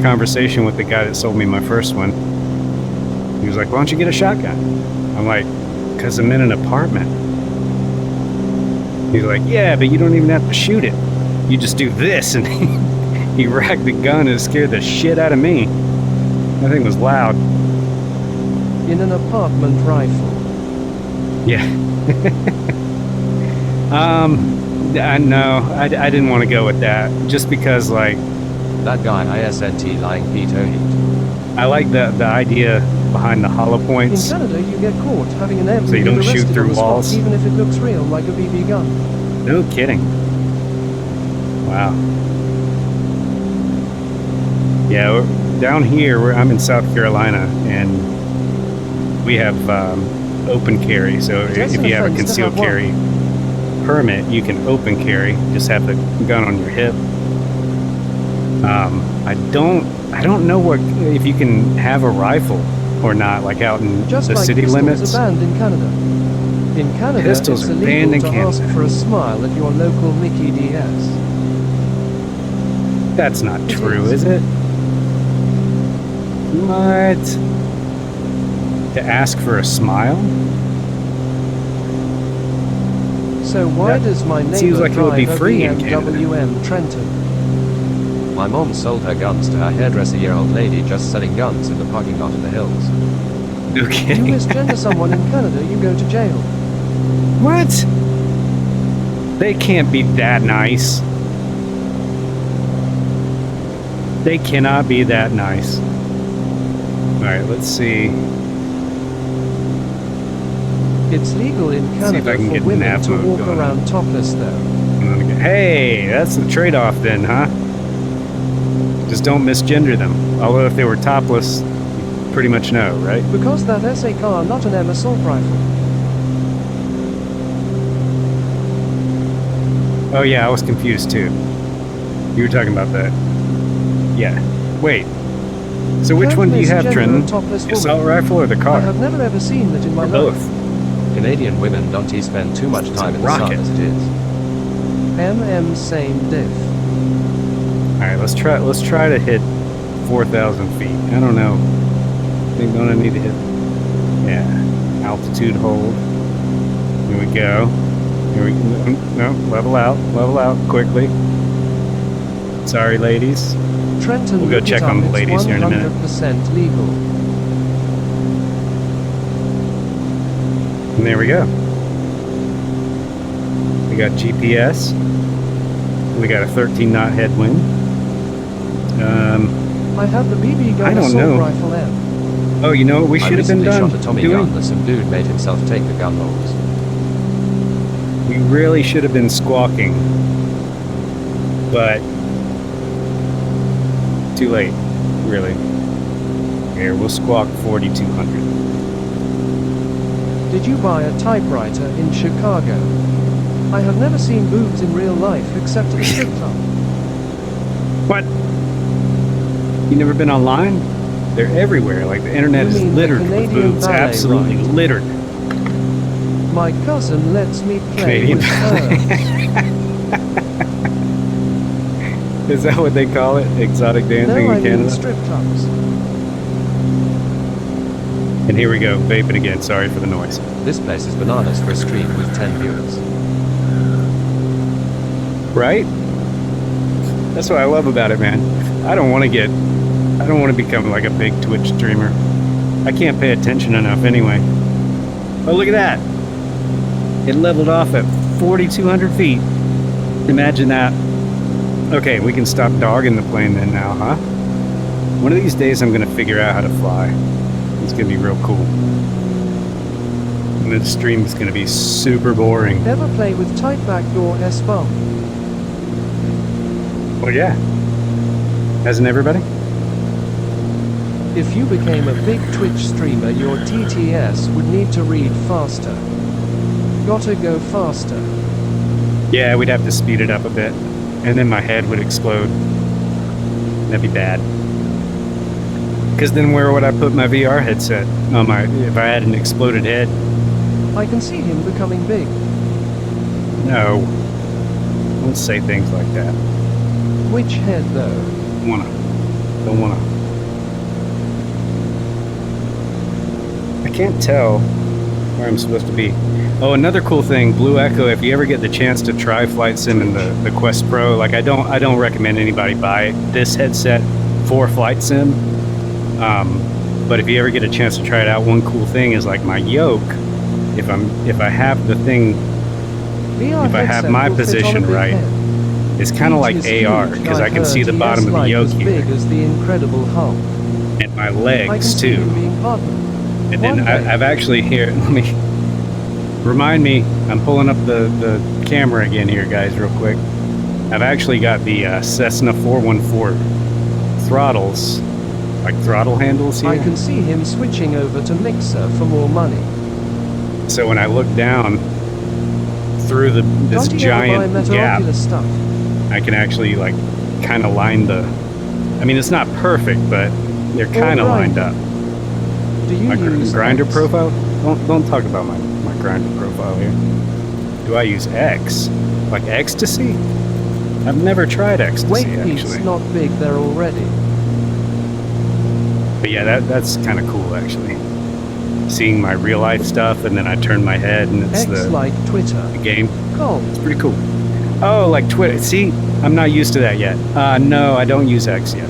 [SPEAKER 5] conversation with the guy that sold me my first one. He was like, "Why don't you get a shotgun?" I'm like, "Because I'm in an apartment." He's like, "Yeah, but you don't even have to shoot it. You just do this," and he racked the gun and scared the shit out of me. That thing was loud.
[SPEAKER 1] In an apartment rifle.
[SPEAKER 5] Yeah. I didn't want to go with that, just because, like,
[SPEAKER 2] That guy ISNT lying Pete O'Heat.
[SPEAKER 5] I like the idea behind the hollow
[SPEAKER 1] In
[SPEAKER 5] points.
[SPEAKER 1] Canada, you get caught having an M
[SPEAKER 5] So you
[SPEAKER 1] and
[SPEAKER 5] don't shoot
[SPEAKER 1] arrested
[SPEAKER 5] through
[SPEAKER 1] on the spot,
[SPEAKER 5] walls?
[SPEAKER 1] even if it looks real like a BB gun.
[SPEAKER 5] No kidding. Wow. Yeah, down here, I'm in South Carolina, and we have open carry. So
[SPEAKER 1] That's
[SPEAKER 5] if
[SPEAKER 1] an
[SPEAKER 5] you have a
[SPEAKER 1] offense to
[SPEAKER 5] concealed
[SPEAKER 1] have one.
[SPEAKER 5] carry permit, you can open carry. Just have the gun on your hip. I don't know what if you can have a rifle or not, like out in
[SPEAKER 1] Just
[SPEAKER 5] the
[SPEAKER 1] like
[SPEAKER 5] city
[SPEAKER 1] pistols
[SPEAKER 5] limits.
[SPEAKER 1] are banned in Canada. In Canada,
[SPEAKER 5] Pistols
[SPEAKER 1] it's
[SPEAKER 5] are
[SPEAKER 1] illegal
[SPEAKER 5] banned in
[SPEAKER 1] to
[SPEAKER 5] Canada.
[SPEAKER 1] ask for a smile at your local Mickey DS.
[SPEAKER 5] That's not
[SPEAKER 1] It
[SPEAKER 5] true,
[SPEAKER 1] is.
[SPEAKER 5] is it? What? To ask for a smile?
[SPEAKER 1] So why
[SPEAKER 5] That
[SPEAKER 1] does my neighbor
[SPEAKER 5] seems like it would be
[SPEAKER 1] drive a
[SPEAKER 5] free in Canada.
[SPEAKER 1] BMW M Trenton?
[SPEAKER 2] My mom sold her guns to her hairdresser-year-old lady just selling guns in the parking lot of the hills.
[SPEAKER 5] No
[SPEAKER 1] You
[SPEAKER 5] kidding.
[SPEAKER 1] misgender someone in Canada, you go to jail.
[SPEAKER 5] What? They can't be that nice. They cannot be that nice. Alright, let's see.
[SPEAKER 1] It's legal in
[SPEAKER 5] See if
[SPEAKER 1] Canada
[SPEAKER 5] I can
[SPEAKER 1] for
[SPEAKER 5] get
[SPEAKER 1] women
[SPEAKER 5] nav
[SPEAKER 1] to
[SPEAKER 5] mode
[SPEAKER 1] walk
[SPEAKER 5] going.
[SPEAKER 1] around topless though.
[SPEAKER 5] Hey, that's the trade-off then, huh? Just don't misgender them. Although if they were topless, you pretty much know, right?
[SPEAKER 1] Because that SA car, not an M assault rifle.
[SPEAKER 5] Oh yeah, I was confused too. You were talking about that. Yeah. Wait. So which
[SPEAKER 1] Can't
[SPEAKER 5] one do you have,
[SPEAKER 1] misgender a
[SPEAKER 5] Trenton?
[SPEAKER 1] topless
[SPEAKER 5] The
[SPEAKER 1] woman.
[SPEAKER 5] assault rifle or the
[SPEAKER 1] I
[SPEAKER 5] car?
[SPEAKER 1] have never ever seen that in my
[SPEAKER 5] Or
[SPEAKER 1] life.
[SPEAKER 5] both?
[SPEAKER 2] Canadian women don't spend too much time in the sun
[SPEAKER 5] rocket.
[SPEAKER 2] as it is.
[SPEAKER 1] MM same diff.
[SPEAKER 5] Alright, let's try to hit 4,000 feet. I don't know. I think don't I need to hit, yeah, altitude hold. Here we go. Here we go. No, level out quickly. Sorry, ladies.
[SPEAKER 1] Trenton,
[SPEAKER 5] We'll go
[SPEAKER 1] look
[SPEAKER 5] check
[SPEAKER 1] it up,
[SPEAKER 5] on the
[SPEAKER 1] it's
[SPEAKER 5] ladies here in a minute.
[SPEAKER 1] 100% legal.
[SPEAKER 5] And there we go. We got GPS. We got a 13 knot headwind.
[SPEAKER 1] I have the BB gun
[SPEAKER 5] I don't
[SPEAKER 1] assault
[SPEAKER 5] know.
[SPEAKER 1] rifle M.
[SPEAKER 5] Oh, you know what we
[SPEAKER 2] I
[SPEAKER 5] should have been
[SPEAKER 2] recently
[SPEAKER 5] done
[SPEAKER 2] shot a Tommy
[SPEAKER 5] doing?
[SPEAKER 2] gun that some dude made himself take the gun holes.
[SPEAKER 5] We really should have been squawking. But too late, really. Here, we'll squawk 4,200.
[SPEAKER 1] Did you buy a typewriter in Chicago? I have never seen boobs in real life except at a strip club.
[SPEAKER 5] What? You never been online? They're everywhere. Like the internet
[SPEAKER 1] You
[SPEAKER 5] is
[SPEAKER 1] mean the
[SPEAKER 5] littered with
[SPEAKER 1] Canadian
[SPEAKER 5] boobs.
[SPEAKER 1] ballet
[SPEAKER 5] Absolutely
[SPEAKER 1] ride?
[SPEAKER 5] littered.
[SPEAKER 1] My cousin lets me play
[SPEAKER 5] Canadian
[SPEAKER 1] with her.
[SPEAKER 5] Is that what they call it? Exotic dancing
[SPEAKER 1] No, I
[SPEAKER 5] in
[SPEAKER 1] mean
[SPEAKER 5] Canada?
[SPEAKER 1] strip clubs.
[SPEAKER 5] And here we go, vaping again. Sorry for the noise.
[SPEAKER 2] This place is bananas for a stream with 10 viewers.
[SPEAKER 5] Right? That's what I love about it, man. I don't want to become like a big Twitch streamer. I can't pay attention enough anyway. Oh, look at that. It leveled off at 4,200 feet. Imagine that. Okay, we can stop dogging the plane then now, huh? One of these days I'm going to figure out how to fly. It's going to be real cool. And the stream is going to be super boring.
[SPEAKER 1] Ever play with tight backdoor S-bomb?
[SPEAKER 5] Well, yeah. Hasn't everybody?
[SPEAKER 1] If you became a big Twitch streamer, your TTS would need to read faster. Gotta go faster.
[SPEAKER 5] Yeah, we'd have to speed it up a bit. And then my head would explode. That'd be bad. Because then where would I put my VR headset? If I had an exploded head?
[SPEAKER 1] I can see him becoming big.
[SPEAKER 5] No. Don't say things like that.
[SPEAKER 1] Which head though?
[SPEAKER 5] Don't wanna. I can't tell where I'm supposed to be. Oh, another cool thing, Blue Echo, if you ever get the chance to try Flight Sim and the Quest Pro, like I don't recommend anybody buy this headset for Flight Sim. But if you ever get a chance to try it out, one cool thing is like my yoke, if I have the thing,
[SPEAKER 1] VR
[SPEAKER 5] if I have
[SPEAKER 1] headset
[SPEAKER 5] my
[SPEAKER 1] will fit on a
[SPEAKER 5] position
[SPEAKER 1] big
[SPEAKER 5] right,
[SPEAKER 1] head.
[SPEAKER 5] it's kind of like
[SPEAKER 1] Each is
[SPEAKER 5] AR,
[SPEAKER 1] huge,
[SPEAKER 5] because I
[SPEAKER 1] I've
[SPEAKER 5] can see
[SPEAKER 1] heard.
[SPEAKER 5] the bottom of the
[SPEAKER 1] Yes,
[SPEAKER 5] yoke
[SPEAKER 1] like as
[SPEAKER 5] here,
[SPEAKER 1] big as the Incredible Hulk.
[SPEAKER 5] and my
[SPEAKER 1] I can
[SPEAKER 5] legs
[SPEAKER 1] see
[SPEAKER 5] too.
[SPEAKER 1] him being partnered.
[SPEAKER 5] And then
[SPEAKER 1] One day.
[SPEAKER 5] I've actually here, let me remind me, I'm pulling up the camera again here, guys, real quick. I've actually got the Cessna 414 throttles, like throttle handles here.
[SPEAKER 1] I can see him switching over to Mixer for more money.
[SPEAKER 5] So when I look down through this
[SPEAKER 1] Don't you ever buy
[SPEAKER 5] giant
[SPEAKER 1] Meta
[SPEAKER 5] gap,
[SPEAKER 1] Oculus stuff?
[SPEAKER 5] I can actually like kind of line the, I mean, it's not perfect, but they're kind of lined up.
[SPEAKER 1] Do you
[SPEAKER 5] My
[SPEAKER 1] use
[SPEAKER 5] grinder
[SPEAKER 1] X?
[SPEAKER 5] profile? Don't talk about my grinder profile here. Do I use X? Like ecstasy? I've never tried ecstasy
[SPEAKER 1] Wait,
[SPEAKER 5] actually.
[SPEAKER 1] Pete's not big there already.
[SPEAKER 5] But yeah, that's kind of cool actually. Seeing my real life stuff, and then I turn my head and it's
[SPEAKER 1] X
[SPEAKER 5] the
[SPEAKER 1] like Twitter.
[SPEAKER 5] game.
[SPEAKER 1] Cool.
[SPEAKER 5] It's pretty cool. Oh, like Twitter. See, I'm not used to that yet. No, I don't use X yet.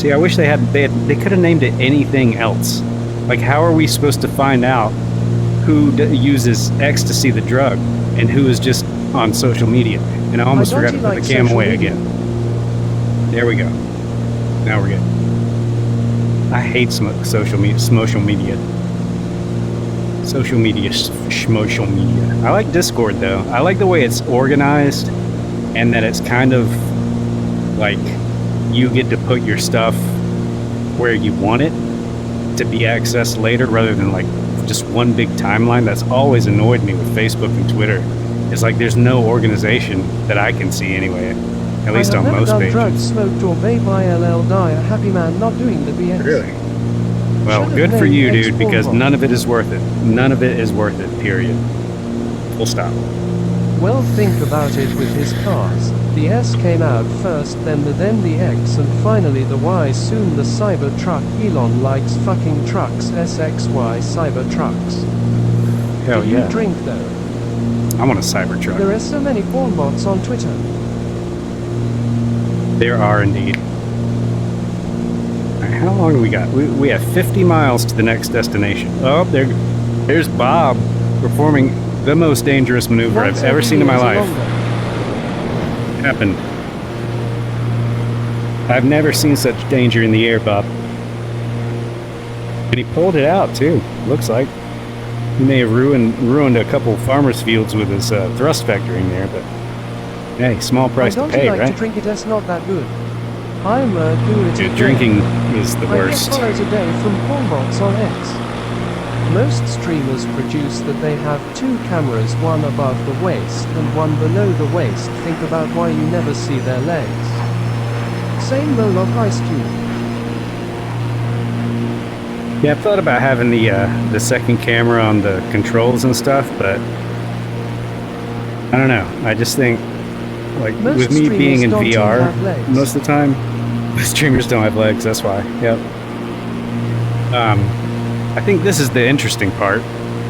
[SPEAKER 5] See, I wish they could have named it anything else. Like, how are we supposed to find out who uses ecstasy, the drug, and who is just on social media? And I almost
[SPEAKER 1] I don't
[SPEAKER 5] forgot to put
[SPEAKER 1] like
[SPEAKER 5] the cam
[SPEAKER 1] social
[SPEAKER 5] away
[SPEAKER 1] media.
[SPEAKER 5] again. There we go. Now we're good. I hate social media. Social media. Schmosocial media. I like Discord though. I like the way it's organized, and that it's kind of like you get to put your stuff where you want it to be accessed later, rather than like just one big timeline. That's always annoyed me with Facebook and Twitter. It's like there's no organization that I can see anyway. At least on most
[SPEAKER 1] I have never done
[SPEAKER 5] pages.
[SPEAKER 1] drugs, smoked or vape. ILL die a happy man not doing the BS.
[SPEAKER 5] Really? Well,
[SPEAKER 1] Should've
[SPEAKER 5] good for
[SPEAKER 1] named
[SPEAKER 5] you,
[SPEAKER 1] X
[SPEAKER 5] dude, because
[SPEAKER 1] Forward.
[SPEAKER 5] none of it is worth it. None of it is worth it, period. Full stop.
[SPEAKER 1] Well, think about it with his cars. The S came out first, then the X, and finally the Y, soon the Cybertruck. Elon likes fucking trucks. SXY Cybertrucks.
[SPEAKER 5] Hell
[SPEAKER 1] Do you
[SPEAKER 5] yeah.
[SPEAKER 1] drink though?
[SPEAKER 5] I want a Cybertruck.
[SPEAKER 1] There are so many porn bots on Twitter.
[SPEAKER 5] There are indeed. All right, how long do we got? We have 50 miles to the next destination. Oh, there's Bob performing the most dangerous maneuver I've ever seen in my life. It happened. I've never seen such danger in the air, Bob. And he pulled it out too. Looks like he may have ruined a couple farmers' fields with his thrust vectoring there, but hey, small price to
[SPEAKER 1] Don't
[SPEAKER 5] pay,
[SPEAKER 1] you like
[SPEAKER 5] right?
[SPEAKER 1] to drink it? That's not that good. I'm do it
[SPEAKER 5] Dude,
[SPEAKER 1] again.
[SPEAKER 5] drinking is the
[SPEAKER 1] I
[SPEAKER 5] worst.
[SPEAKER 1] get follows a day from porn bots on X. Most streamers produce that they have two cameras, one above the waist and one below the waist. Think about why you never see their legs. Same Moloch Ice Cube.
[SPEAKER 5] Yeah, I've thought about having the second camera on the controls and stuff, but I don't know. I just think, like,
[SPEAKER 1] Most
[SPEAKER 5] with me being in
[SPEAKER 1] streamers don't
[SPEAKER 5] VR
[SPEAKER 1] have legs.
[SPEAKER 5] most of the time, streamers don't have legs. That's why. Yep. I think this is the interesting part,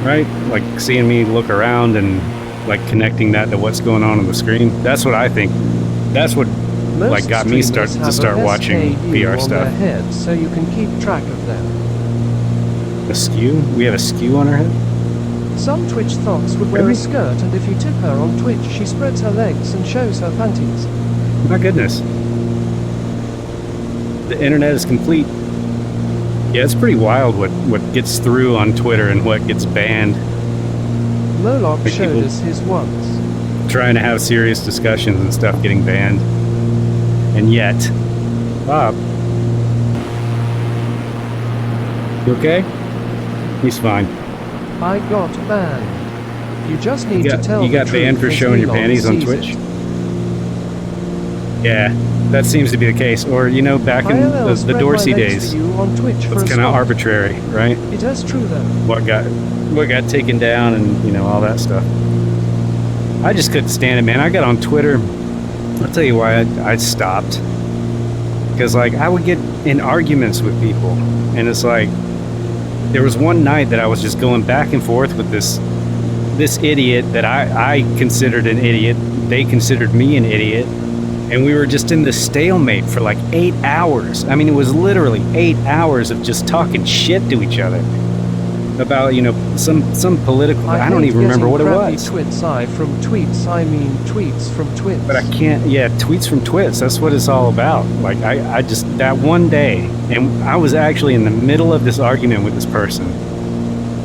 [SPEAKER 5] right? Like seeing me look around and like connecting that to what's going on the screen. That's what I think. That's what
[SPEAKER 1] Most
[SPEAKER 5] like got me to
[SPEAKER 1] streamers
[SPEAKER 5] start
[SPEAKER 1] have a
[SPEAKER 5] watching
[SPEAKER 1] SKU
[SPEAKER 5] VR
[SPEAKER 1] on
[SPEAKER 5] stuff.
[SPEAKER 1] their head, so you can keep track of them.
[SPEAKER 5] A skew? We have a skew on our head?
[SPEAKER 1] Some Twitch thoughts would wear
[SPEAKER 5] Really?
[SPEAKER 1] a skirt, and if you tip her on Twitch, she spreads her legs and shows her panties.
[SPEAKER 5] My goodness. The internet is complete. Yeah, it's pretty wild what gets through on Twitter and what gets banned.
[SPEAKER 1] Moloch
[SPEAKER 5] Like
[SPEAKER 1] showed
[SPEAKER 5] people-
[SPEAKER 1] us his once.
[SPEAKER 5] Trying to have serious discussions and stuff getting banned. And yet, Bob. You okay? He's fine.
[SPEAKER 1] I got banned. You just need to tell
[SPEAKER 5] You got
[SPEAKER 1] the truth
[SPEAKER 5] banned for
[SPEAKER 1] as
[SPEAKER 5] showing your
[SPEAKER 1] Elon
[SPEAKER 5] panties on
[SPEAKER 1] sees
[SPEAKER 5] Twitch?
[SPEAKER 1] it.
[SPEAKER 5] Yeah, that seems to be the case. Or, you know, back in
[SPEAKER 1] ILL
[SPEAKER 5] the
[SPEAKER 1] spread
[SPEAKER 5] Dorsey
[SPEAKER 1] my legs
[SPEAKER 5] days,
[SPEAKER 1] for you on Twitch for
[SPEAKER 5] it's
[SPEAKER 1] a
[SPEAKER 5] kind of
[SPEAKER 1] spot.
[SPEAKER 5] arbitrary, right?
[SPEAKER 1] It is true though.
[SPEAKER 5] What got taken down and, you know, all that stuff. I just couldn't stand it, man. I got on Twitter. I'll tell you why I stopped. Because, like, I would get in arguments with people. And it's like, there was one night that I was just going back and forth with this idiot that I considered an idiot. They considered me an idiot. And we were just in this stalemate for like 8 hours. I mean, it was literally 8 hours of just talking shit to each other about, you know, some political. I don't
[SPEAKER 1] hate
[SPEAKER 5] even remember what it
[SPEAKER 1] getting
[SPEAKER 5] was.
[SPEAKER 1] crappy Twits. I mean tweets from twits.
[SPEAKER 5] But I can't. Yeah, tweets from twits. That's what it's all about. Like I just that one day, and I was actually in the middle of this argument with this person,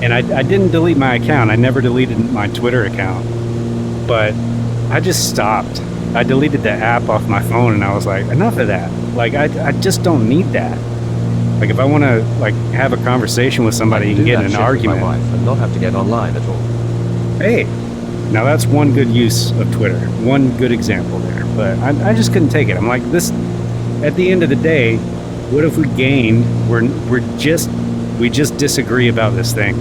[SPEAKER 5] and I didn't delete my account. I never deleted my Twitter account, but I just stopped. I deleted the app off my phone, and I was like, enough of that. Like I just don't need that. Like if I want to like have a conversation with somebody and get in an argument,
[SPEAKER 2] my wife and not have to get online at all.
[SPEAKER 5] hey, now that's one good use of Twitter. One good example there. But I just couldn't take it. I'm like, this, at the end of the day, what have we gained? We just disagree about this thing.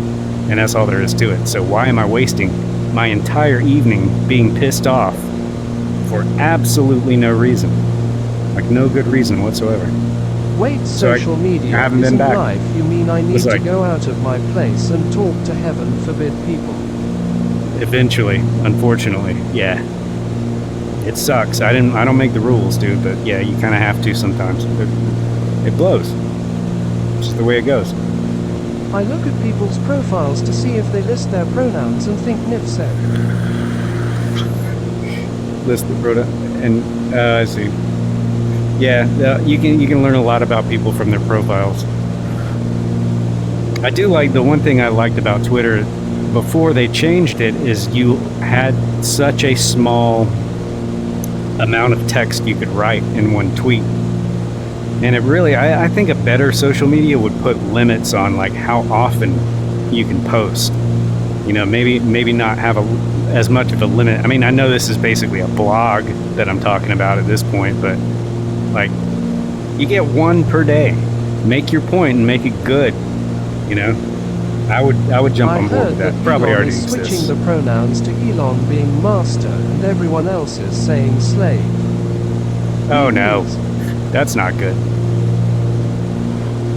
[SPEAKER 5] And that's all there is to it. So why am I wasting my entire evening being pissed off for absolutely no reason? Like no good reason whatsoever.
[SPEAKER 1] Wait,
[SPEAKER 5] So
[SPEAKER 1] social media
[SPEAKER 5] I haven't been
[SPEAKER 1] isn't
[SPEAKER 5] back.
[SPEAKER 1] life. You mean I need
[SPEAKER 5] It's
[SPEAKER 1] to
[SPEAKER 5] like-
[SPEAKER 1] go out of my place and talk to heaven forbid people?
[SPEAKER 5] Eventually, unfortunately, yeah. It sucks. I don't make the rules, dude, but yeah, you kind of have to sometimes. It blows. It's just the way it goes.
[SPEAKER 1] I look at people's profiles to see if they list their pronouns and think Nif said.
[SPEAKER 5] List the product, and I see. Yeah, you can learn a lot about people from their profiles. I do like the one thing I liked about Twitter before they changed it is you had such a small amount of text you could write in one tweet. And it really, I think a better social media would put limits on like how often you can post. You know, maybe not have as much of a limit. I mean, I know this is basically a blog that I'm talking about at this point, but like you get one per day. Make your point and make it good. You know, I would jump
[SPEAKER 1] I
[SPEAKER 5] on board
[SPEAKER 1] heard
[SPEAKER 5] with that.
[SPEAKER 1] that
[SPEAKER 5] Probably
[SPEAKER 1] Elon
[SPEAKER 5] already
[SPEAKER 1] is switching
[SPEAKER 5] exists.
[SPEAKER 1] the pronouns to Elon being master and everyone else is saying slave.
[SPEAKER 5] Oh no, that's not good.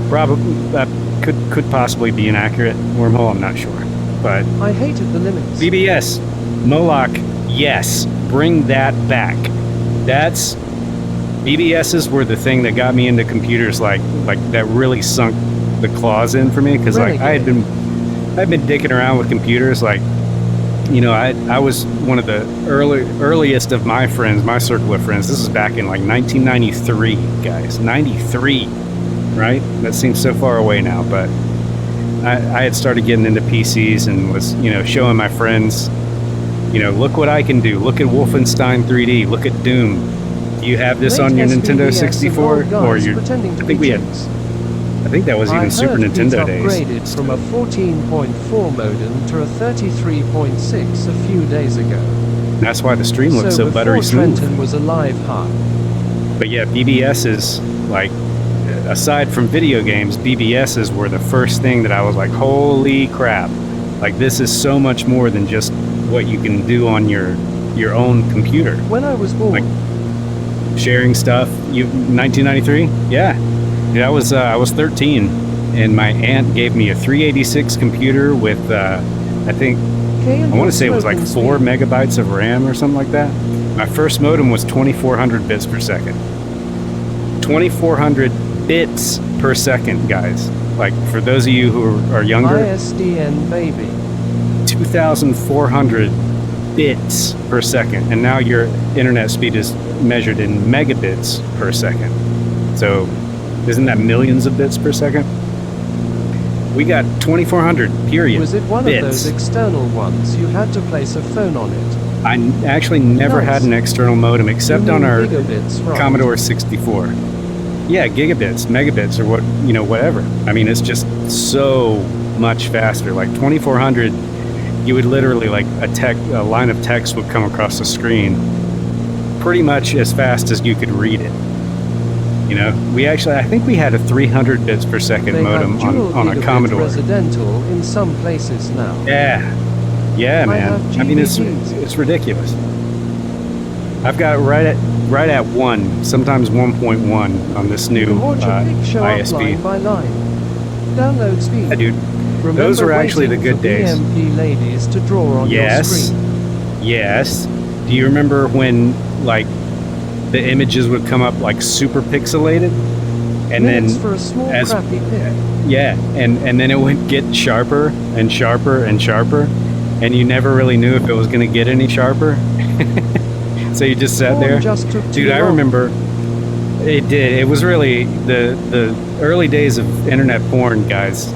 [SPEAKER 5] Probably that could possibly be an accurate wormhole. I'm not sure, but
[SPEAKER 1] I hated the limits.
[SPEAKER 5] BBS, Moloch, yes, bring that back. That's BBSs were the thing that got me into computers, like that really sunk the claws in for me, because like I'd been dicking around with computers, like, you know, I was one of the earliest of my friends, my circle of friends. This is back in like 1993, guys, 93, right? That seems so far away now, but I had started getting into PCs and was, you know, showing my friends, you know, look what I can do. Look at Wolfenstein 3D. Look at Doom. Do you have this on your
[SPEAKER 1] Late
[SPEAKER 5] Nintendo
[SPEAKER 1] SBBS
[SPEAKER 5] 64?
[SPEAKER 1] and old
[SPEAKER 5] Or
[SPEAKER 1] guys
[SPEAKER 5] your?
[SPEAKER 1] pretending to
[SPEAKER 5] I think
[SPEAKER 1] be
[SPEAKER 5] we had.
[SPEAKER 1] chicks.
[SPEAKER 5] I think that was
[SPEAKER 1] I
[SPEAKER 5] even Super
[SPEAKER 1] heard Pete
[SPEAKER 5] Nintendo days.
[SPEAKER 1] upgraded from a 14.4 modem to a 33.6 a few days ago.
[SPEAKER 5] That's why the stream looks so buttery
[SPEAKER 1] before
[SPEAKER 5] smooth.
[SPEAKER 1] Trenton was alive, huh?
[SPEAKER 5] But yeah, BBSs, like, aside from video games, BBSs were the first thing that I was like, holy crap. Like, this is so much more than just what you can do on your own computer.
[SPEAKER 1] When I was born,
[SPEAKER 5] Like, sharing stuff. 1993? Yeah. Dude, I was 13, and my aunt gave me a 386 computer with, I think, I want to say it was like 4 megabytes of RAM or something like that. My first modem was 2400 bits per second. 2400 bits per second, guys. Like, for those of you who are younger,
[SPEAKER 1] ISDN baby.
[SPEAKER 5] 2400 bits per second. And now your internet speed is measured in megabits per second. So, isn't that millions of bits per second? We got 2400, period.
[SPEAKER 1] Was it one
[SPEAKER 5] bits.
[SPEAKER 1] of those external ones? You had to place a phone on it.
[SPEAKER 5] I actually never
[SPEAKER 1] Nice.
[SPEAKER 5] had an external modem except
[SPEAKER 1] You
[SPEAKER 5] on
[SPEAKER 1] mean
[SPEAKER 5] our
[SPEAKER 1] gigabits, right?
[SPEAKER 5] Commodore 64. Yeah, gigabits, megabits, or what, whatever. I mean, it's just so much faster. Like 2400, you would literally, like, a line of text would come across the screen pretty much as fast as you could read it. I think we had a 300 bits per second
[SPEAKER 1] They
[SPEAKER 5] modem
[SPEAKER 1] have dual
[SPEAKER 5] on a
[SPEAKER 1] gigabit
[SPEAKER 5] Commodore.
[SPEAKER 1] residential in some places now.
[SPEAKER 5] Yeah,
[SPEAKER 1] I
[SPEAKER 5] man.
[SPEAKER 1] have
[SPEAKER 5] I mean,
[SPEAKER 1] GBGs.
[SPEAKER 5] it's ridiculous. I've got right at 1, sometimes 1.1 on this
[SPEAKER 1] You
[SPEAKER 5] new
[SPEAKER 1] can watch a picture
[SPEAKER 5] ISP.
[SPEAKER 1] line by line. Download speed.
[SPEAKER 5] Yeah, dude.
[SPEAKER 1] Remember
[SPEAKER 5] Those were actually the
[SPEAKER 1] waiting
[SPEAKER 5] good
[SPEAKER 1] for
[SPEAKER 5] days.
[SPEAKER 1] BMP ladies to draw on your
[SPEAKER 5] Yes.
[SPEAKER 1] screen.
[SPEAKER 5] Yes. Do you remember when, like, the images would come up like super pixelated, and
[SPEAKER 1] Minutes
[SPEAKER 5] then
[SPEAKER 1] for a small crappy pic.
[SPEAKER 5] yeah, and then it would get sharper and sharper and sharper, and you never really knew if it was going to get any sharper. So you just sat
[SPEAKER 1] Porn
[SPEAKER 5] there.
[SPEAKER 1] just took too
[SPEAKER 5] Dude, I
[SPEAKER 1] long.
[SPEAKER 5] remember it did. It was really the early days of internet porn, guys.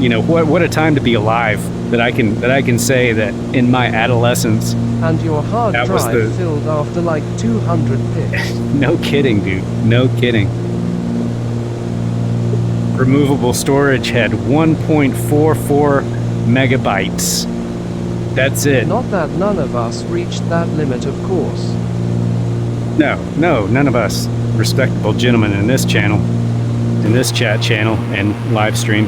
[SPEAKER 5] What a time to be alive. That I can say that in my adolescence.
[SPEAKER 1] And your hard
[SPEAKER 5] That was
[SPEAKER 1] drive filled after like 200 pics.
[SPEAKER 5] No kidding, dude. No kidding. Removable storage had 1.44 megabytes. That's it.
[SPEAKER 1] Not that none of us reached that limit, of course.
[SPEAKER 5] No, none of us respectable gentlemen in this channel, in this chat channel and live stream.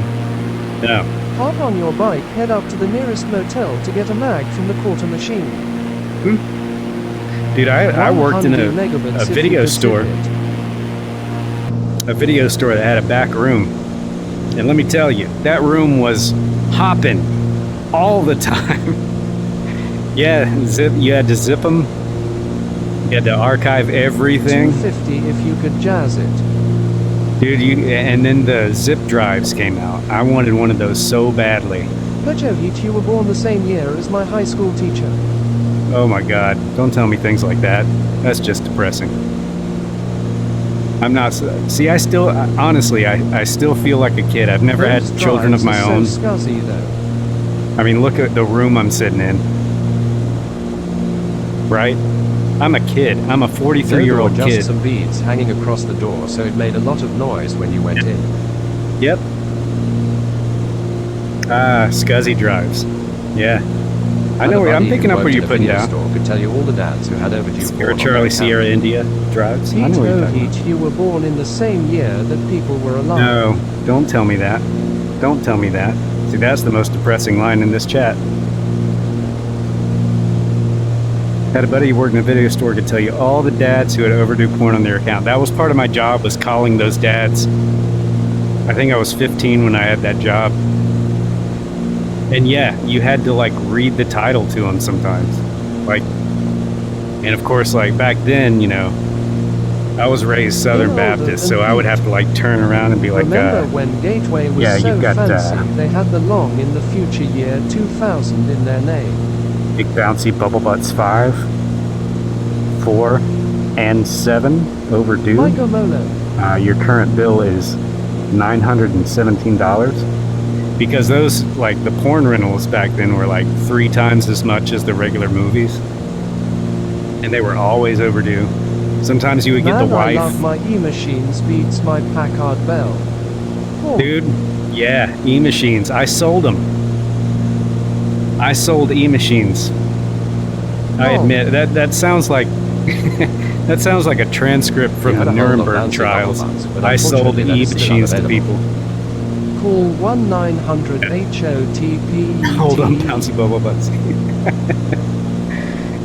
[SPEAKER 5] No.
[SPEAKER 1] Hop on your bike, head up to the nearest motel to get a mag from the quarter machine.
[SPEAKER 5] Dude, I worked in
[SPEAKER 1] 100
[SPEAKER 5] a
[SPEAKER 1] megabits if you
[SPEAKER 5] video
[SPEAKER 1] could
[SPEAKER 5] store.
[SPEAKER 1] zip it.
[SPEAKER 5] A video store that had a back room. And let me tell you, that room was hopping all the time. Yeah, you had to zip them. You had to archive everything.
[SPEAKER 1] 250 if you could jazz it.
[SPEAKER 5] Dude, and then the zip drives came out. I wanted one of those so badly.
[SPEAKER 1] Pajovich, you were born the same year as my high school teacher.
[SPEAKER 5] Oh my God, don't tell me things like that. That's just depressing. I'm not, see, I still, honestly, I still feel like a kid. I've never
[SPEAKER 1] Those
[SPEAKER 5] had children of
[SPEAKER 1] drives
[SPEAKER 5] my
[SPEAKER 1] are
[SPEAKER 5] own.
[SPEAKER 1] So scuzzy, though.
[SPEAKER 5] I mean, look at the room I'm sitting in. Right? I'm a kid. I'm a 43-year-old
[SPEAKER 2] There were
[SPEAKER 5] kid.
[SPEAKER 2] just some beads hanging across the door, so it made a lot of noise when you went in.
[SPEAKER 5] Yep. Scuzzy drives. Yeah. I know where I'm picking up where you're putting down.
[SPEAKER 2] Store could tell you all the dads who had overdue
[SPEAKER 5] Or
[SPEAKER 2] porn on
[SPEAKER 5] Charlie
[SPEAKER 2] their
[SPEAKER 5] Sierra
[SPEAKER 2] account.
[SPEAKER 5] India drives. I
[SPEAKER 1] Pete
[SPEAKER 5] know what you're talking about.
[SPEAKER 1] Ovich, you were born in the same year that people were alive.
[SPEAKER 5] No, don't tell me that. Don't tell me that. See, that's the most depressing line in this chat. Had a buddy who worked in a video store could tell you all the dads who had overdue porn on their account. That was part of my job, was calling those dads. I think I was 15 when I had that job. And yeah, you had to like read the title to them sometimes. Like, and of course, like back then, I was raised Southern
[SPEAKER 1] You're older
[SPEAKER 5] Baptist,
[SPEAKER 1] than
[SPEAKER 5] so I would have to like turn around and be like,
[SPEAKER 1] Remember when Gateway was
[SPEAKER 5] yeah,
[SPEAKER 1] so
[SPEAKER 5] you've got,
[SPEAKER 1] fancy, they had the long in the future year 2000 in their name.
[SPEAKER 5] Big Bouncy Bubble Butts 5, 4, and 7 overdue.
[SPEAKER 1] Micah Molo.
[SPEAKER 5] Your current bill is $917. Because those, like, the porn rentals back then were like 3 times as much as the regular movies. And they were always overdue. Sometimes you would get
[SPEAKER 1] Man,
[SPEAKER 5] the
[SPEAKER 1] I
[SPEAKER 5] wife.
[SPEAKER 1] love my E-machines beats my Packard Bell. Cool.
[SPEAKER 5] Dude, yeah, e-machines. I sold them. I sold e-machines. I
[SPEAKER 1] Oh.
[SPEAKER 5] admit that sounds like that sounds like a transcript from
[SPEAKER 2] We had
[SPEAKER 5] the
[SPEAKER 2] a whole lot of
[SPEAKER 5] Nuremberg
[SPEAKER 2] bouncing
[SPEAKER 5] trials.
[SPEAKER 2] bubble bugs, but
[SPEAKER 5] I sold
[SPEAKER 2] unfortunately that is still
[SPEAKER 5] e-machines to
[SPEAKER 2] unavailable.
[SPEAKER 5] people.
[SPEAKER 1] Call 1-900 HOTP.
[SPEAKER 5] Hold on, bouncy bubble butts.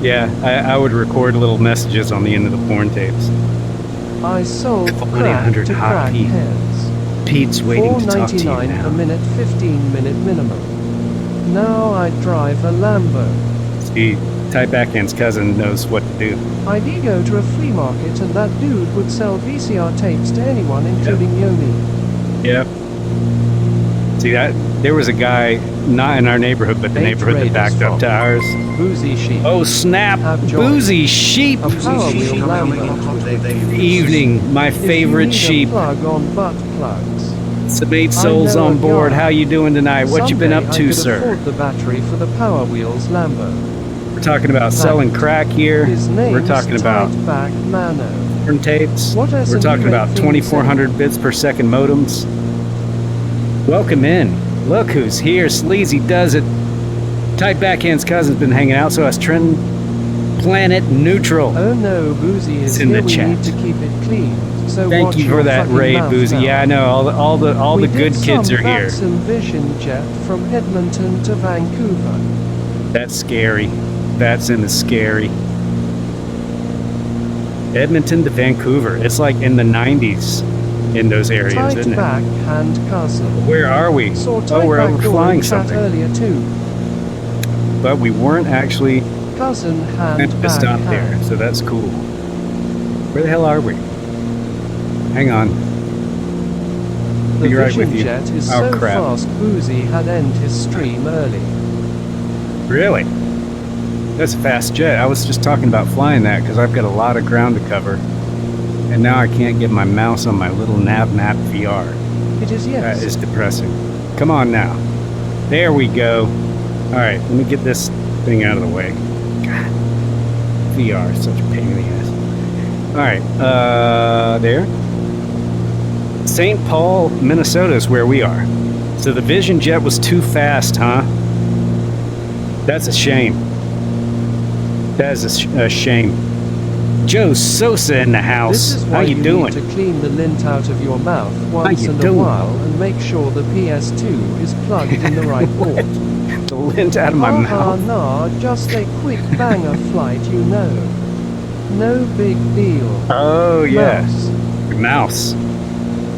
[SPEAKER 5] Yeah, I would record little messages on the end of the porn tapes.
[SPEAKER 1] I sold
[SPEAKER 5] Call
[SPEAKER 1] crack
[SPEAKER 5] 1-800
[SPEAKER 1] to
[SPEAKER 5] hot Pete.
[SPEAKER 1] crackheads.
[SPEAKER 5] Pete's waiting to talk to you
[SPEAKER 1] $4.99
[SPEAKER 5] now.
[SPEAKER 1] per minute, 15-minute minimum. Now I drive a Lambo.
[SPEAKER 5] See, Ty Backhand's cousin knows what to do.
[SPEAKER 1] I'd go to a flea market and that dude would sell VCR tapes to anyone, including Yomi.
[SPEAKER 5] Yep. See, there was a guy, not in our neighborhood, but the
[SPEAKER 1] Eight
[SPEAKER 5] neighborhood that
[SPEAKER 1] Raiders
[SPEAKER 5] backed up
[SPEAKER 1] from
[SPEAKER 5] to ours.
[SPEAKER 1] Boozy Sheep.
[SPEAKER 5] Oh, snap!
[SPEAKER 1] Have joined.
[SPEAKER 5] Boozy sheep!
[SPEAKER 1] A Power Wheel Lambo.
[SPEAKER 5] Evening, my
[SPEAKER 1] If you
[SPEAKER 5] favorite
[SPEAKER 1] need
[SPEAKER 5] sheep.
[SPEAKER 1] A plug on butt plugs.
[SPEAKER 5] Some 8
[SPEAKER 1] I
[SPEAKER 5] souls
[SPEAKER 1] know
[SPEAKER 5] on
[SPEAKER 1] a
[SPEAKER 5] board.
[SPEAKER 1] guy.
[SPEAKER 5] How you doing tonight? What you been
[SPEAKER 1] Someday
[SPEAKER 5] up
[SPEAKER 1] I
[SPEAKER 5] to,
[SPEAKER 1] could
[SPEAKER 5] sir?
[SPEAKER 1] afford the battery for the Power Wheels Lambo.
[SPEAKER 5] We're talking about selling crack here.
[SPEAKER 1] His name's
[SPEAKER 5] We're talking about
[SPEAKER 1] Back Mano.
[SPEAKER 5] porn tapes.
[SPEAKER 1] What else
[SPEAKER 5] We're
[SPEAKER 1] have
[SPEAKER 5] talking
[SPEAKER 1] you
[SPEAKER 5] about
[SPEAKER 1] made
[SPEAKER 5] 2400 bits per second modems. Welcome in. Look who's here. Sleazy does it. Tight Backhand's cousin's been hanging out, so has Trend Planet Neutral.
[SPEAKER 1] Oh no, Boozy is
[SPEAKER 5] It's in
[SPEAKER 1] here.
[SPEAKER 5] the
[SPEAKER 1] We
[SPEAKER 5] chat.
[SPEAKER 1] need to keep it clean. So
[SPEAKER 5] Thank
[SPEAKER 1] watch
[SPEAKER 5] you for
[SPEAKER 1] your
[SPEAKER 5] that
[SPEAKER 1] fucking
[SPEAKER 5] raid,
[SPEAKER 1] mouth
[SPEAKER 5] Boozy.
[SPEAKER 1] now.
[SPEAKER 5] Yeah, I know. All the
[SPEAKER 1] We
[SPEAKER 5] good
[SPEAKER 1] did
[SPEAKER 5] kids
[SPEAKER 1] some
[SPEAKER 5] are here.
[SPEAKER 1] Datsun Vision Jet from Edmonton to Vancouver.
[SPEAKER 5] That's scary. Datsun is scary. Edmonton to Vancouver. It's like in the 90s in those areas,
[SPEAKER 1] Tight
[SPEAKER 5] isn't it?
[SPEAKER 1] back hand castle.
[SPEAKER 5] Where are we?
[SPEAKER 1] Saw
[SPEAKER 5] Oh,
[SPEAKER 1] tight
[SPEAKER 5] we're
[SPEAKER 1] back door
[SPEAKER 5] overflying
[SPEAKER 1] in chat
[SPEAKER 5] something.
[SPEAKER 1] earlier too.
[SPEAKER 5] But we weren't actually
[SPEAKER 1] Cousin hand
[SPEAKER 5] meant to
[SPEAKER 1] back
[SPEAKER 5] stop
[SPEAKER 1] hand.
[SPEAKER 5] there, so that's cool. Where the hell are we? Hang on.
[SPEAKER 1] The
[SPEAKER 5] Be right
[SPEAKER 1] Vision
[SPEAKER 5] with you.
[SPEAKER 1] Jet is
[SPEAKER 5] Oh,
[SPEAKER 1] so
[SPEAKER 5] crap.
[SPEAKER 1] fast Boozy had end his stream early.
[SPEAKER 5] Really? That's a fast jet. I was just talking about flying that because I've got a lot of ground to cover. And now I can't get my mouse on my little NavMap VR.
[SPEAKER 1] It is yes.
[SPEAKER 5] That is depressing. Come on now. There we go. Alright, let me get this thing out of the way. God. VR is such a pain in the ass. Alright, there. St. Paul, Minnesota is where we are. So the Vision Jet was too fast, huh? That's a shame. That is a shame. Joe Sosa in the house.
[SPEAKER 1] This is
[SPEAKER 5] How
[SPEAKER 1] why
[SPEAKER 5] you doing?
[SPEAKER 1] need to clean the lint out of your mouth once
[SPEAKER 5] you
[SPEAKER 1] in a
[SPEAKER 5] doing?
[SPEAKER 1] while and make sure the PS2 is plugged in the right port.
[SPEAKER 5] The lint out of my mouth.
[SPEAKER 1] Nah, just a quick banger flight, you know. No big deal.
[SPEAKER 5] Oh yeah,
[SPEAKER 1] Mouse.
[SPEAKER 5] mouse.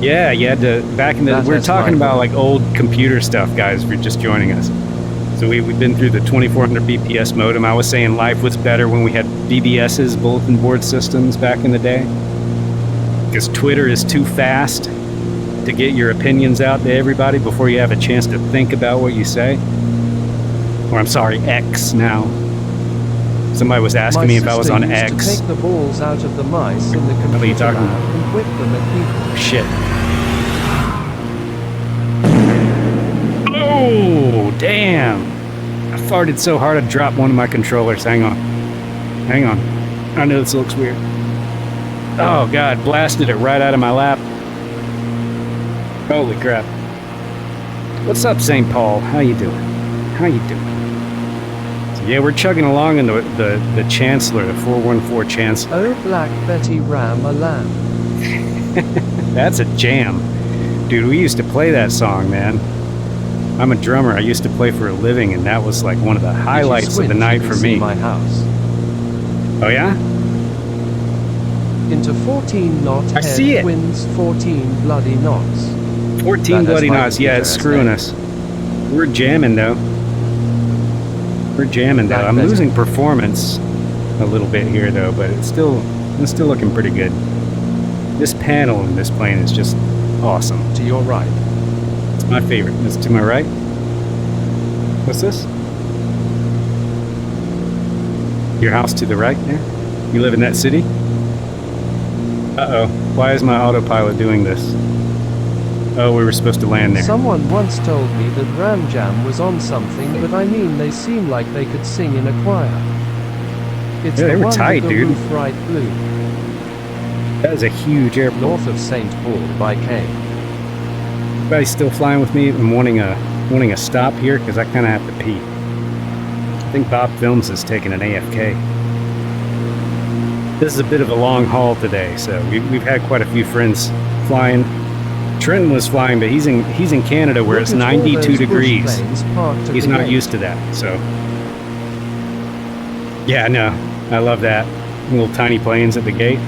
[SPEAKER 5] Yeah, you had to back in the.
[SPEAKER 1] That
[SPEAKER 5] We're
[SPEAKER 1] has
[SPEAKER 5] talking
[SPEAKER 1] my
[SPEAKER 5] about like old computer stuff, guys. If you're just joining us, so we've been through the 2400 BPS modem. I was saying life was better when we had BBSs, bulletin board systems, back in the day. Because Twitter is too fast to get your opinions out to everybody before you have a chance to think about what you say. Or I'm sorry, X now. Somebody was asking me if I was on
[SPEAKER 1] My sister
[SPEAKER 5] X.
[SPEAKER 1] used to take the balls out of the mice in the
[SPEAKER 5] are you
[SPEAKER 1] computer
[SPEAKER 5] talking
[SPEAKER 1] lab and whip them at people.
[SPEAKER 5] Shit. Oh, damn. I farted so hard I dropped one of my controllers. Hang on. Hang on. I know this looks weird. Oh, God. Blasted it right out of my lap. Holy crap. What's up, St. Paul? How you doing? How you doing? So, yeah, we're chugging along in the Chancellor, the 414 Chancellor.
[SPEAKER 1] Oh, Black Betty Ram a lamb.
[SPEAKER 5] That's a jam. Dude, we used to play that song, man. I'm a drummer. I used to play for a living, and that was like one of the highlights of the night for me.
[SPEAKER 1] My house.
[SPEAKER 5] Oh, yeah?
[SPEAKER 1] Into 14 knot
[SPEAKER 5] I
[SPEAKER 1] head
[SPEAKER 5] see it.
[SPEAKER 1] wins 14 bloody knots.
[SPEAKER 5] 14
[SPEAKER 2] That
[SPEAKER 5] bloody
[SPEAKER 2] has
[SPEAKER 5] knots.
[SPEAKER 2] my
[SPEAKER 5] Yeah, it's
[SPEAKER 2] computer
[SPEAKER 5] screwing
[SPEAKER 2] as
[SPEAKER 5] us. We're jamming, though. We're jamming, though.
[SPEAKER 1] Black
[SPEAKER 5] I'm
[SPEAKER 1] Betty.
[SPEAKER 5] losing performance a little bit here, though, but it's still looking pretty good. This panel in this plane is just awesome.
[SPEAKER 1] To your right.
[SPEAKER 5] It's my favorite. It's to my right. What's this? Your house to the right there? You live in that city? Uh-oh. Why is my autopilot doing this? Oh, we were supposed to land there.
[SPEAKER 1] Someone once told me that Ram Jam was on something, but I mean they seem like they could sing in a choir. It's
[SPEAKER 5] Yeah, they
[SPEAKER 1] the
[SPEAKER 5] were
[SPEAKER 1] one
[SPEAKER 5] tight,
[SPEAKER 1] with the
[SPEAKER 5] dude.
[SPEAKER 1] roof right blue.
[SPEAKER 5] That is a huge airport.
[SPEAKER 2] North of St. Paul by K.
[SPEAKER 5] Anybody still flying with me and wanting a stop here? Because I kind of have to pee. I think Bob Films is taking an AFK. This is a bit of a long haul today, so we've had quite a few friends flying. Trenton was flying, but he's in Canada where it's 92 degrees. He's not used to that, so. Yeah, no, I love that. Little tiny planes at the gate.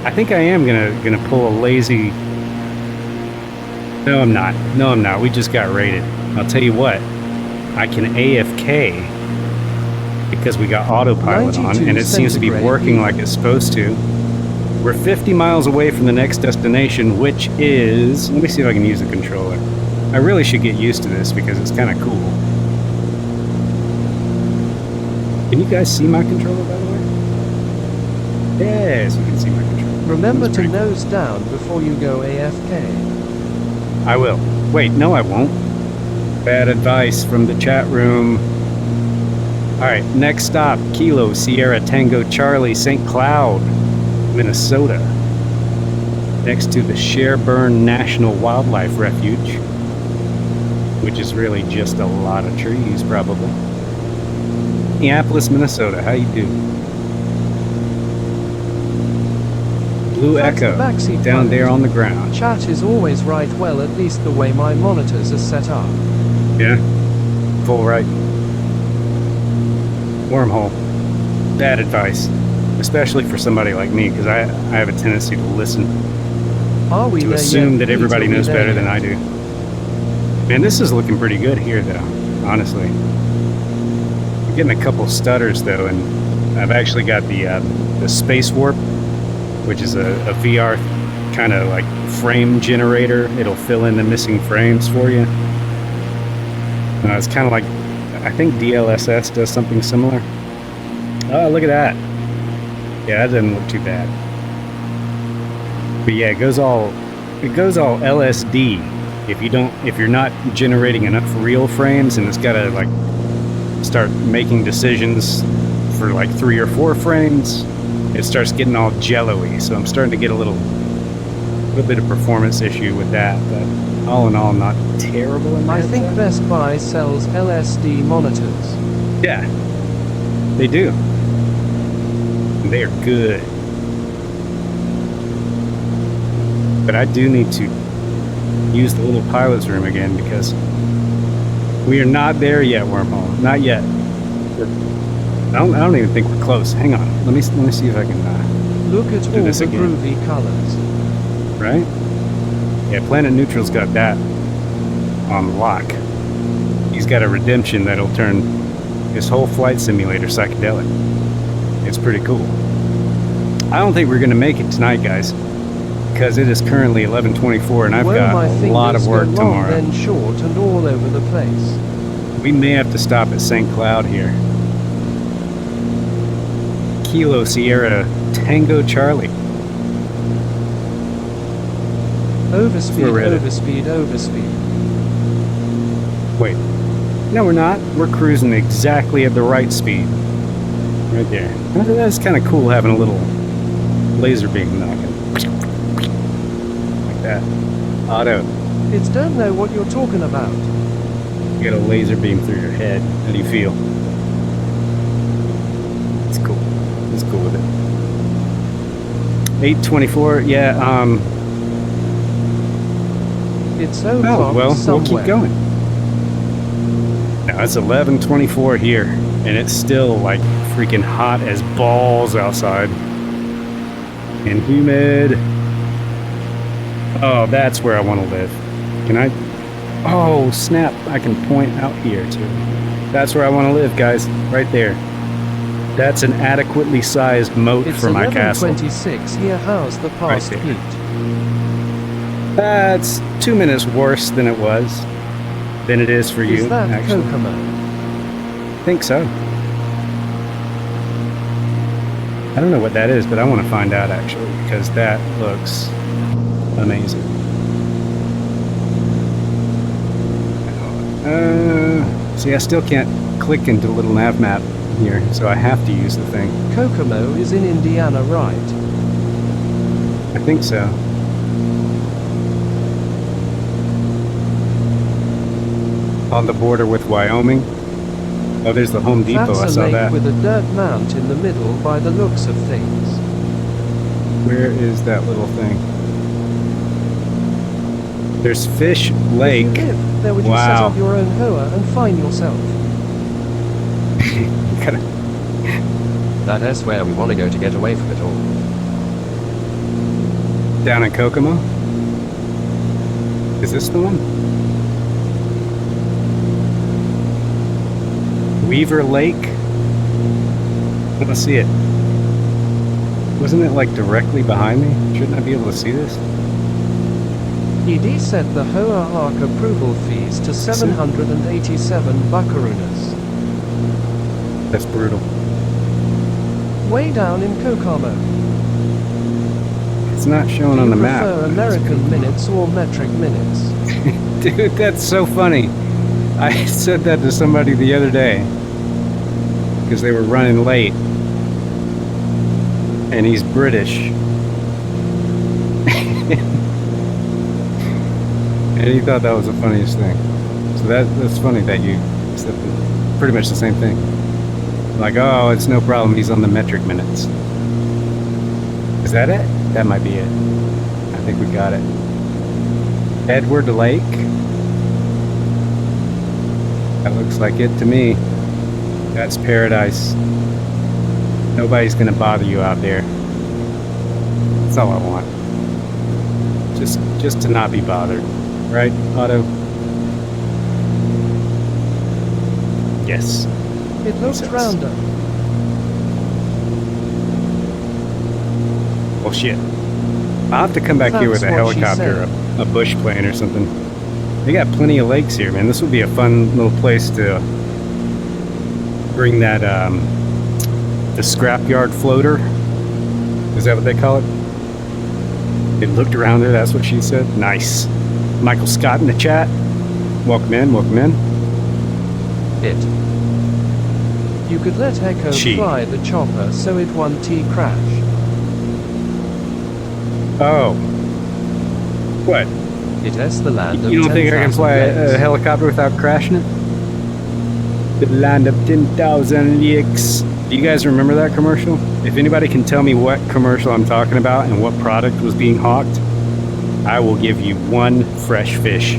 [SPEAKER 5] I think I am gonna pull a lazy. No, I'm not. No, I'm not. We just got raided. I'll tell you what. I can AFK because we got autopilot on, and it seems to be working like it's supposed to. We're 50 miles away from the next destination, which is... Let me see if I can use the controller. I really should get used to this because it's kind of cool. Can you guys see my controller, by the way? Yes, you can see my controller.
[SPEAKER 1] Remember to nose down before you go AFK.
[SPEAKER 5] I will. Wait, no I won't. Bad advice from the chat room. Alright, next stop, Kilo Sierra Tango Charlie, St. Cloud, Minnesota. Next to the Sherburne National Wildlife Refuge, which is really just a lot of trees, probably. Minneapolis, Minnesota, how you do? Blue Echo, down there on the ground.
[SPEAKER 1] Chat is always right, well, at least the way my monitors are set up.
[SPEAKER 5] Yeah, full right. Wormhole. Bad advice, especially for somebody like me, because I have a tendency to listen.
[SPEAKER 1] Are we
[SPEAKER 5] to assume that everybody knows better than I do. Man, this is looking pretty good here, though, honestly. I'm getting a couple stutters, though, and I've actually got the Space Warp, which is a VR kind of like frame generator. It'll fill in the missing frames for you. It's kind of like, I think DLSS does something similar. Oh, look at that. Yeah, that doesn't look too bad. But yeah, it goes all LSD if you're not generating enough real frames, and it's got to like start making decisions for like 3 or 4 frames. It starts getting all jello-y, so I'm starting to get a little bit of performance issue with that, but all in all, not terrible in my
[SPEAKER 1] I think Best Buy sells LSD monitors.
[SPEAKER 5] Yeah, they do. And they are good. But I do need to use the little pilot's room again because we are not there yet, Wormhole. Not yet. I don't even think we're close. Hang on. Let me see if I can
[SPEAKER 1] look at all the groovy colors.
[SPEAKER 5] Right? Yeah, Planet Neutral's got that on lock. He's got a redemption that'll turn his whole flight simulator psychedelic. It's pretty cool. I don't think we're going to make it tonight, guys, because it is currently 11:24 and I've got a lot of work tomorrow.
[SPEAKER 1] Then short and all over the place.
[SPEAKER 5] We may have to stop at St. Cloud here. Kilo Sierra Tango Charlie.
[SPEAKER 1] Overspeed.
[SPEAKER 5] Wait. No, we're not. We're cruising exactly at the right speed. Right there. That's kind of cool having a little laser beam knocking. Like that. Auto.
[SPEAKER 1] It's don't know what you're talking about.
[SPEAKER 5] You get a laser beam through your head. How do you feel? It's cool. It's cool with it. 824, yeah,
[SPEAKER 1] it's so
[SPEAKER 5] oh, well,
[SPEAKER 1] somewhere.
[SPEAKER 5] We'll keep going. Now it's 11:24 here, and it's still like freaking hot as balls outside. And humid. Oh, that's where I want to live. Can I? Oh, snap. I can point out here, too. That's where I want to live, guys. Right there. That's an adequately sized moat for my castle.
[SPEAKER 1] It's 11:26 here. How's the past
[SPEAKER 5] Right
[SPEAKER 1] heat?
[SPEAKER 5] That's 2 minutes worse than it was. Than it is for you,
[SPEAKER 1] Is that
[SPEAKER 5] actually.
[SPEAKER 1] Kokomo?
[SPEAKER 5] I think so. I don't know what that is, but I want to find out, actually, because that looks amazing. See, I still can't click into the little nav map here, so I have to use the thing.
[SPEAKER 1] Kokomo is in Indiana, right?
[SPEAKER 5] I think so. On the border with Wyoming. Oh, there's the Home Depot.
[SPEAKER 1] That's
[SPEAKER 5] I
[SPEAKER 1] a
[SPEAKER 5] saw
[SPEAKER 1] lake
[SPEAKER 5] that.
[SPEAKER 1] with a dirt mount in the middle by the looks of things.
[SPEAKER 5] Where is that little thing? There's Fish
[SPEAKER 1] If
[SPEAKER 5] Lake.
[SPEAKER 1] you live, there would you set
[SPEAKER 5] Wow.
[SPEAKER 1] up your own hoa and fine yourself.
[SPEAKER 5] Kinda-
[SPEAKER 2] That's where we want to go to get away from it all.
[SPEAKER 5] Down in Kokomo? Is this the one? Weaver Lake? I don't see it. Wasn't it like directly behind me? Shouldn't I be able to see this?
[SPEAKER 1] ED set the hoa arc approval fees to 787 buckaroonies.
[SPEAKER 5] That's brutal.
[SPEAKER 1] Way down in Kokomo.
[SPEAKER 5] It's not showing
[SPEAKER 1] Do
[SPEAKER 5] on
[SPEAKER 1] you
[SPEAKER 5] the map.
[SPEAKER 1] prefer American minutes or metric minutes?
[SPEAKER 5] Dude, that's so funny. I said that to somebody the other day because they were running late, and he's British, and he thought that was the funniest thing. So that's funny that you said pretty much the same thing. Like, oh, it's no problem. He's on the metric minutes. Is that it? That might be it. I think we got it. Edward Lake. That looks like it to me. That's paradise. Nobody's gonna bother you out there. That's all I want. Just to not be bothered. Right, Otto? Yes.
[SPEAKER 1] It looks
[SPEAKER 5] Makes sense.
[SPEAKER 1] rounder.
[SPEAKER 5] Well, shit. I'll have to come back here with a
[SPEAKER 1] That's what she
[SPEAKER 5] helicopter,
[SPEAKER 1] said.
[SPEAKER 5] a bush plane or something. They got plenty of lakes here, man. This would be a fun little place to bring that, the scrapyard floater. Is that what they call it? They looked around there, that's what she said. Nice. Michael Scott in the chat. Welcome in, welcome in.
[SPEAKER 2] It.
[SPEAKER 1] You could let Echo
[SPEAKER 5] She.
[SPEAKER 1] fly the chopper so it won't crash.
[SPEAKER 5] Oh. What?
[SPEAKER 2] It is the land of
[SPEAKER 5] You don't think I can
[SPEAKER 2] 10,000
[SPEAKER 5] fly a
[SPEAKER 2] lakes.
[SPEAKER 5] helicopter without crashing it? The land of 10,000 lakes. Do you guys remember that commercial? If anybody can tell me what commercial I'm talking about and what product was being hawked, I will give you one fresh fish.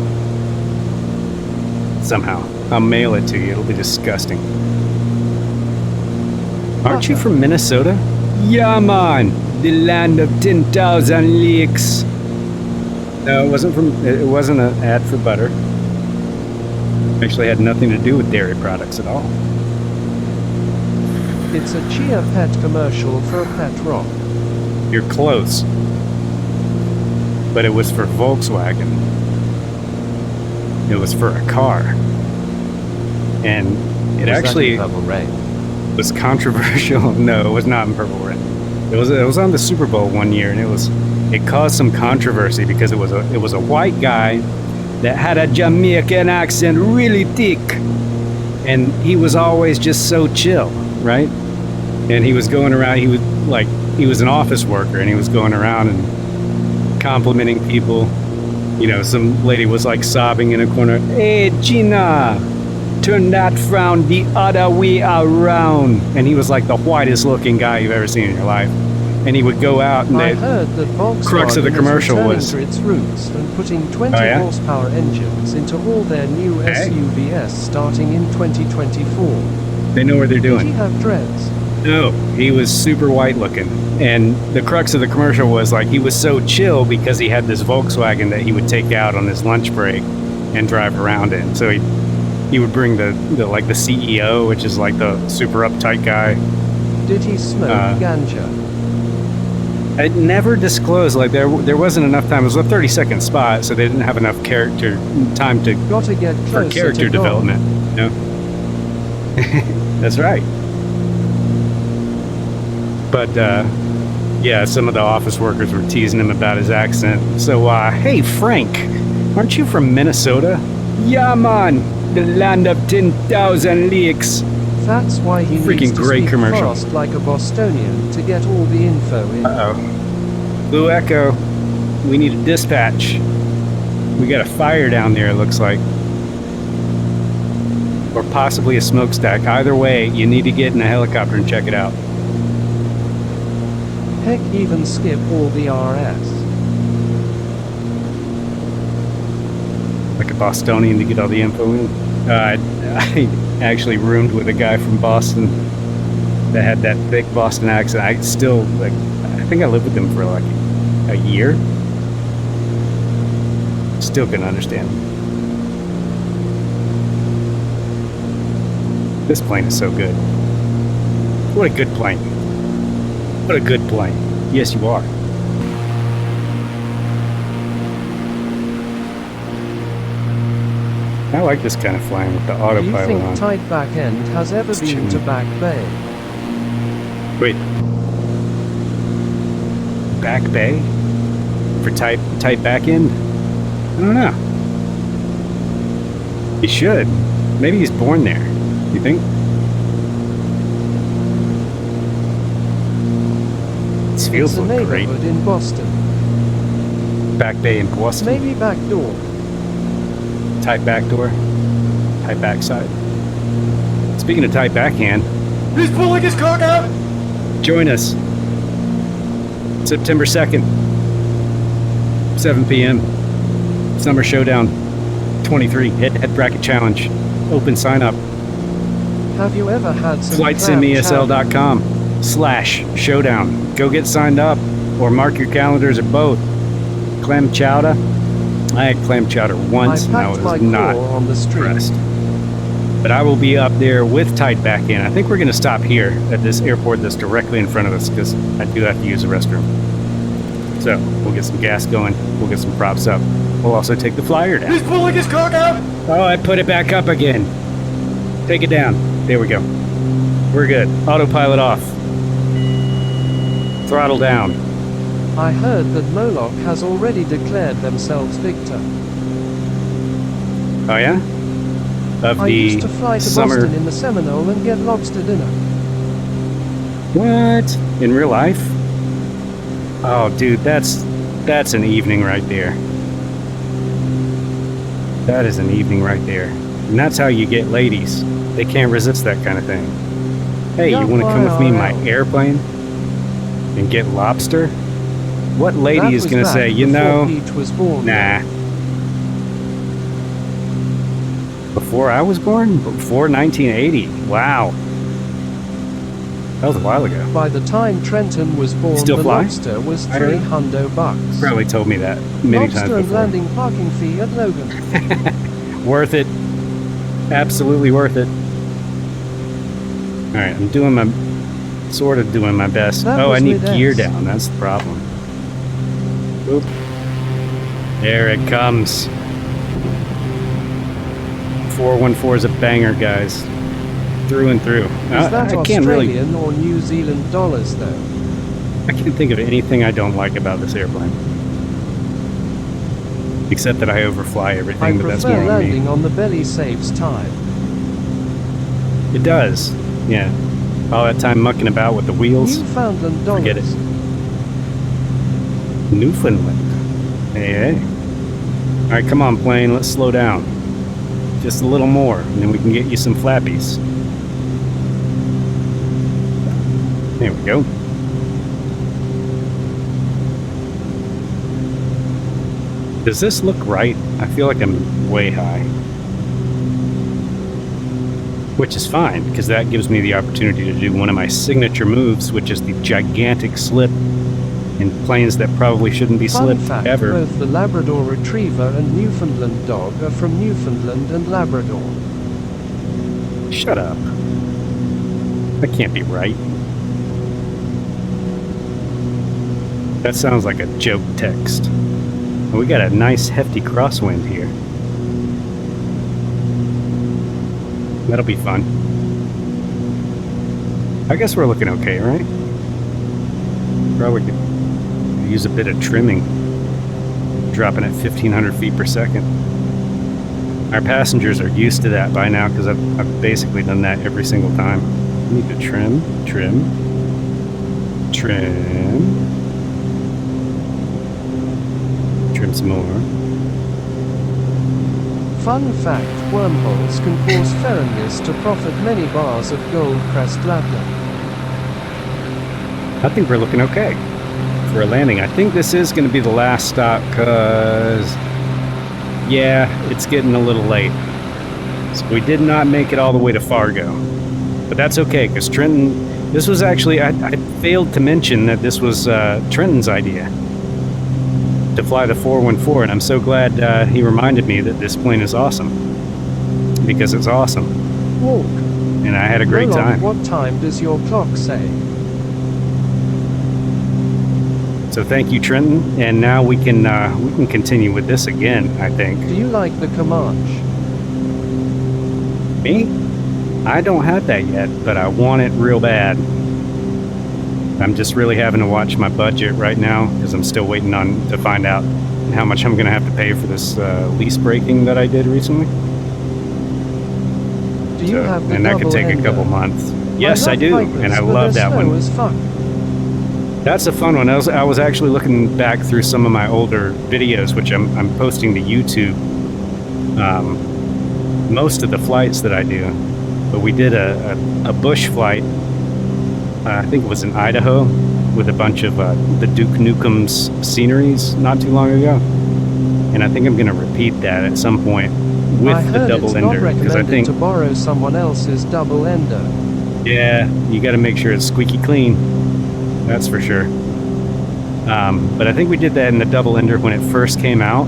[SPEAKER 5] Somehow. I'll mail it to you. It'll be disgusting. Aren't you from Minnesota? Yeah, man. The land of 10,000 lakes. No, it wasn't an ad for butter. Actually had nothing to do with dairy products at all.
[SPEAKER 1] It's a Chia Pet commercial for a pet rock.
[SPEAKER 5] You're close. But it was for Volkswagen. It was for a car. And it
[SPEAKER 2] Was that
[SPEAKER 5] actually
[SPEAKER 2] in Purple Rain?
[SPEAKER 5] was controversial. No, it was not in Purple Rain. It was on the Super Bowl one year, and it caused some controversy because it was a white guy that had a Jamaican accent really thick, and he was always just so chill, right? And he was going around. He was an office worker, and he was going around and complimenting people. You know, some lady was like sobbing in a corner. Hey, Gina, turn that frown the other way around. And he was like the whitest looking guy you've ever seen in your life. And he would go out and
[SPEAKER 1] I heard that Volkswagen
[SPEAKER 5] crux of the commercial
[SPEAKER 1] is returning
[SPEAKER 5] was-
[SPEAKER 1] to its roots and putting 20
[SPEAKER 5] Oh, yeah?
[SPEAKER 1] horsepower engines into all their new
[SPEAKER 5] Hey.
[SPEAKER 1] SUVs starting in 2024.
[SPEAKER 5] they know what they're
[SPEAKER 1] Did he
[SPEAKER 5] doing.
[SPEAKER 1] have dreads?
[SPEAKER 5] No, he was super white looking. And the crux of the commercial was like he was so chill because he had this Volkswagen that he would take out on his lunch break and drive around in. So he would bring the CEO, which is like the super uptight guy.
[SPEAKER 1] Did he smoke ganja?
[SPEAKER 5] It never disclosed, like there wasn't enough time. It was a 30-second spot, so they didn't have enough character time to
[SPEAKER 1] Gotta get
[SPEAKER 5] for
[SPEAKER 1] closer
[SPEAKER 5] character
[SPEAKER 1] to God.
[SPEAKER 5] development. You know? That's right. But yeah, some of the office workers were teasing him about his accent. So, hey Frank, aren't you from Minnesota? Yeah, man, the land of 10,000 lakes.
[SPEAKER 1] That's why he
[SPEAKER 5] Freaking
[SPEAKER 1] needs to
[SPEAKER 5] great
[SPEAKER 1] speak
[SPEAKER 5] commercial.
[SPEAKER 1] fast like a Bostonian to get all the info in.
[SPEAKER 5] Uh-oh. Blue Echo, we need a dispatch. We got a fire down there, it looks like. or possibly a smokestack. Either way, you need to get in a helicopter and check it out.
[SPEAKER 1] Heck, even skip all the RS.
[SPEAKER 5] Like a Bostonian to get all the info in. I actually roomed with a guy from Boston that had that thick Boston accent. I think I lived with him for like a year. Still couldn't understand him. This plane is so good. What a good plane. What a good plane. Yes, you are. I like this kind of flying with the
[SPEAKER 1] Do you
[SPEAKER 5] autopilot
[SPEAKER 1] think
[SPEAKER 5] on.
[SPEAKER 1] tight back end has ever
[SPEAKER 5] It's
[SPEAKER 1] been to
[SPEAKER 5] chilling.
[SPEAKER 1] Back Bay?
[SPEAKER 5] Wait. Back Bay? For tight back end? I don't know. He should. Maybe he's born there. You think? This feels
[SPEAKER 1] It's a
[SPEAKER 5] like great.
[SPEAKER 1] neighborhood in Boston.
[SPEAKER 5] Back Bay in Boston.
[SPEAKER 1] Maybe back door.
[SPEAKER 5] Tight back door. Tight backside. Speaking of tight backhand,
[SPEAKER 4] He's pulling his cock out!
[SPEAKER 5] join us. September 2nd, 7 p.m. Summer Showdown 23 head bracket challenge. Open sign up.
[SPEAKER 1] Have you ever had some
[SPEAKER 5] FlightSimESL.com/showdown. Go get signed up or mark your calendars or both. Clam chowder. I had clam chowder once and I
[SPEAKER 1] packed my
[SPEAKER 5] was not
[SPEAKER 1] core on the street.
[SPEAKER 5] impressed. But I will be up there with tight back in. I think we're going to stop here at this airport that's directly in front of us because I do have to use the restroom. So we'll get some gas going. We'll get some props up. We'll also take the flyer down.
[SPEAKER 4] He's pulling his cock out!
[SPEAKER 5] Oh, I put it back up again. Take it down. There we go. We're good. Autopilot off. Throttle down.
[SPEAKER 1] I heard that Moloch has already declared themselves victor.
[SPEAKER 5] Oh yeah? Of
[SPEAKER 1] I
[SPEAKER 5] the
[SPEAKER 1] used to fly to
[SPEAKER 5] summer.
[SPEAKER 1] Boston in the Seminole and get lobster dinner.
[SPEAKER 5] What? In real life? Oh, dude, that's an evening right there. That is an evening right there. And that's how you get ladies. They can't resist that kind of thing. Hey, you want to come with me in my airplane and get lobster? What lady
[SPEAKER 1] That
[SPEAKER 5] is
[SPEAKER 1] was
[SPEAKER 5] going to
[SPEAKER 1] back
[SPEAKER 5] say, you
[SPEAKER 1] before
[SPEAKER 5] know,
[SPEAKER 1] Peach was born.
[SPEAKER 5] nah. Before I was born? Before 1980. Wow. That was a while ago.
[SPEAKER 1] By the time Trenton was born,
[SPEAKER 5] Still
[SPEAKER 1] the
[SPEAKER 5] fly?
[SPEAKER 1] lobster was
[SPEAKER 5] I heard.
[SPEAKER 1] $300.
[SPEAKER 5] Probably told me that many
[SPEAKER 1] Lobster
[SPEAKER 5] times
[SPEAKER 1] and
[SPEAKER 5] before.
[SPEAKER 1] landing parking fee at Logan.
[SPEAKER 5] Worth it. Absolutely worth it. Alright, I'm doing my... sort of doing my best.
[SPEAKER 1] That
[SPEAKER 5] Oh, I
[SPEAKER 1] was
[SPEAKER 5] need
[SPEAKER 1] with
[SPEAKER 5] gear
[SPEAKER 1] S.
[SPEAKER 5] down. That's the problem. Oop. There it comes. 414 is a banger, guys. Through and through.
[SPEAKER 1] Is that
[SPEAKER 5] I can't really...
[SPEAKER 1] Australian or New Zealand dollars, though?
[SPEAKER 5] I can't think of anything I don't like about this airplane. Except that I overfly everything,
[SPEAKER 1] I
[SPEAKER 5] but that's
[SPEAKER 1] prefer
[SPEAKER 5] more on me.
[SPEAKER 1] landing on the belly saves time.
[SPEAKER 5] It does. Yeah. All that time mucking about with the wheels.
[SPEAKER 1] Newfoundland dollars.
[SPEAKER 5] Forget it. Newfoundland. Hey, hey. Alright, come on, plane. Let's slow down. Just a little more, and then we can get you some flappies. There we go. Does this look right? I feel like I'm way high. Which is fine, because that gives me the opportunity to do one of my signature moves, which is the gigantic slip in planes that probably shouldn't be
[SPEAKER 1] Fun
[SPEAKER 5] slipped
[SPEAKER 1] fact,
[SPEAKER 5] ever.
[SPEAKER 1] both the Labrador Retriever and Newfoundland Dog are from Newfoundland and Labrador.
[SPEAKER 5] Shut up. That can't be right. That sounds like a joke text. And we got a nice hefty crosswind here. That'll be fun. I guess we're looking okay, right? Probably could use a bit of trimming. Dropping at 1,500 feet per second. Our passengers are used to that by now because I've basically done that every single time. We need to trim. Trim some more.
[SPEAKER 1] Fun fact, wormholes can cause Ferengis to profit many bars of gold crest labda.
[SPEAKER 5] I think we're looking okay for a landing. I think this is going to be the last stop because, yeah, it's getting a little late. So we did not make it all the way to Fargo. But that's okay, because Trenton, this was actually, I failed to mention that this was Trenton's idea to fly the 414, and I'm so glad he reminded me that this plane is awesome. Because it's awesome.
[SPEAKER 1] Walk.
[SPEAKER 5] And I had a great time.
[SPEAKER 1] What time does your clock say?
[SPEAKER 5] So thank you, Trenton, and now we can continue with this again, I think.
[SPEAKER 1] Do you like the Comanche?
[SPEAKER 5] Me? I don't have that yet, but I want it real bad. I'm just really having to watch my budget right now because I'm still waiting to find out how much I'm going to have to pay for this lease breaking that I did recently.
[SPEAKER 1] Do you have the
[SPEAKER 5] and that could take
[SPEAKER 1] double
[SPEAKER 5] a couple
[SPEAKER 1] ender?
[SPEAKER 5] months. Yes, I do,
[SPEAKER 1] Hikers,
[SPEAKER 5] and I
[SPEAKER 1] but
[SPEAKER 5] love
[SPEAKER 1] they're
[SPEAKER 5] that
[SPEAKER 1] slow
[SPEAKER 5] one.
[SPEAKER 1] as fuck.
[SPEAKER 5] That's a fun one. I was actually looking back through some of my older videos, which I'm posting to YouTube. Most of the flights that I do, but we did a bush flight. I think it was in Idaho with a bunch of the Duke Nukem's sceneries not too long ago, and I think I'm going to repeat that at some point with
[SPEAKER 1] I
[SPEAKER 5] the
[SPEAKER 1] heard
[SPEAKER 5] double
[SPEAKER 1] it's
[SPEAKER 5] ender
[SPEAKER 1] not
[SPEAKER 5] because I
[SPEAKER 1] recommended
[SPEAKER 5] think
[SPEAKER 1] to borrow someone else's double ender.
[SPEAKER 5] yeah, you got to make sure it's squeaky clean. That's for sure. But I think we did that in the double ender when it first came out.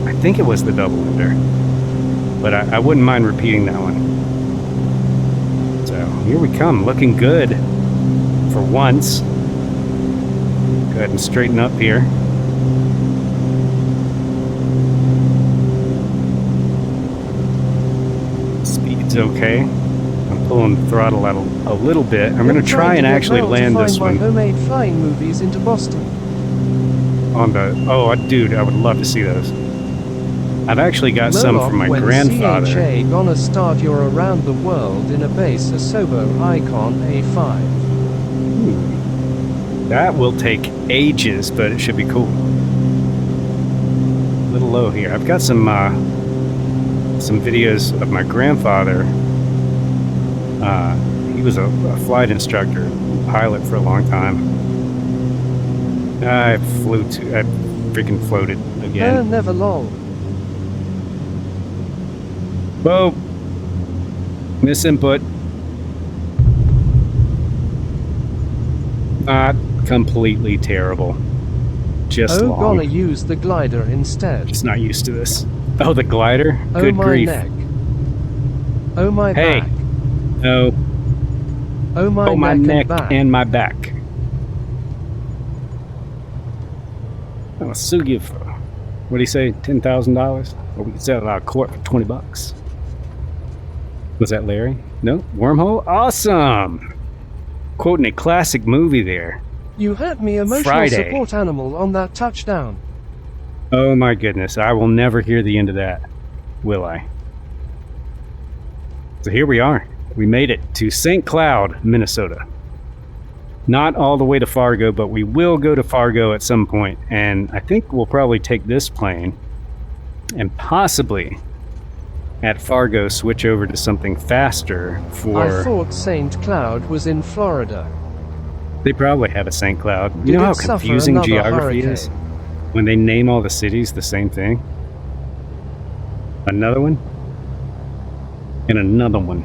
[SPEAKER 5] I think it was the double ender. But I wouldn't mind repeating that one. So here we come, looking good for once. Go ahead and straighten up here. Speed's okay. I'm pulling the throttle out a little bit. I'm going to try and actually land this one.
[SPEAKER 1] My homemade flying movies into Boston.
[SPEAKER 5] On the dude, I would love to see those. I've actually got some from my grandfather.
[SPEAKER 1] CHA gonna start your around the world in a base Asobo Icon A5.
[SPEAKER 5] That will take ages, but it should be cool. A little low here. I've got some videos of my grandfather. He was a flight instructor, pilot for a long time. I freaking floated again.
[SPEAKER 1] Never lol.
[SPEAKER 5] Whoa. Misinput. Not completely terrible. Just long.
[SPEAKER 1] Gonna use the glider instead.
[SPEAKER 5] Just not used to this. Oh, the glider? Good
[SPEAKER 1] my
[SPEAKER 5] grief.
[SPEAKER 1] neck. Oh my back.
[SPEAKER 5] No.
[SPEAKER 1] Oh my
[SPEAKER 5] neck
[SPEAKER 1] and back.
[SPEAKER 5] and my back. I'll sue you for, what do you say, $10,000? Or we can settle out of court for $20. Was that Larry? No? Wormhole? Awesome! Quoting a classic movie there.
[SPEAKER 1] You hurt me, emotional
[SPEAKER 5] Friday.
[SPEAKER 1] support animal, on that touchdown.
[SPEAKER 5] Oh my goodness, I will never hear the end of that, will I? So here we are. We made it to St. Cloud, Minnesota. Not all the way to Fargo, but we will go to Fargo at some point, and I think we'll probably take this plane and possibly at Fargo switch over to something faster for...
[SPEAKER 1] I thought St. Cloud was in Florida.
[SPEAKER 5] They probably have a St. Cloud.
[SPEAKER 1] Did
[SPEAKER 5] You know how
[SPEAKER 1] it suffer
[SPEAKER 5] confusing
[SPEAKER 1] another
[SPEAKER 5] geography
[SPEAKER 1] hurricane?
[SPEAKER 5] is? When they name all the cities the same thing. Another one. And another one.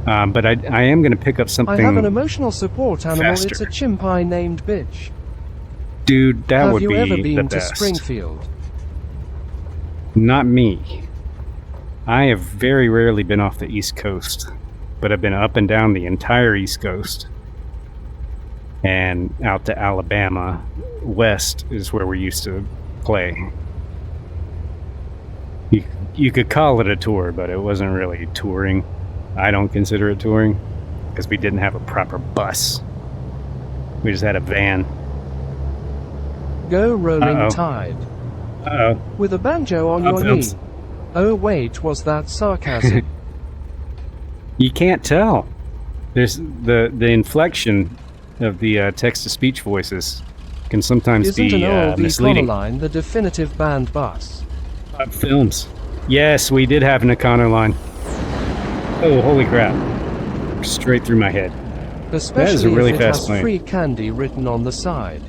[SPEAKER 5] But I am going to pick up something.
[SPEAKER 1] I have an emotional support animal.
[SPEAKER 5] faster.
[SPEAKER 1] It's a chimpai named Bitch.
[SPEAKER 5] Dude, that
[SPEAKER 1] Have
[SPEAKER 5] would
[SPEAKER 1] you
[SPEAKER 5] be
[SPEAKER 1] ever
[SPEAKER 5] the
[SPEAKER 1] been to
[SPEAKER 5] best.
[SPEAKER 1] Springfield?
[SPEAKER 5] Not me. I have very rarely been off the East Coast, but I've been up and down the entire East Coast. And out to Alabama. West is where we used to play. You could call it a tour, but it wasn't really touring. I don't consider it touring because we didn't have a proper bus. We just had a van.
[SPEAKER 1] Go rolling
[SPEAKER 5] Uh-oh.
[SPEAKER 1] tide.
[SPEAKER 5] Uh-oh.
[SPEAKER 1] With a banjo on your knee.
[SPEAKER 5] Oops.
[SPEAKER 1] Oh wait, was that sarcasm?
[SPEAKER 5] You can't tell. There's the inflection of the text-to-speech voices can sometimes
[SPEAKER 1] Isn't
[SPEAKER 5] be
[SPEAKER 1] an old
[SPEAKER 5] misleading.
[SPEAKER 1] Econoline the definitive band bus?
[SPEAKER 5] Bob Films. Yes, we did have an Econo line. Oh, holy crap. Straight through my head.
[SPEAKER 1] Especially
[SPEAKER 5] really
[SPEAKER 1] if it
[SPEAKER 5] fast
[SPEAKER 1] has
[SPEAKER 5] plane.
[SPEAKER 1] free candy written on the side.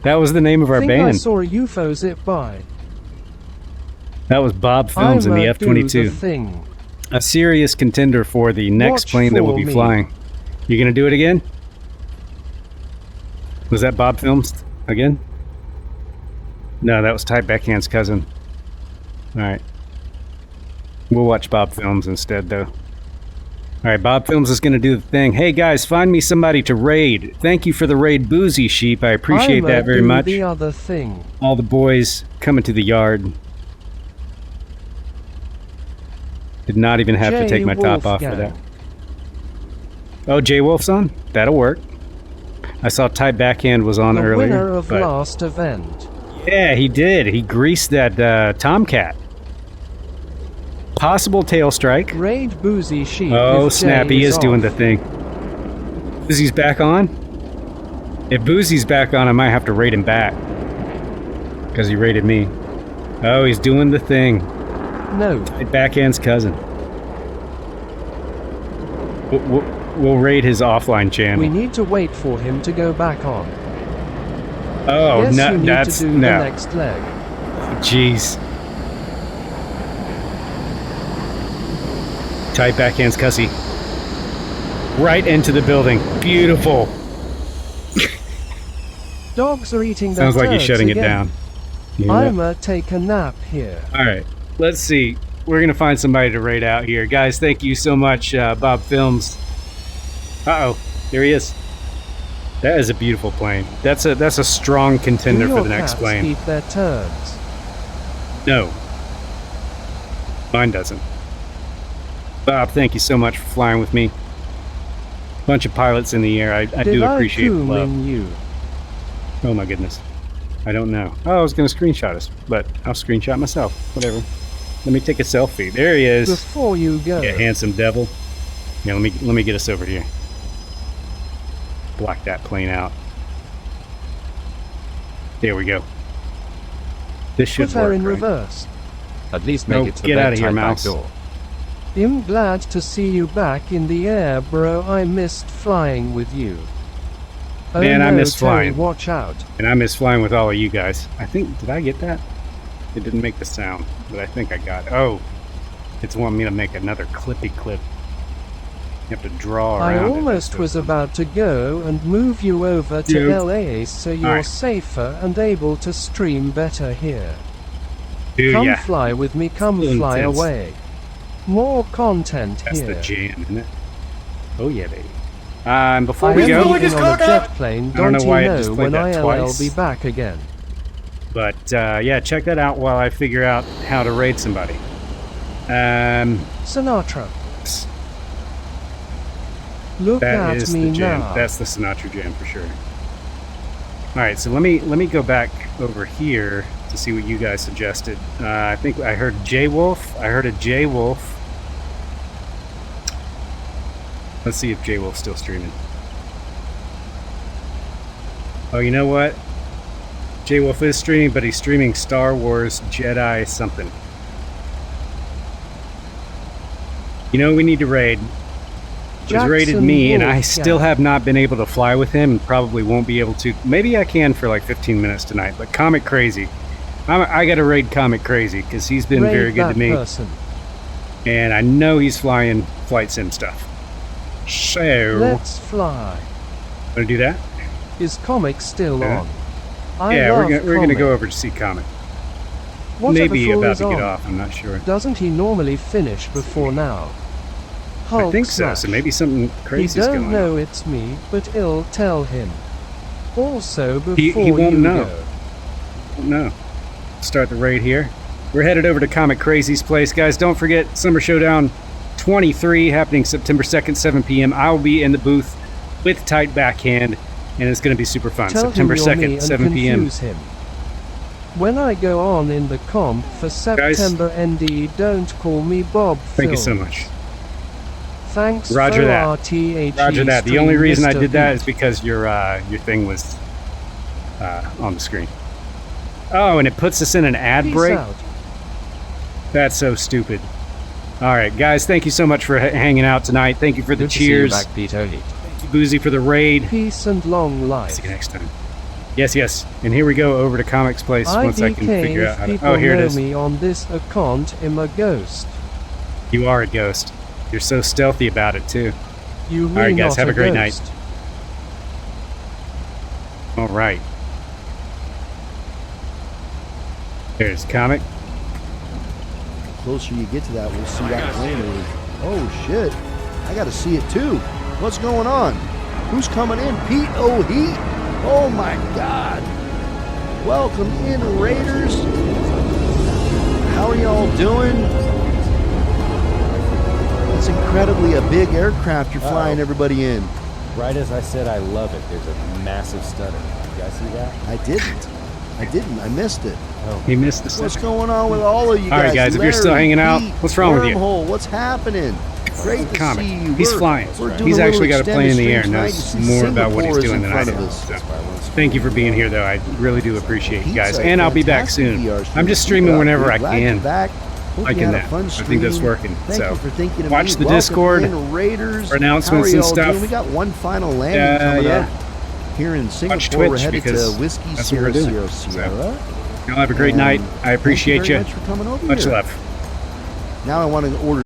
[SPEAKER 5] That was the name of our
[SPEAKER 1] Think I
[SPEAKER 5] band.
[SPEAKER 1] saw a UFO zip by.
[SPEAKER 5] That was Bob Films in the
[SPEAKER 1] I'ma do the
[SPEAKER 5] F-22.
[SPEAKER 1] thing.
[SPEAKER 5] A serious contender for the next
[SPEAKER 1] Watch
[SPEAKER 5] plane that will
[SPEAKER 1] for
[SPEAKER 5] be
[SPEAKER 1] me.
[SPEAKER 5] flying. You gonna do it again? Was that Bob Films again? No, that was Ty Beckhand's cousin. Alright. We'll watch Bob Films instead, though. Alright, Bob Films is gonna do the thing. Hey guys, find me somebody to raid. Thank you for the raid, Boozy Sheep. I appreciate
[SPEAKER 1] I'ma
[SPEAKER 5] that very
[SPEAKER 1] do
[SPEAKER 5] much.
[SPEAKER 1] the other thing.
[SPEAKER 5] All the boys coming to the yard. Did not even have to take my top off for that. Oh, J Wolf's on? That'll work. I saw Ty Backhand was on
[SPEAKER 1] The
[SPEAKER 5] earlier.
[SPEAKER 1] winner of
[SPEAKER 5] but
[SPEAKER 1] last event.
[SPEAKER 5] yeah, he did. He greased that Tomcat. Possible tail strike.
[SPEAKER 1] Raid Boozy Sheep.
[SPEAKER 5] Oh,
[SPEAKER 1] if
[SPEAKER 5] snap.
[SPEAKER 1] Jay
[SPEAKER 5] He is doing
[SPEAKER 1] off.
[SPEAKER 5] the thing. Boozy's back on? If Boozy's back on, I might have to raid him back. Because he raided me. Oh, he's doing the thing.
[SPEAKER 1] No.
[SPEAKER 5] Backhand's cousin. We'll raid his offline channel.
[SPEAKER 1] We need to wait for him to go back on.
[SPEAKER 5] Oh,
[SPEAKER 1] Yes,
[SPEAKER 5] no,
[SPEAKER 1] you need
[SPEAKER 5] that's
[SPEAKER 1] to do
[SPEAKER 5] no.
[SPEAKER 1] the next leg.
[SPEAKER 5] Jeez. Tight backhand's cussy. Right into the building. Beautiful.
[SPEAKER 1] Dogs are eating their
[SPEAKER 5] Sounds like he's
[SPEAKER 1] turds
[SPEAKER 5] shutting
[SPEAKER 1] again.
[SPEAKER 5] it down. You hear that?
[SPEAKER 1] I'ma take a nap here.
[SPEAKER 5] All right, let's see. We're gonna find somebody to raid out here, guys. Thank you so much, Bob Films. Uh oh, there he is. That is a beautiful plane. That's a strong contender
[SPEAKER 1] Do
[SPEAKER 5] for
[SPEAKER 1] your
[SPEAKER 5] the next
[SPEAKER 1] cats
[SPEAKER 5] plane.
[SPEAKER 1] eat their turds?
[SPEAKER 5] No, mine doesn't. Bob, thank you so much for flying with me. Bunch of pilots in the air. I
[SPEAKER 1] Did
[SPEAKER 5] do
[SPEAKER 1] I
[SPEAKER 5] appreciate the love.
[SPEAKER 1] in you?
[SPEAKER 5] Oh my goodness. I don't know. Oh, I was going to screenshot us, but I'll screenshot myself. Whatever. Let me take a selfie. There he is.
[SPEAKER 1] Before you go.
[SPEAKER 5] Yeah, handsome devil. Yeah, let me get us over here. Block that plane out. There we go. This should
[SPEAKER 1] Put her
[SPEAKER 5] work,
[SPEAKER 1] in
[SPEAKER 5] right?
[SPEAKER 1] reverse.
[SPEAKER 2] At least
[SPEAKER 5] No,
[SPEAKER 2] make it to the
[SPEAKER 5] get outta here,
[SPEAKER 2] bedtime back
[SPEAKER 5] mouse.
[SPEAKER 2] door.
[SPEAKER 1] I'm glad to see you back in the air, bro. I missed flying with you. Oh
[SPEAKER 5] Man,
[SPEAKER 1] no,
[SPEAKER 5] I missed
[SPEAKER 1] Terry,
[SPEAKER 5] flying.
[SPEAKER 1] watch out.
[SPEAKER 5] And I miss flying with all of you guys. I think, did I get that? It didn't make the sound, but I think I got it. Oh, it's wanting me to make another clippy clip. You have to draw around
[SPEAKER 1] I
[SPEAKER 5] it.
[SPEAKER 1] almost was about to go and move you over to
[SPEAKER 5] Dude.
[SPEAKER 1] LA so you're
[SPEAKER 5] Alright.
[SPEAKER 1] safer and able to stream better here.
[SPEAKER 5] Dude,
[SPEAKER 1] Come
[SPEAKER 5] yeah.
[SPEAKER 1] fly with me, come
[SPEAKER 5] Still
[SPEAKER 1] fly
[SPEAKER 5] intense.
[SPEAKER 1] away. More content
[SPEAKER 5] That's
[SPEAKER 1] here.
[SPEAKER 5] the jam, isn't it? Oh yeah, baby. And before
[SPEAKER 1] I
[SPEAKER 5] we
[SPEAKER 1] am
[SPEAKER 5] go,
[SPEAKER 1] leaving on a jet plane,
[SPEAKER 5] I don't
[SPEAKER 1] don't
[SPEAKER 5] know why
[SPEAKER 1] you
[SPEAKER 5] I just
[SPEAKER 1] know
[SPEAKER 5] played
[SPEAKER 1] when
[SPEAKER 5] that
[SPEAKER 1] I'll
[SPEAKER 5] twice.
[SPEAKER 1] be back again.
[SPEAKER 5] but yeah, check that out while I figure out how to raid somebody.
[SPEAKER 1] Sinatra. Look
[SPEAKER 5] That
[SPEAKER 1] at
[SPEAKER 5] is
[SPEAKER 1] me
[SPEAKER 5] the jam.
[SPEAKER 1] now.
[SPEAKER 5] That's the Sinatra jam for sure. All right, so let me go back over here to see what you guys suggested. I think I heard J Wolf. I heard a J Wolf. Let's see if J Wolf's still streaming. Oh, you know what? J Wolf is streaming, but he's streaming Star Wars Jedi something. You know, we need to raid. He's raided
[SPEAKER 1] Jackson
[SPEAKER 5] me, and I
[SPEAKER 1] Wolf,
[SPEAKER 5] still
[SPEAKER 1] yeah.
[SPEAKER 5] have not been able to fly with him, and probably won't be able to. Maybe I can for like 15 minutes tonight, but Comic Crazy. I got to raid Comic Crazy, because he's been
[SPEAKER 1] Raid
[SPEAKER 5] very good
[SPEAKER 1] that
[SPEAKER 5] to me,
[SPEAKER 1] person.
[SPEAKER 5] and I know he's flying flight sim stuff. So,
[SPEAKER 1] Let's fly.
[SPEAKER 5] want to do that?
[SPEAKER 1] Is Comic still
[SPEAKER 5] Yeah.
[SPEAKER 1] on? I
[SPEAKER 5] Yeah,
[SPEAKER 1] love
[SPEAKER 5] we're gonna go
[SPEAKER 1] Comic.
[SPEAKER 5] over to see Comic.
[SPEAKER 1] Whatever
[SPEAKER 5] Maybe
[SPEAKER 1] fool
[SPEAKER 5] about
[SPEAKER 1] is
[SPEAKER 5] to get
[SPEAKER 1] on.
[SPEAKER 5] off, I'm not sure.
[SPEAKER 1] Doesn't he normally finish before now? Hulk
[SPEAKER 5] I think so,
[SPEAKER 1] smash.
[SPEAKER 5] so maybe something
[SPEAKER 1] He
[SPEAKER 5] crazy's going
[SPEAKER 1] don't
[SPEAKER 5] on.
[SPEAKER 1] know it's me, but I'll tell him. Also, before
[SPEAKER 5] He won't
[SPEAKER 1] you
[SPEAKER 5] know.
[SPEAKER 1] go,
[SPEAKER 5] No. Start the raid here. We're headed over to Comic Crazy's place, guys. Don't forget Summer Showdown 23 happening September 2nd, 7 p.m. I will be in the booth with Tight Backhand, and it's going to be super fun.
[SPEAKER 1] tell
[SPEAKER 5] September
[SPEAKER 1] him you're
[SPEAKER 5] 2nd,
[SPEAKER 1] me and
[SPEAKER 5] 7 p.m.
[SPEAKER 1] confuse him. When I go on in the comp for September ND, don't call me Bob.
[SPEAKER 5] Thank you so
[SPEAKER 1] Films.
[SPEAKER 5] much.
[SPEAKER 1] Thanks
[SPEAKER 5] Roger
[SPEAKER 1] for
[SPEAKER 5] that.
[SPEAKER 1] RTHE
[SPEAKER 5] Roger that. The
[SPEAKER 1] stream,
[SPEAKER 5] only reason I
[SPEAKER 1] Mr.
[SPEAKER 5] did that
[SPEAKER 1] Beat.
[SPEAKER 5] is because your thing was on the screen. Oh, and it puts us in an ad
[SPEAKER 1] Peace
[SPEAKER 5] break.
[SPEAKER 1] out.
[SPEAKER 5] That's so stupid. All right, guys, thank you so much for hanging out tonight. Thank you for the
[SPEAKER 2] Good to see you
[SPEAKER 5] cheers.
[SPEAKER 2] back, Peter.
[SPEAKER 5] Thank you, Boozy, for the raid.
[SPEAKER 1] Peace and long life.
[SPEAKER 5] See you next time. Yes. And here we go over to Comics Place once I can figure out how to...
[SPEAKER 1] people
[SPEAKER 5] Oh, here it
[SPEAKER 1] know
[SPEAKER 5] is.
[SPEAKER 1] me on this account, I'm a ghost.
[SPEAKER 5] You are a ghost. You're so stealthy about it, too.
[SPEAKER 1] You
[SPEAKER 5] All right, guys,
[SPEAKER 1] not
[SPEAKER 5] have a great night.
[SPEAKER 1] ghost.
[SPEAKER 5] All right. There's Comic.
[SPEAKER 7] The closer you get to that, we'll see that plane move. Oh, shit. I got to see it, too. What's going on? Who's coming in? Pete O'Heat? Oh, my God. Welcome in, Raiders. How are y'all doing? It's incredibly a big aircraft you're flying everybody in.
[SPEAKER 8] Right as I said I love it, there's a massive stutter. You guys see that?
[SPEAKER 7] I didn't. I missed it.
[SPEAKER 5] He missed the
[SPEAKER 7] What's
[SPEAKER 5] set.
[SPEAKER 7] going on with all of you guys?
[SPEAKER 5] All right, guys, if you're still
[SPEAKER 7] Larry,
[SPEAKER 5] hanging out,
[SPEAKER 7] Pete,
[SPEAKER 5] what's wrong with you?
[SPEAKER 7] Wormhole, what's happening? Great to
[SPEAKER 5] Comic.
[SPEAKER 7] see you.
[SPEAKER 5] He's flying.
[SPEAKER 7] We're doing
[SPEAKER 5] He's
[SPEAKER 7] a
[SPEAKER 5] actually
[SPEAKER 7] little
[SPEAKER 5] got a plane in the air and
[SPEAKER 7] extended
[SPEAKER 5] knows
[SPEAKER 7] stream tonight.
[SPEAKER 5] more about what he's
[SPEAKER 7] Singapore is
[SPEAKER 5] doing
[SPEAKER 7] in
[SPEAKER 5] than I
[SPEAKER 7] front
[SPEAKER 5] do.
[SPEAKER 7] of us.
[SPEAKER 5] So, thank you for being here, though. I really do appreciate you guys.
[SPEAKER 7] Pizza,
[SPEAKER 5] And I'll be back
[SPEAKER 7] fantastic
[SPEAKER 5] soon.
[SPEAKER 7] VR stream.
[SPEAKER 5] I'm just streaming whenever I
[SPEAKER 7] Glad
[SPEAKER 5] can.
[SPEAKER 7] you're back. Hope
[SPEAKER 5] Liking
[SPEAKER 7] you had
[SPEAKER 5] that.
[SPEAKER 7] a fun
[SPEAKER 5] I think that's
[SPEAKER 7] stream.
[SPEAKER 5] working.
[SPEAKER 7] Thank
[SPEAKER 5] So,
[SPEAKER 7] you for thinking of
[SPEAKER 5] watch
[SPEAKER 7] me.
[SPEAKER 5] the
[SPEAKER 7] Welcome
[SPEAKER 5] Discord
[SPEAKER 7] in, Raiders.
[SPEAKER 5] for announcements
[SPEAKER 7] How are
[SPEAKER 5] and
[SPEAKER 7] y'all
[SPEAKER 5] stuff.
[SPEAKER 7] doing? We got one final landing coming
[SPEAKER 5] yeah.
[SPEAKER 7] up here in Singapore.
[SPEAKER 5] Watch
[SPEAKER 7] We're
[SPEAKER 5] Twitch
[SPEAKER 7] headed
[SPEAKER 5] because
[SPEAKER 7] to Whiskey
[SPEAKER 5] that's what we're
[SPEAKER 7] Sierra
[SPEAKER 5] doing.
[SPEAKER 7] Sierra Sierra.
[SPEAKER 5] Y'all have a great
[SPEAKER 7] And
[SPEAKER 5] night. I appreciate
[SPEAKER 7] thank you
[SPEAKER 5] you.
[SPEAKER 7] very much for coming over
[SPEAKER 5] Much
[SPEAKER 7] here.
[SPEAKER 5] love.
[SPEAKER 7] Now I want to order